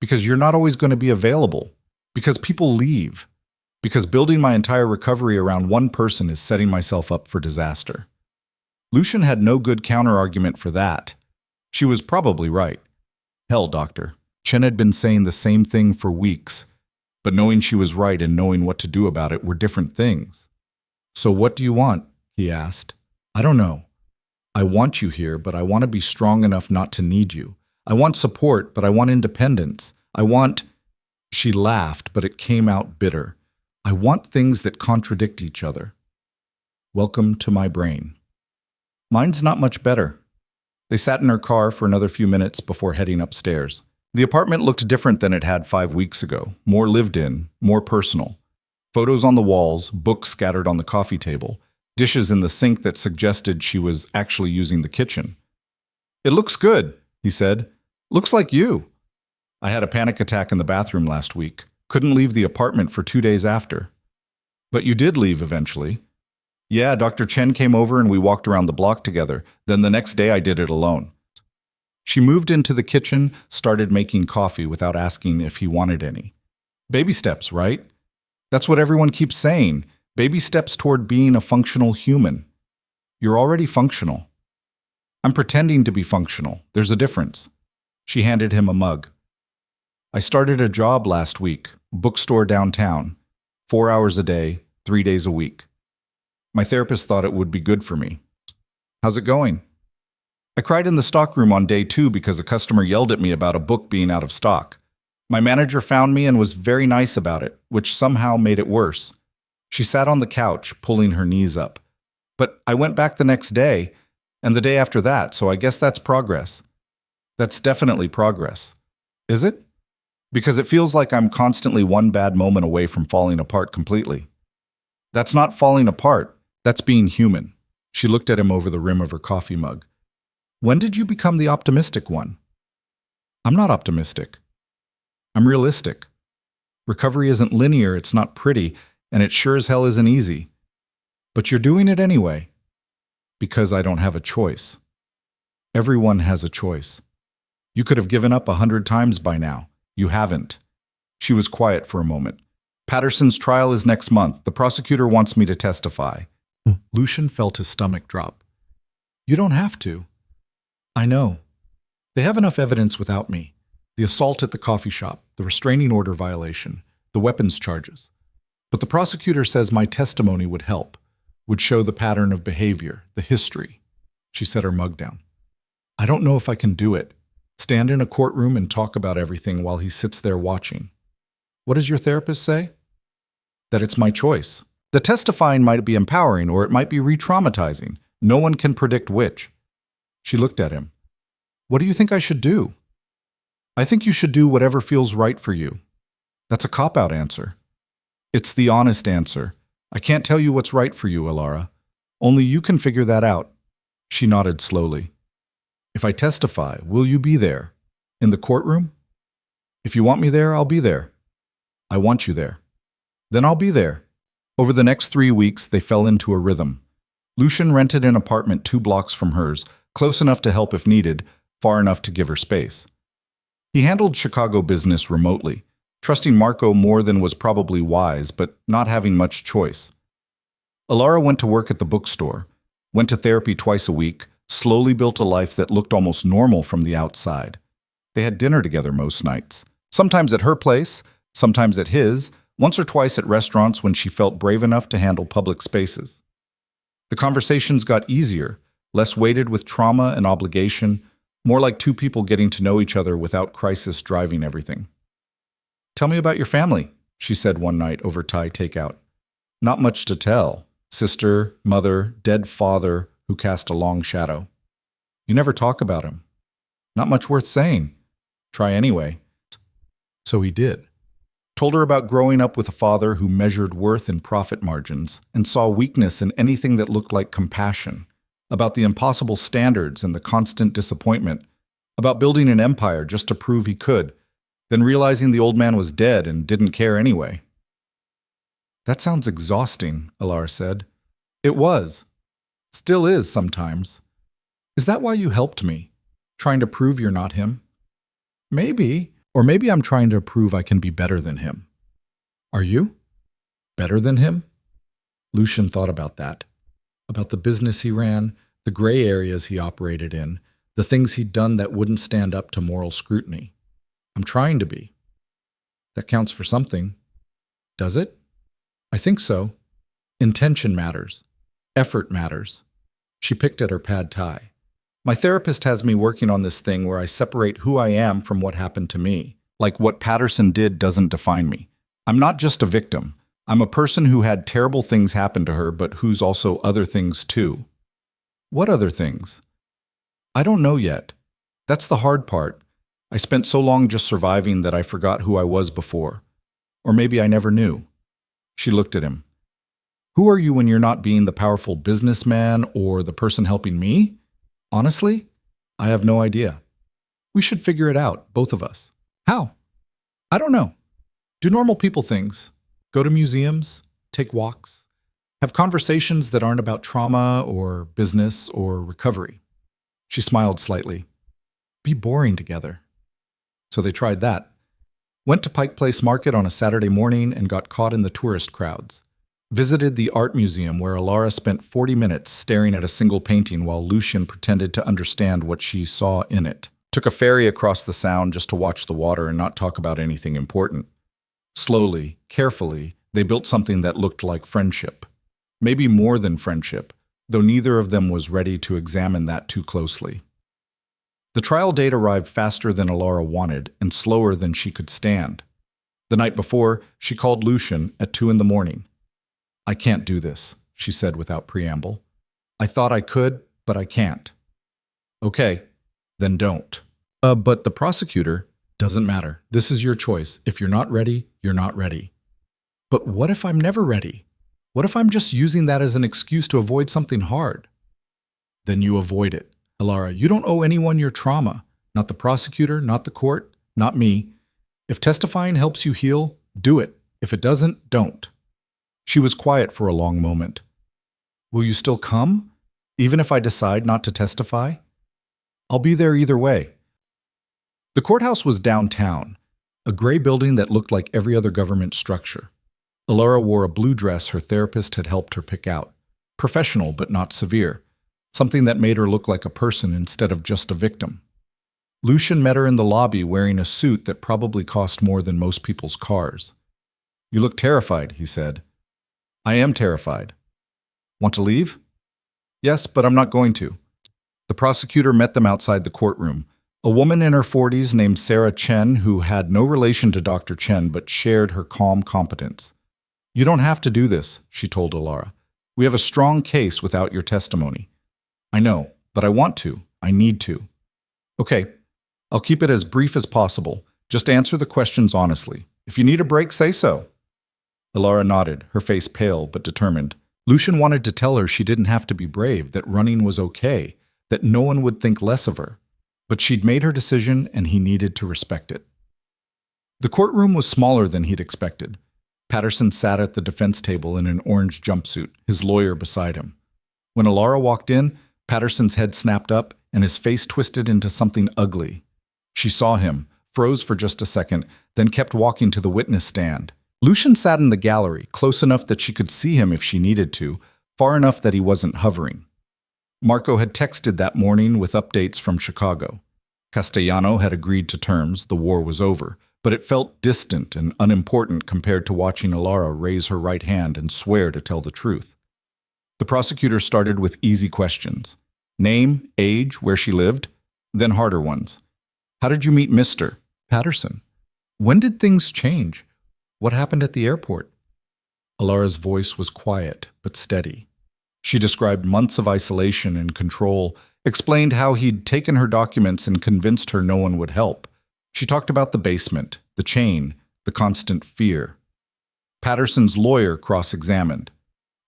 Speaker 1: Because you're not always going to be available. Because people leave. Because building my entire recovery around one person is setting myself up for disaster. Lucian had no good counter-argument for that. She was probably right. Hell, doctor. Chen had been saying the same thing for weeks, but knowing she was right and knowing what to do about it were different things. So what do you want? He asked. I don't know. I want you here, but I want to be strong enough not to need you. I want support, but I want independence. I want... She laughed, but it came out bitter. I want things that contradict each other. Welcome to my brain. Mine's not much better. They sat in her car for another few minutes before heading upstairs. The apartment looked different than it had 5 weeks ago, more lived in, more personal. Photos on the walls, books scattered on the coffee table, dishes in the sink that suggested she was actually using the kitchen. "It looks good," he said. "Looks like you." "I had a panic attack in the bathroom last week. Couldn't leave the apartment for 2 days after." "But you did leave eventually." "Yeah, Dr. Chen came over and we walked around the block together. Then the next day I did it alone." She moved into the kitchen, started making coffee without asking if he wanted any. "Baby steps, right? That's what everyone keeps saying. Baby steps toward being a functional human. You're already functional." "I'm pretending to be functional. There's a difference." She handed him a mug. "I started a job last week, bookstore downtown, 4 hours a day, 3 days a week. My therapist thought it would be good for me." "How's it going?" "I cried in the stockroom on day 2 because a customer yelled at me about a book being out of stock. My manager found me and was very nice about it, which somehow made it worse." She sat on the couch, pulling her knees up. "But I went back the next day, and the day after that, so I guess that's progress." "That's definitely progress." "Is it?" "Because it feels like I'm constantly one bad moment away from falling apart completely." "That's not falling apart. That's being human." She looked at him over the rim of her coffee mug. "When did you become the optimistic one?" "I'm not optimistic. I'm realistic. Recovery isn't linear, it's not pretty, and it sure as hell isn't easy. But you're doing it anyway." "Because I don't have a choice." "Everyone has a choice. You could have given up 100 times by now. You haven't." She was quiet for a moment. "Patterson's trial is next month. The prosecutor wants me to testify." Lucian felt his stomach drop. "You don't have to." "I know. They have enough evidence without me. The assault at the coffee shop, the restraining order violation, the weapons charges. But the prosecutor says my testimony would help, would show the pattern of behavior, the history." She set her mug down. "I don't know if I can do it. Stand in a courtroom and talk about everything while he sits there watching." "What does your therapist say?" "That it's my choice. The testifying might be empowering or it might be re-traumatizing. No one can predict which." She looked at him. "What do you think I should do?" "I think you should do whatever feels right for you." "That's a cop-out answer." "It's the honest answer. I can't tell you what's right for you, Alara. Only you can figure that out." She nodded slowly. "If I testify, will you be there? In the courtroom?" "If you want me there, I'll be there." "I want you there." "Then I'll be there." Over the next 3 weeks, they fell into a rhythm. Lucian rented an apartment 2 blocks from hers, close enough to help if needed, far enough to give her space. He handled Chicago business remotely, trusting Marco more than was probably wise, but not having much choice. Alara went to work at the bookstore, went to therapy twice a week, slowly built a life that looked almost normal from the outside. They had dinner together most nights, sometimes at her place, sometimes at his, once or twice at restaurants when she felt brave enough to handle public spaces. The conversations got easier, less weighted with trauma and obligation, more like 2 people getting to know each other without crisis driving everything. "Tell me about your family," she said one night over Thai takeout. "Not much to tell. Sister, mother, dead father who cast a long shadow." "You never talk about him." "Not much worth saying." "Try anyway." So he did. Told her about growing up with a father who measured worth in profit margins and saw weakness in anything that looked like compassion, about the impossible standards and the constant disappointment, about building an empire just to prove he could, then realizing the old man was dead and didn't care anyway. "That sounds exhausting," Alara said. "It was. Still is sometimes. Is that why you helped me? Trying to prove you're not him?" "Maybe. Or maybe I'm trying to prove I can be better than him." "Are you? Better than him?" Lucian thought about that. About the business he ran, the gray areas he operated in, the things he'd done that wouldn't stand up to moral scrutiny. "I'm trying to be." "That counts for something." "Does it?" "I think so. Intention matters. Effort matters." She picked at her pad thai. "My therapist has me working on this thing where I separate who I am from what happened to me. Like what Patterson did doesn't define me. I'm not just a victim. I'm a person who had terrible things happen to her, but who's also other things too." "What other things?" "I don't know yet. That's the hard part. I spent so long just surviving that I forgot who I was before. Or maybe I never knew." She looked at him. Who are you when you're not being the powerful businessman or the person helping me? Honestly, I have no idea. We should figure it out, both of us. How? I don't know. Do normal people things. Go to museums, take walks, have conversations that aren't about trauma or business or recovery. She smiled slightly. Be boring together. So they tried that. Went to Pike Place Market on a Saturday morning and got caught in the tourist crowds. Visited the art museum where Alara spent 40 minutes staring at a single painting while Lucian pretended to understand what she saw in it. Took a ferry across the Sound just to watch the water and not talk about anything important. Slowly, carefully, they built something that looked like friendship. Maybe more than friendship, though neither of them was ready to examine that too closely. The trial date arrived faster than Alara wanted and slower than she could stand. The night before, she called Lucian at 2 a.m. I can't do this, she said without preamble. I thought I could, but I can't. Okay, then don't. But the prosecutor, doesn't matter. This is your choice. If you're not ready, you're not ready. But what if I'm never ready? What if I'm just using that as an excuse to avoid something hard? Then you avoid it. Alara, you don't owe anyone your trauma. Not the prosecutor, not the court, not me. If testifying helps you heal, do it. If it doesn't, don't. She was quiet for a long moment. Will you still come? Even if I decide not to testify? I'll be there either way. The courthouse was downtown, a gray building that looked like every other government structure. Alara wore a blue dress her therapist had helped her pick out. Professional but not severe. Something that made her look like a person instead of just a victim. Lucian met her in the lobby wearing a suit that probably cost more than most people's cars. You look terrified, he said. I am terrified. Want to leave? Yes, but I'm not going to. The prosecutor met them outside the courtroom. A woman in her 40s named Sarah Chen who had no relation to Dr. Chen but shared her calm competence. You don't have to do this, she told Alara. We have a strong case without your testimony. I know, but I want to. I need to. Okay, I'll keep it as brief as possible. Just answer the questions honestly. If you need a break, say so. Alara nodded, her face pale but determined. Lucian wanted to tell her she didn't have to be brave, that running was okay, that no one would think less of her. But she'd made her decision and he needed to respect it. The courtroom was smaller than he'd expected. Patterson sat at the defense table in an orange jumpsuit, his lawyer beside him. When Alara walked in, Patterson's head snapped up and his face twisted into something ugly. She saw him, froze for just a second, then kept walking to the witness stand. Lucian sat in the gallery, close enough that she could see him if she needed to, far enough that he wasn't hovering. Marco had texted that morning with updates from Chicago. Castellano had agreed to terms, the war was over, but it felt distant and unimportant compared to watching Alara raise her right hand and swear to tell the truth. The prosecutor started with easy questions. Name, age, where she lived, then harder ones. How did you meet Mr. Patterson? When did things change? What happened at the airport? Alara's voice was quiet but steady. She described months of isolation and control, explained how he'd taken her documents and convinced her no one would help. She talked about the basement, the chain, the constant fear. Patterson's lawyer cross-examined.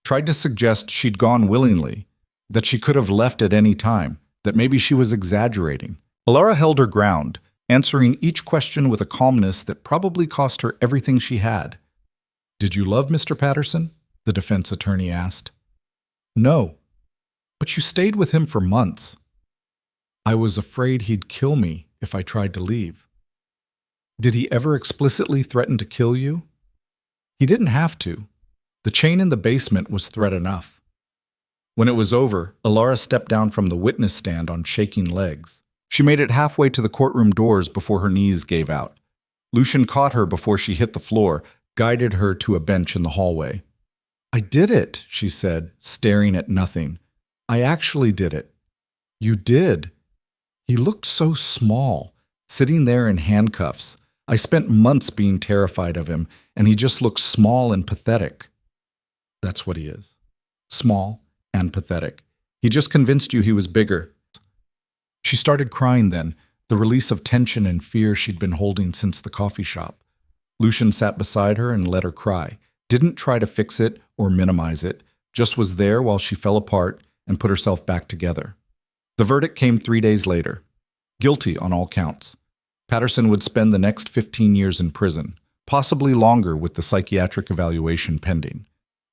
Speaker 1: Tried to suggest she'd gone willingly, that she could have left at any time, that maybe she was exaggerating. Alara held her ground, answering each question with a calmness that probably cost her everything she had. Did you love Mr. Patterson? The defense attorney asked. No, but you stayed with him for months. I was afraid he'd kill me if I tried to leave. Did he ever explicitly threaten to kill you? He didn't have to. The chain in the basement was threat enough. When it was over, Alara stepped down from the witness stand on shaking legs. She made it halfway to the courtroom doors before her knees gave out. Lucian caught her before she hit the floor, guided her to a bench in the hallway. I did it, she said, staring at nothing. I actually did it. You did. He looked so small, sitting there in handcuffs. I spent months being terrified of him, and he just looked small and pathetic. That's what he is. Small and pathetic. He just convinced you he was bigger. She started crying then, the release of tension and fear she'd been holding since the coffee shop. Lucian sat beside her and let her cry, Didn't try to fix it or minimize it, just was there while she fell apart and put herself back together. The verdict came 3 days later. Guilty on all counts. Patterson would spend the next 15 years in prison, possibly longer with the psychiatric evaluation pending.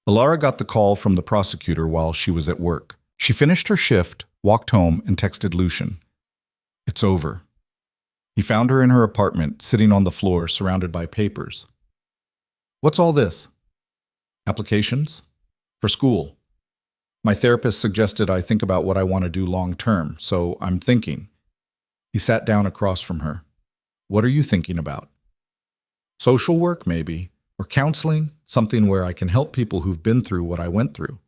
Speaker 1: Alara got the call from the prosecutor while she was at work. She finished her shift, walked home, and texted Lucian. "It's over." He found her in her apartment, sitting on the floor, surrounded by papers. "What's all this?" "Applications? For school. My therapist suggested I think about what I want to do long term, so I'm thinking." He sat down across from her. "What are you thinking about?" "Social work, maybe, or counseling, something where I can help people who've been through what I went through."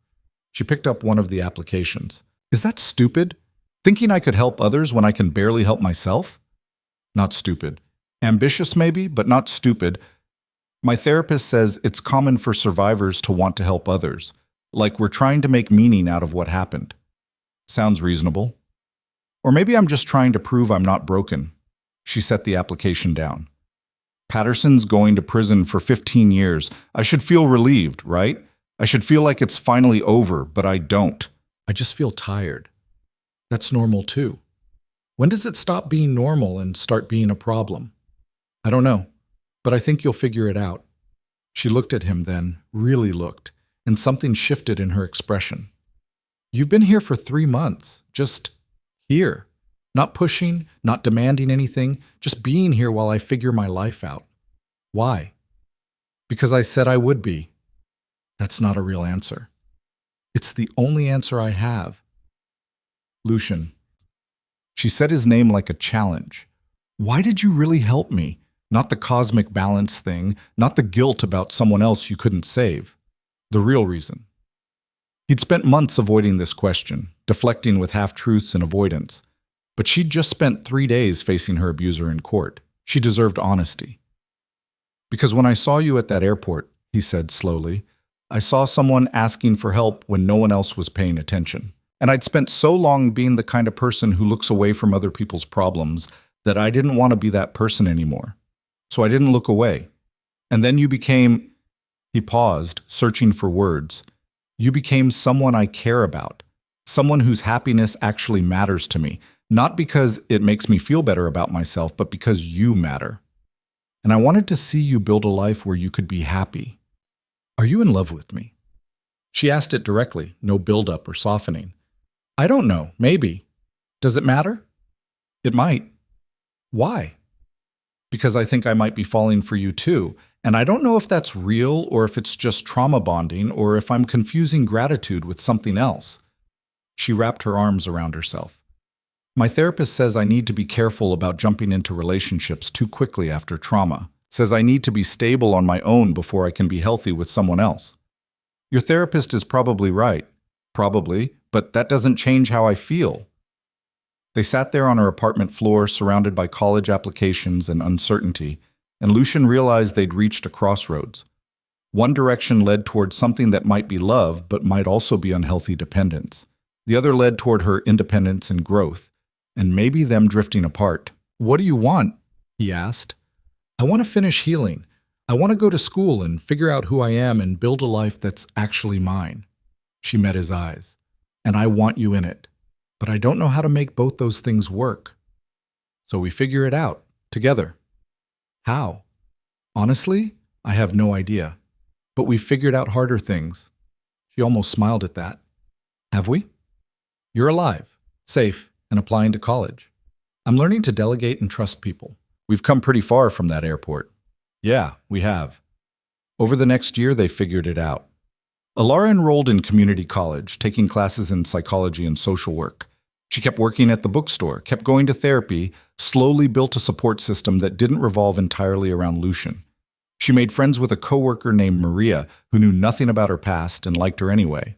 Speaker 1: She picked up one of the applications. "Is that stupid? Thinking I could help others when I can barely help myself?" "Not stupid. Ambitious maybe, but not stupid. My therapist says it's common for survivors to want to help others, like we're trying to make meaning out of what happened." "Sounds reasonable. Or maybe I'm just trying to prove I'm not broken." She set the application down. "Patterson's going to prison for 15 years. I should feel relieved, right? I should feel like it's finally over, but I don't. I just feel tired." "That's normal too. When does it stop being normal and start being a problem?" "I don't know, but I think you'll figure it out." She looked at him then, really looked, and something shifted in her expression. "You've been here for 3 months, just here. Not pushing, not demanding anything, just being here while I figure my life out. Why?" "Because I said I would be." "That's not a real answer." "It's the only answer I have." "Lucian." She said his name like a challenge. "Why did you really help me? Not the cosmic balance thing, not the guilt about someone else you couldn't save. The real reason." He'd spent months avoiding this question, deflecting with half-truths and avoidance. But she'd just spent 3 days facing her abuser in court. She deserved honesty. "Because when I saw you at that airport," he said slowly, "I saw someone asking for help when no one else was paying attention. And I'd spent so long being the kind of person who looks away from other people's problems that I didn't want to be that person anymore. So I didn't look away. And then you became..." He paused, searching for words. "You became someone I care about. Someone whose happiness actually matters to me. Not because it makes me feel better about myself, but because you matter. And I wanted to see you build a life where you could be happy. Are you in love with me?" She asked it directly, no build-up or softening. "I don't know, maybe. Does it matter?" "It might." "Why?" "Because I think I might be falling for you too, and I don't know if that's real or if it's just trauma bonding or if I'm confusing gratitude with something else." She wrapped her arms around herself. "My therapist says I need to be careful about jumping into relationships too quickly after trauma. Says I need to be stable on my own before I can be healthy with someone else." "Your therapist is probably right." "Probably, but that doesn't change how I feel." They sat there on her apartment floor, surrounded by college applications and uncertainty, and Lucian realized they'd reached a crossroads. One direction led toward something that might be love, but might also be unhealthy dependence. The other led toward her independence and growth, and maybe them drifting apart. "What do you want?" he asked. "I want to finish healing. I want to go to school and figure out who I am and build a life that's actually mine." She met his eyes. "And I want you in it. But I don't know how to make both those things work. So we figure it out, together." "How?" "Honestly, I have no idea. But we've figured out harder things." She almost smiled at that. "Have we?" "You're alive, safe, and applying to college. I'm learning to delegate and trust people. We've come pretty far from that airport." "Yeah, we have." Over the next year, they figured it out. Alara enrolled in community college, taking classes in psychology and social work. She kept working at the bookstore, kept going to therapy, slowly built a support system that didn't revolve entirely around Lucian. She made friends with a coworker named Maria, who knew nothing about her past and liked her anyway.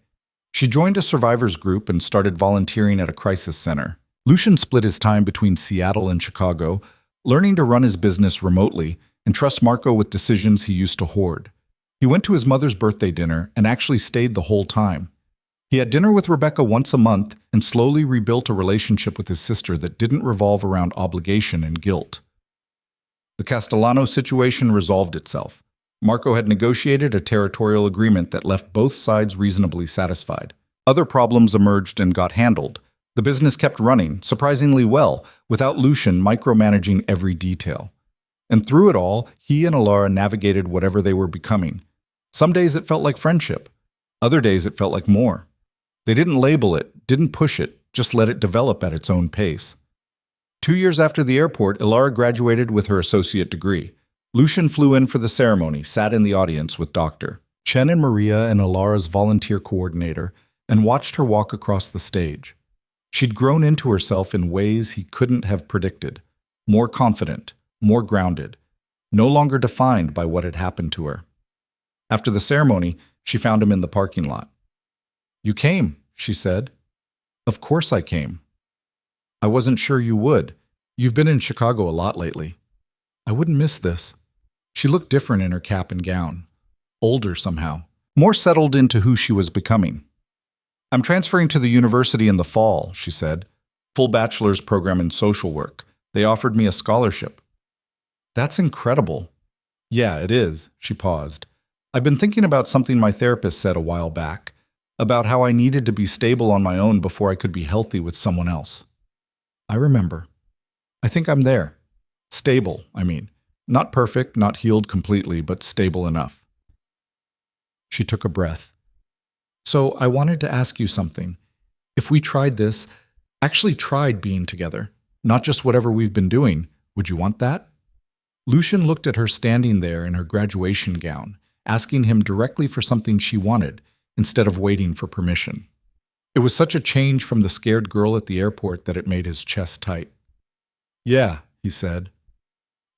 Speaker 1: She joined a survivors group and started volunteering at a crisis center. Lucian split his time between Seattle and Chicago, learning to run his business remotely and trust Marco with decisions he used to hoard. He went to his mother's birthday dinner and actually stayed the whole time. He had dinner with Rebecca once a month and slowly rebuilt a relationship with his sister that didn't revolve around obligation and guilt. The Castellano situation resolved itself. Marco had negotiated a territorial agreement that left both sides reasonably satisfied. Other problems emerged and got handled. The business kept running, surprisingly well, without Lucian micromanaging every detail. And through it all, he and Alara navigated whatever they were becoming. Some days it felt like friendship. Other days it felt like more. They didn't label it, didn't push it, just let it develop at its own pace. 2 years after the airport, Alara graduated with her associate degree. Lucian flew in for the ceremony, sat in the audience with Dr. Chen and Maria and Alara's volunteer coordinator, and watched her walk across the stage. She'd grown into herself in ways he couldn't have predicted. More confident, more grounded, no longer defined by what had happened to her. After the ceremony, she found him in the parking lot. "You came," she said. "Of course I came. I wasn't sure you would. You've been in Chicago a lot lately. I wouldn't miss this." She looked different in her cap and gown. Older somehow. More settled into who she was becoming. "I'm transferring to the university in the fall," she said. "Full bachelor's program in social work. They offered me a scholarship." "That's incredible." "Yeah, it is," she paused. "I've been thinking about something my therapist said a while back, about how I needed to be stable on my own before I could be healthy with someone else." "I remember. I think I'm there. Stable, I mean. Not perfect, not healed completely, but stable enough." She took a breath. "So I wanted to ask you something. If we tried this, actually tried being together, not just whatever we've been doing, would you want that?" Lucian looked at her standing there in her graduation gown, asking him directly for something she wanted, instead of waiting for permission. It was such a change from the scared girl at the airport that it made his chest tight. "Yeah," he said.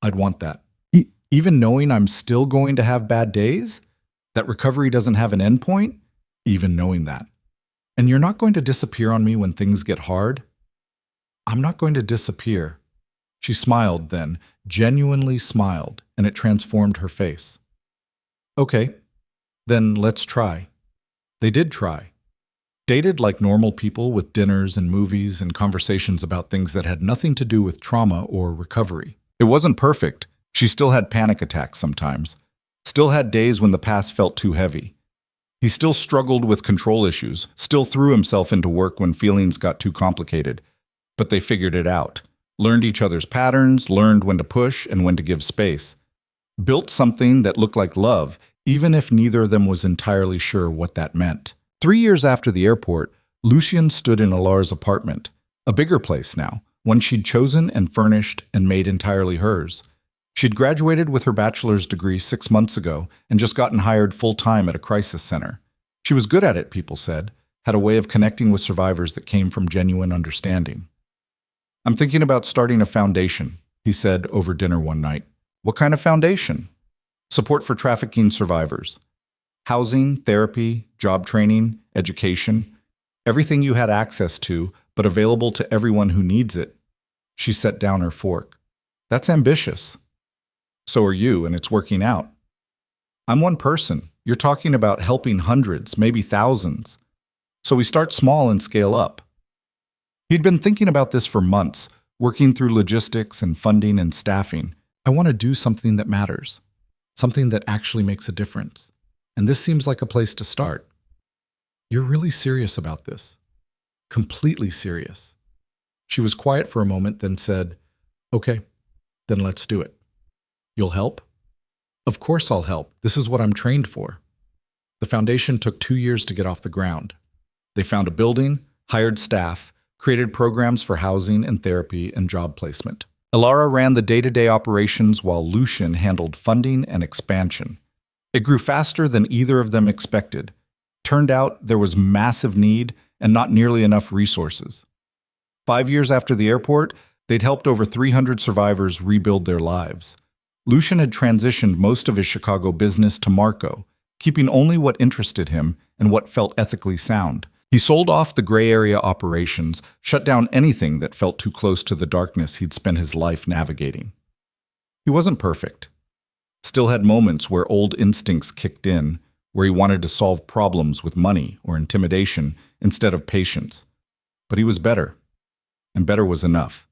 Speaker 1: "I'd want that. Even knowing I'm still going to have bad days? That recovery doesn't have an endpoint? Even knowing that. And you're not going to disappear on me when things get hard?" "I'm not going to disappear." She smiled then, genuinely smiled, and it transformed her face. "Okay, then let's try." They did try. Dated like normal people with dinners and movies and conversations about things that had nothing to do with trauma or recovery. It wasn't perfect. She still had panic attacks sometimes. Still had days when the past felt too heavy. He still struggled with control issues, still threw himself into work when feelings got too complicated. But they figured it out. Learned each other's patterns, learned when to push and when to give space. Built something that looked like love, even if neither of them was entirely sure what that meant. 3 years after the airport, Lucian stood in Alara's apartment, a bigger place now, one she'd chosen and furnished and made entirely hers. She'd graduated with her bachelor's degree 6 months ago and just gotten hired full-time at a crisis center. She was good at it, people said, had a way of connecting with survivors that came from genuine understanding. "I'm thinking about starting a foundation," he said over dinner one night. "What kind of foundation?" "Support for trafficking survivors. Housing, therapy, job training, education. Everything you had access to, but available to everyone who needs it." She set down her fork. "That's ambitious." "So are you, and it's working out." "I'm one person. You're talking about helping hundreds, maybe thousands. So we start small and scale up." He'd been thinking about this for months, working through logistics and funding and staffing. "I want to do something that matters, something that actually makes a difference. And this seems like a place to start." "You're really serious about this." "Completely serious." She was quiet for a moment, then said, "Okay, then let's do it. You'll help?" "Of course I'll help. This is what I'm trained for." The foundation took 2 years to get off the ground. They found a building, hired staff, created programs for housing and therapy and job placement. Alara ran the day-to-day operations while Lucian handled funding and expansion. It grew faster than either of them expected. Turned out there was massive need and not nearly enough resources. 5 years after the airport, they'd helped over 300 survivors rebuild their lives. Lucian had transitioned most of his Chicago business to Marco, keeping only what interested him and what felt ethically sound. He sold off the gray area operations, shut down anything that felt too close to the darkness he'd spent his life navigating. He wasn't perfect. Still had moments where old instincts kicked in, where he wanted to solve problems with money or intimidation instead of patience. But he was better, and better was enough.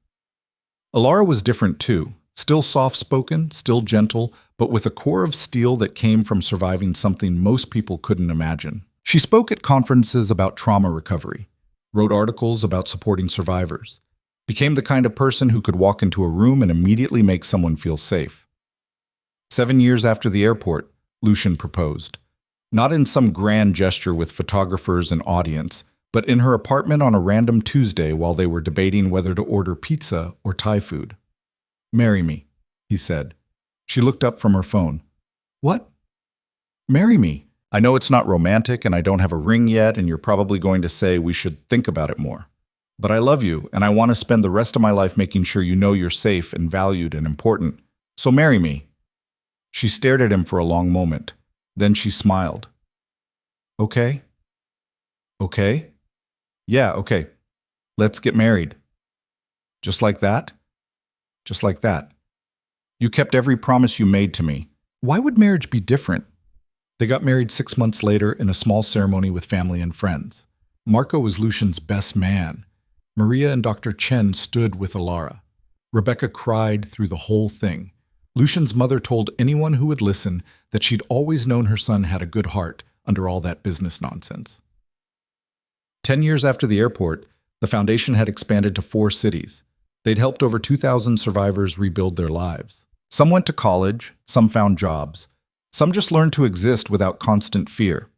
Speaker 1: Alara was different too, Still soft-spoken, still gentle, but with a core of steel that came from surviving something most people couldn't imagine. She spoke at conferences about trauma recovery, wrote articles about supporting survivors, became the kind of person who could walk into a room and immediately make someone feel safe. 7 years after the airport, Lucian proposed. Not in some grand gesture with photographers and audience, but in her apartment on a random Tuesday while they were debating whether to order pizza or Thai food. "Marry me," he said. She looked up from her phone. "What?" "Marry me. I know it's not romantic and I don't have a ring yet and you're probably going to say we should think about it more. But I love you and I want to spend the rest of my life making sure you know you're safe and valued and important. So marry me." She stared at him for a long moment. Then she smiled. "Okay. Okay? Yeah, okay. Let's get married." "Just like that?" "Just like that. You kept every promise you made to me. Why would marriage be different?" They got married 6 months later in a small ceremony with family and friends. Marco was Lucian's best man. Maria and Dr. Chen stood with Alara. Rebecca cried through the whole thing. Lucian's mother told anyone who would listen that she'd always known her son had a good heart under all that business nonsense. 10 years after the airport, the foundation had expanded to 4 cities. They'd helped over 2,000 survivors rebuild their lives. Some went to college, some found jobs. Some just learned to exist without constant fear.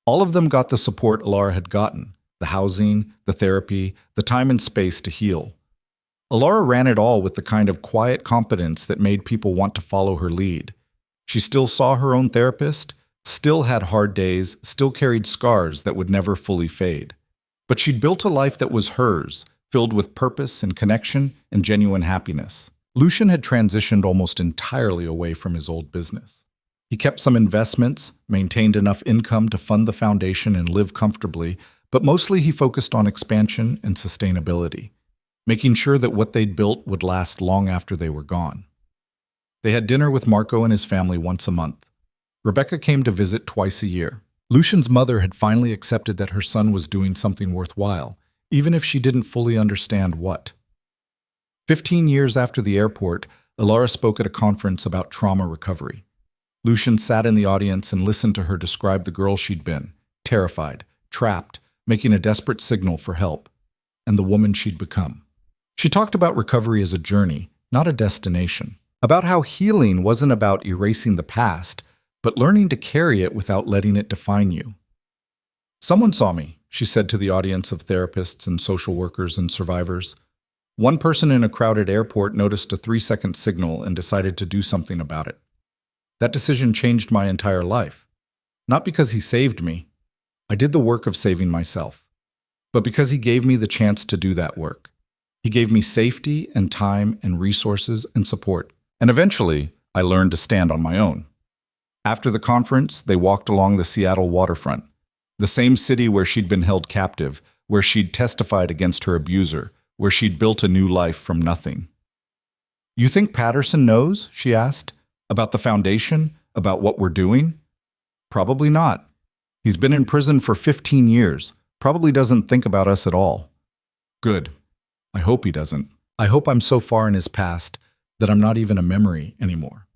Speaker 1: All of them got the support Alara had gotten, the housing, the therapy, the time and space to heal. Alara ran it all with the kind of quiet competence that made people want to follow her lead. She still saw her own therapist, still had hard days, still carried scars that would never fully fade. But she'd built a life that was hers, filled with purpose and connection and genuine happiness. Lucian had transitioned almost entirely away from his old business. He kept some investments, maintained enough income to fund the foundation and live comfortably, but mostly he focused on expansion and sustainability, making sure that what they'd built would last long after they were gone. They had dinner with Marco and his family once a month. Rebecca came to visit twice a year. Lucian's mother had finally accepted that her son was doing something worthwhile, even if she didn't fully understand what. 15 years after the airport, Alara spoke at a conference about trauma recovery. Lucian sat in the audience and listened to her describe the girl she'd been, terrified, trapped, making a desperate signal for help, and the woman she'd become. She talked about recovery as a journey, not a destination, about how healing wasn't about erasing the past, but learning to carry it without letting it define you. "Someone saw me," she said to the audience of therapists and social workers and survivors. One person in a crowded airport noticed a 3-second signal and decided to do something about it. That decision changed my entire life. Not because he saved me. I did the work of saving myself. But because he gave me the chance to do that work. He gave me safety and time and resources and support. And eventually, I learned to stand on my own. After the conference, they walked along the Seattle waterfront, the same city where she'd been held captive, where she'd testified against her abuser, where she'd built a new life from nothing. "You think Patterson knows?" she asked. "About the foundation? About what we're doing?" "Probably not. He's been in prison for 15 years. Probably doesn't think about us at all." "Good. I hope he doesn't. I hope I'm so far in his past that I'm not even a memory anymore."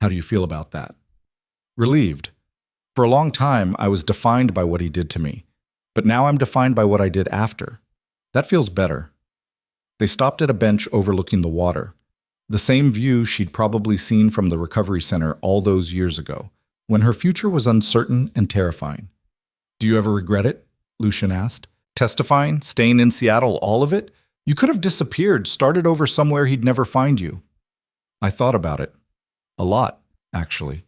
Speaker 1: "How do you feel about that?" "Relieved. For a long time, I was defined by what he did to me. But now I'm defined by what I did after. That feels better." They stopped at a bench overlooking the water. The same view she'd probably seen from the recovery center all those years ago, when her future was uncertain and terrifying. "Do you ever regret it?" Lucian asked. "Testifying? Staying in Seattle? All of it? You could have disappeared, started over somewhere he'd never find you." "I thought about it. A lot, actually.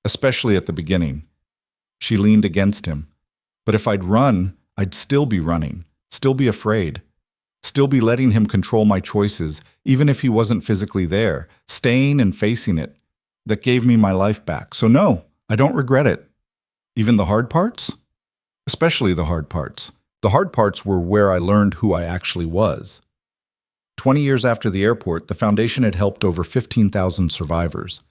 Speaker 1: Especially at the beginning." She leaned against him. "But if I'd run, I'd still be running, still be afraid, still be letting him control my choices, even if he wasn't physically there, staying and facing it. That gave me my life back. So no, I don't regret it." "Even the hard parts?" "Especially the hard parts. The hard parts were where I learned who I actually was." 20 years after the airport, the foundation had helped over 15,000 survivors.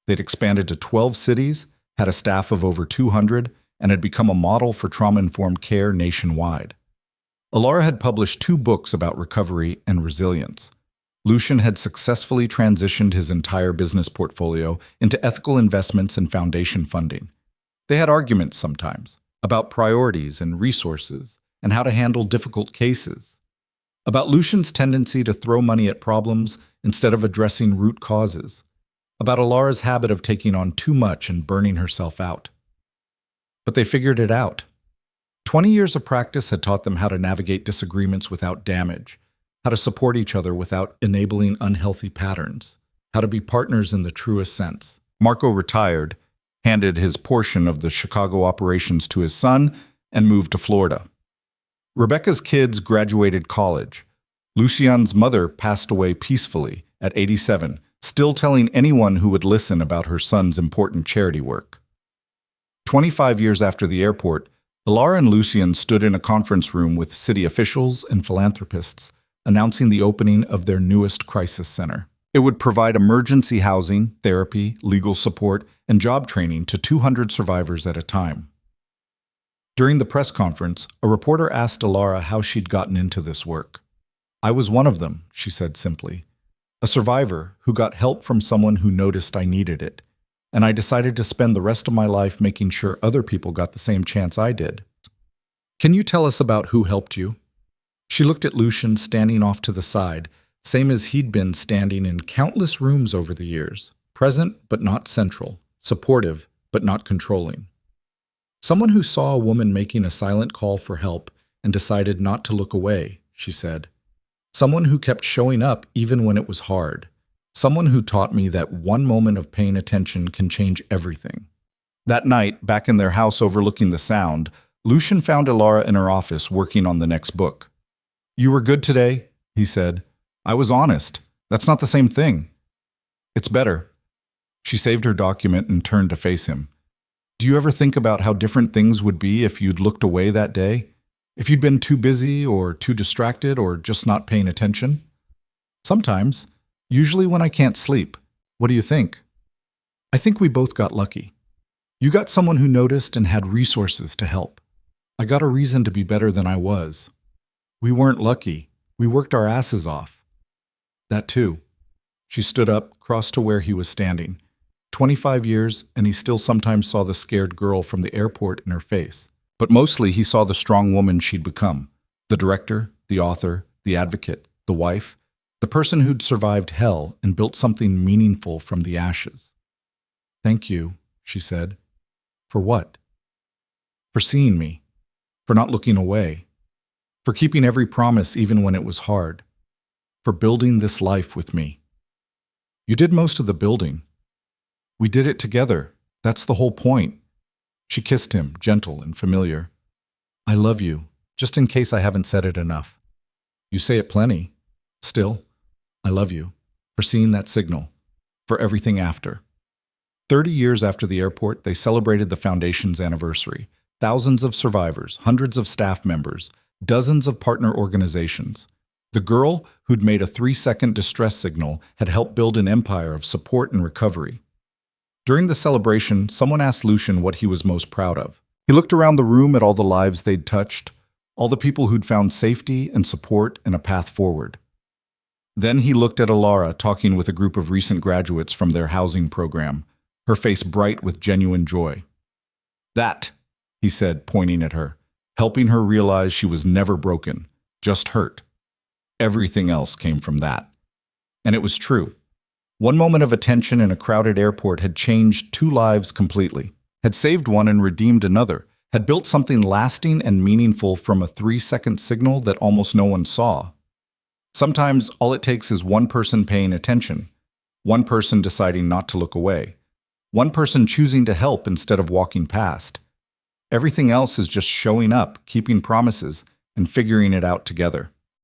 Speaker 1: They'd expanded to 12 cities, had a staff of over 200, and had become a model for trauma-informed care nationwide. Alara had published 2 books about recovery and resilience. Lucian had successfully transitioned his entire business portfolio into ethical investments and foundation funding. They had arguments sometimes about priorities and resources and how to handle difficult cases, about Lucian's tendency to throw money at problems instead of addressing root causes, about Alara's habit of taking on too much and burning herself out. But they figured it out. 20 years of practice had taught them how to navigate disagreements without damage, how to support each other without enabling unhealthy patterns, how to be partners in the truest sense. Marco retired, handed his portion of the Chicago operations to his son, and moved to Florida. Rebecca's kids graduated college. Lucian's mother passed away peacefully at 87, still telling anyone who would listen about her son's important charity work. 25 years after the airport, Alara and Lucian stood in a conference room with city officials and philanthropists, announcing the opening of their newest crisis center. It would provide emergency housing, therapy, legal support, and job training to 200 survivors at a time. During the press conference, a reporter asked Alara how she'd gotten into this work. "I was one of them," she said simply. "A survivor who got help from someone who noticed I needed it. And I decided to spend the rest of my life making sure other people got the same chance I did." "Can you tell us about who helped you?" She looked at Lucian standing off to the side, same as he'd been standing in countless rooms over the years, present but not central, supportive but not controlling. "Someone who saw a woman making a silent call for help and decided not to look away," she said. "Someone who kept showing up even when it was hard. Someone who taught me that one moment of paying attention can change everything." That night, back in their house overlooking the Sound, Lucian found Alara in her office working on the next book. "You were good today," he said. "I was honest. That's not the same thing." "It's better." She saved her document and turned to face him. "Do you ever think about how different things would be if you'd looked away that day? If you'd been too busy or too distracted or just not paying attention?" "Sometimes. Usually when I can't sleep. What do you think?" "I think we both got lucky. You got someone who noticed and had resources to help. I got a reason to be better than I was. We weren't lucky. We worked our asses off." "That too." She stood up, crossed to where he was standing. 25 years, and he still sometimes saw the scared girl from the airport in her face. But mostly he saw the strong woman she'd become. The director, the author, the advocate, the wife, the person who'd survived hell and built something meaningful from the ashes. "Thank you," she said. "For what?" "For seeing me. For not looking away. For keeping every promise even when it was hard. For building this life with me. You did most of the building. We did it together. That's the whole point." She kissed him, gentle and familiar. "I love you, just in case I haven't said it enough. You say it plenty. Still, I love you, for seeing that signal, for everything after." 30 years after the airport, they celebrated the Foundation's anniversary. Thousands of survivors, hundreds of staff members, dozens of partner organizations. The girl who'd made a 3-second distress signal had helped build an empire of support and recovery. During the celebration, someone asked Lucian what he was most proud of. He looked around the room at all the lives they'd touched, all the people who'd found safety and support and a path forward. Then he looked at Alara talking with a group of recent graduates from their housing program, her face bright with genuine joy. "That," he said, pointing at her, helping her realize she was never broken, just hurt. Everything else came from that. And it was true. One moment of attention in a crowded airport had changed 2 lives completely, had saved one and redeemed another, had built something lasting and meaningful from a 3-second signal that almost no one saw. Sometimes all it takes is one person paying attention, one person deciding not to look away, one person choosing to help instead of walking past. Everything else is just showing up, keeping promises, and figuring it out together.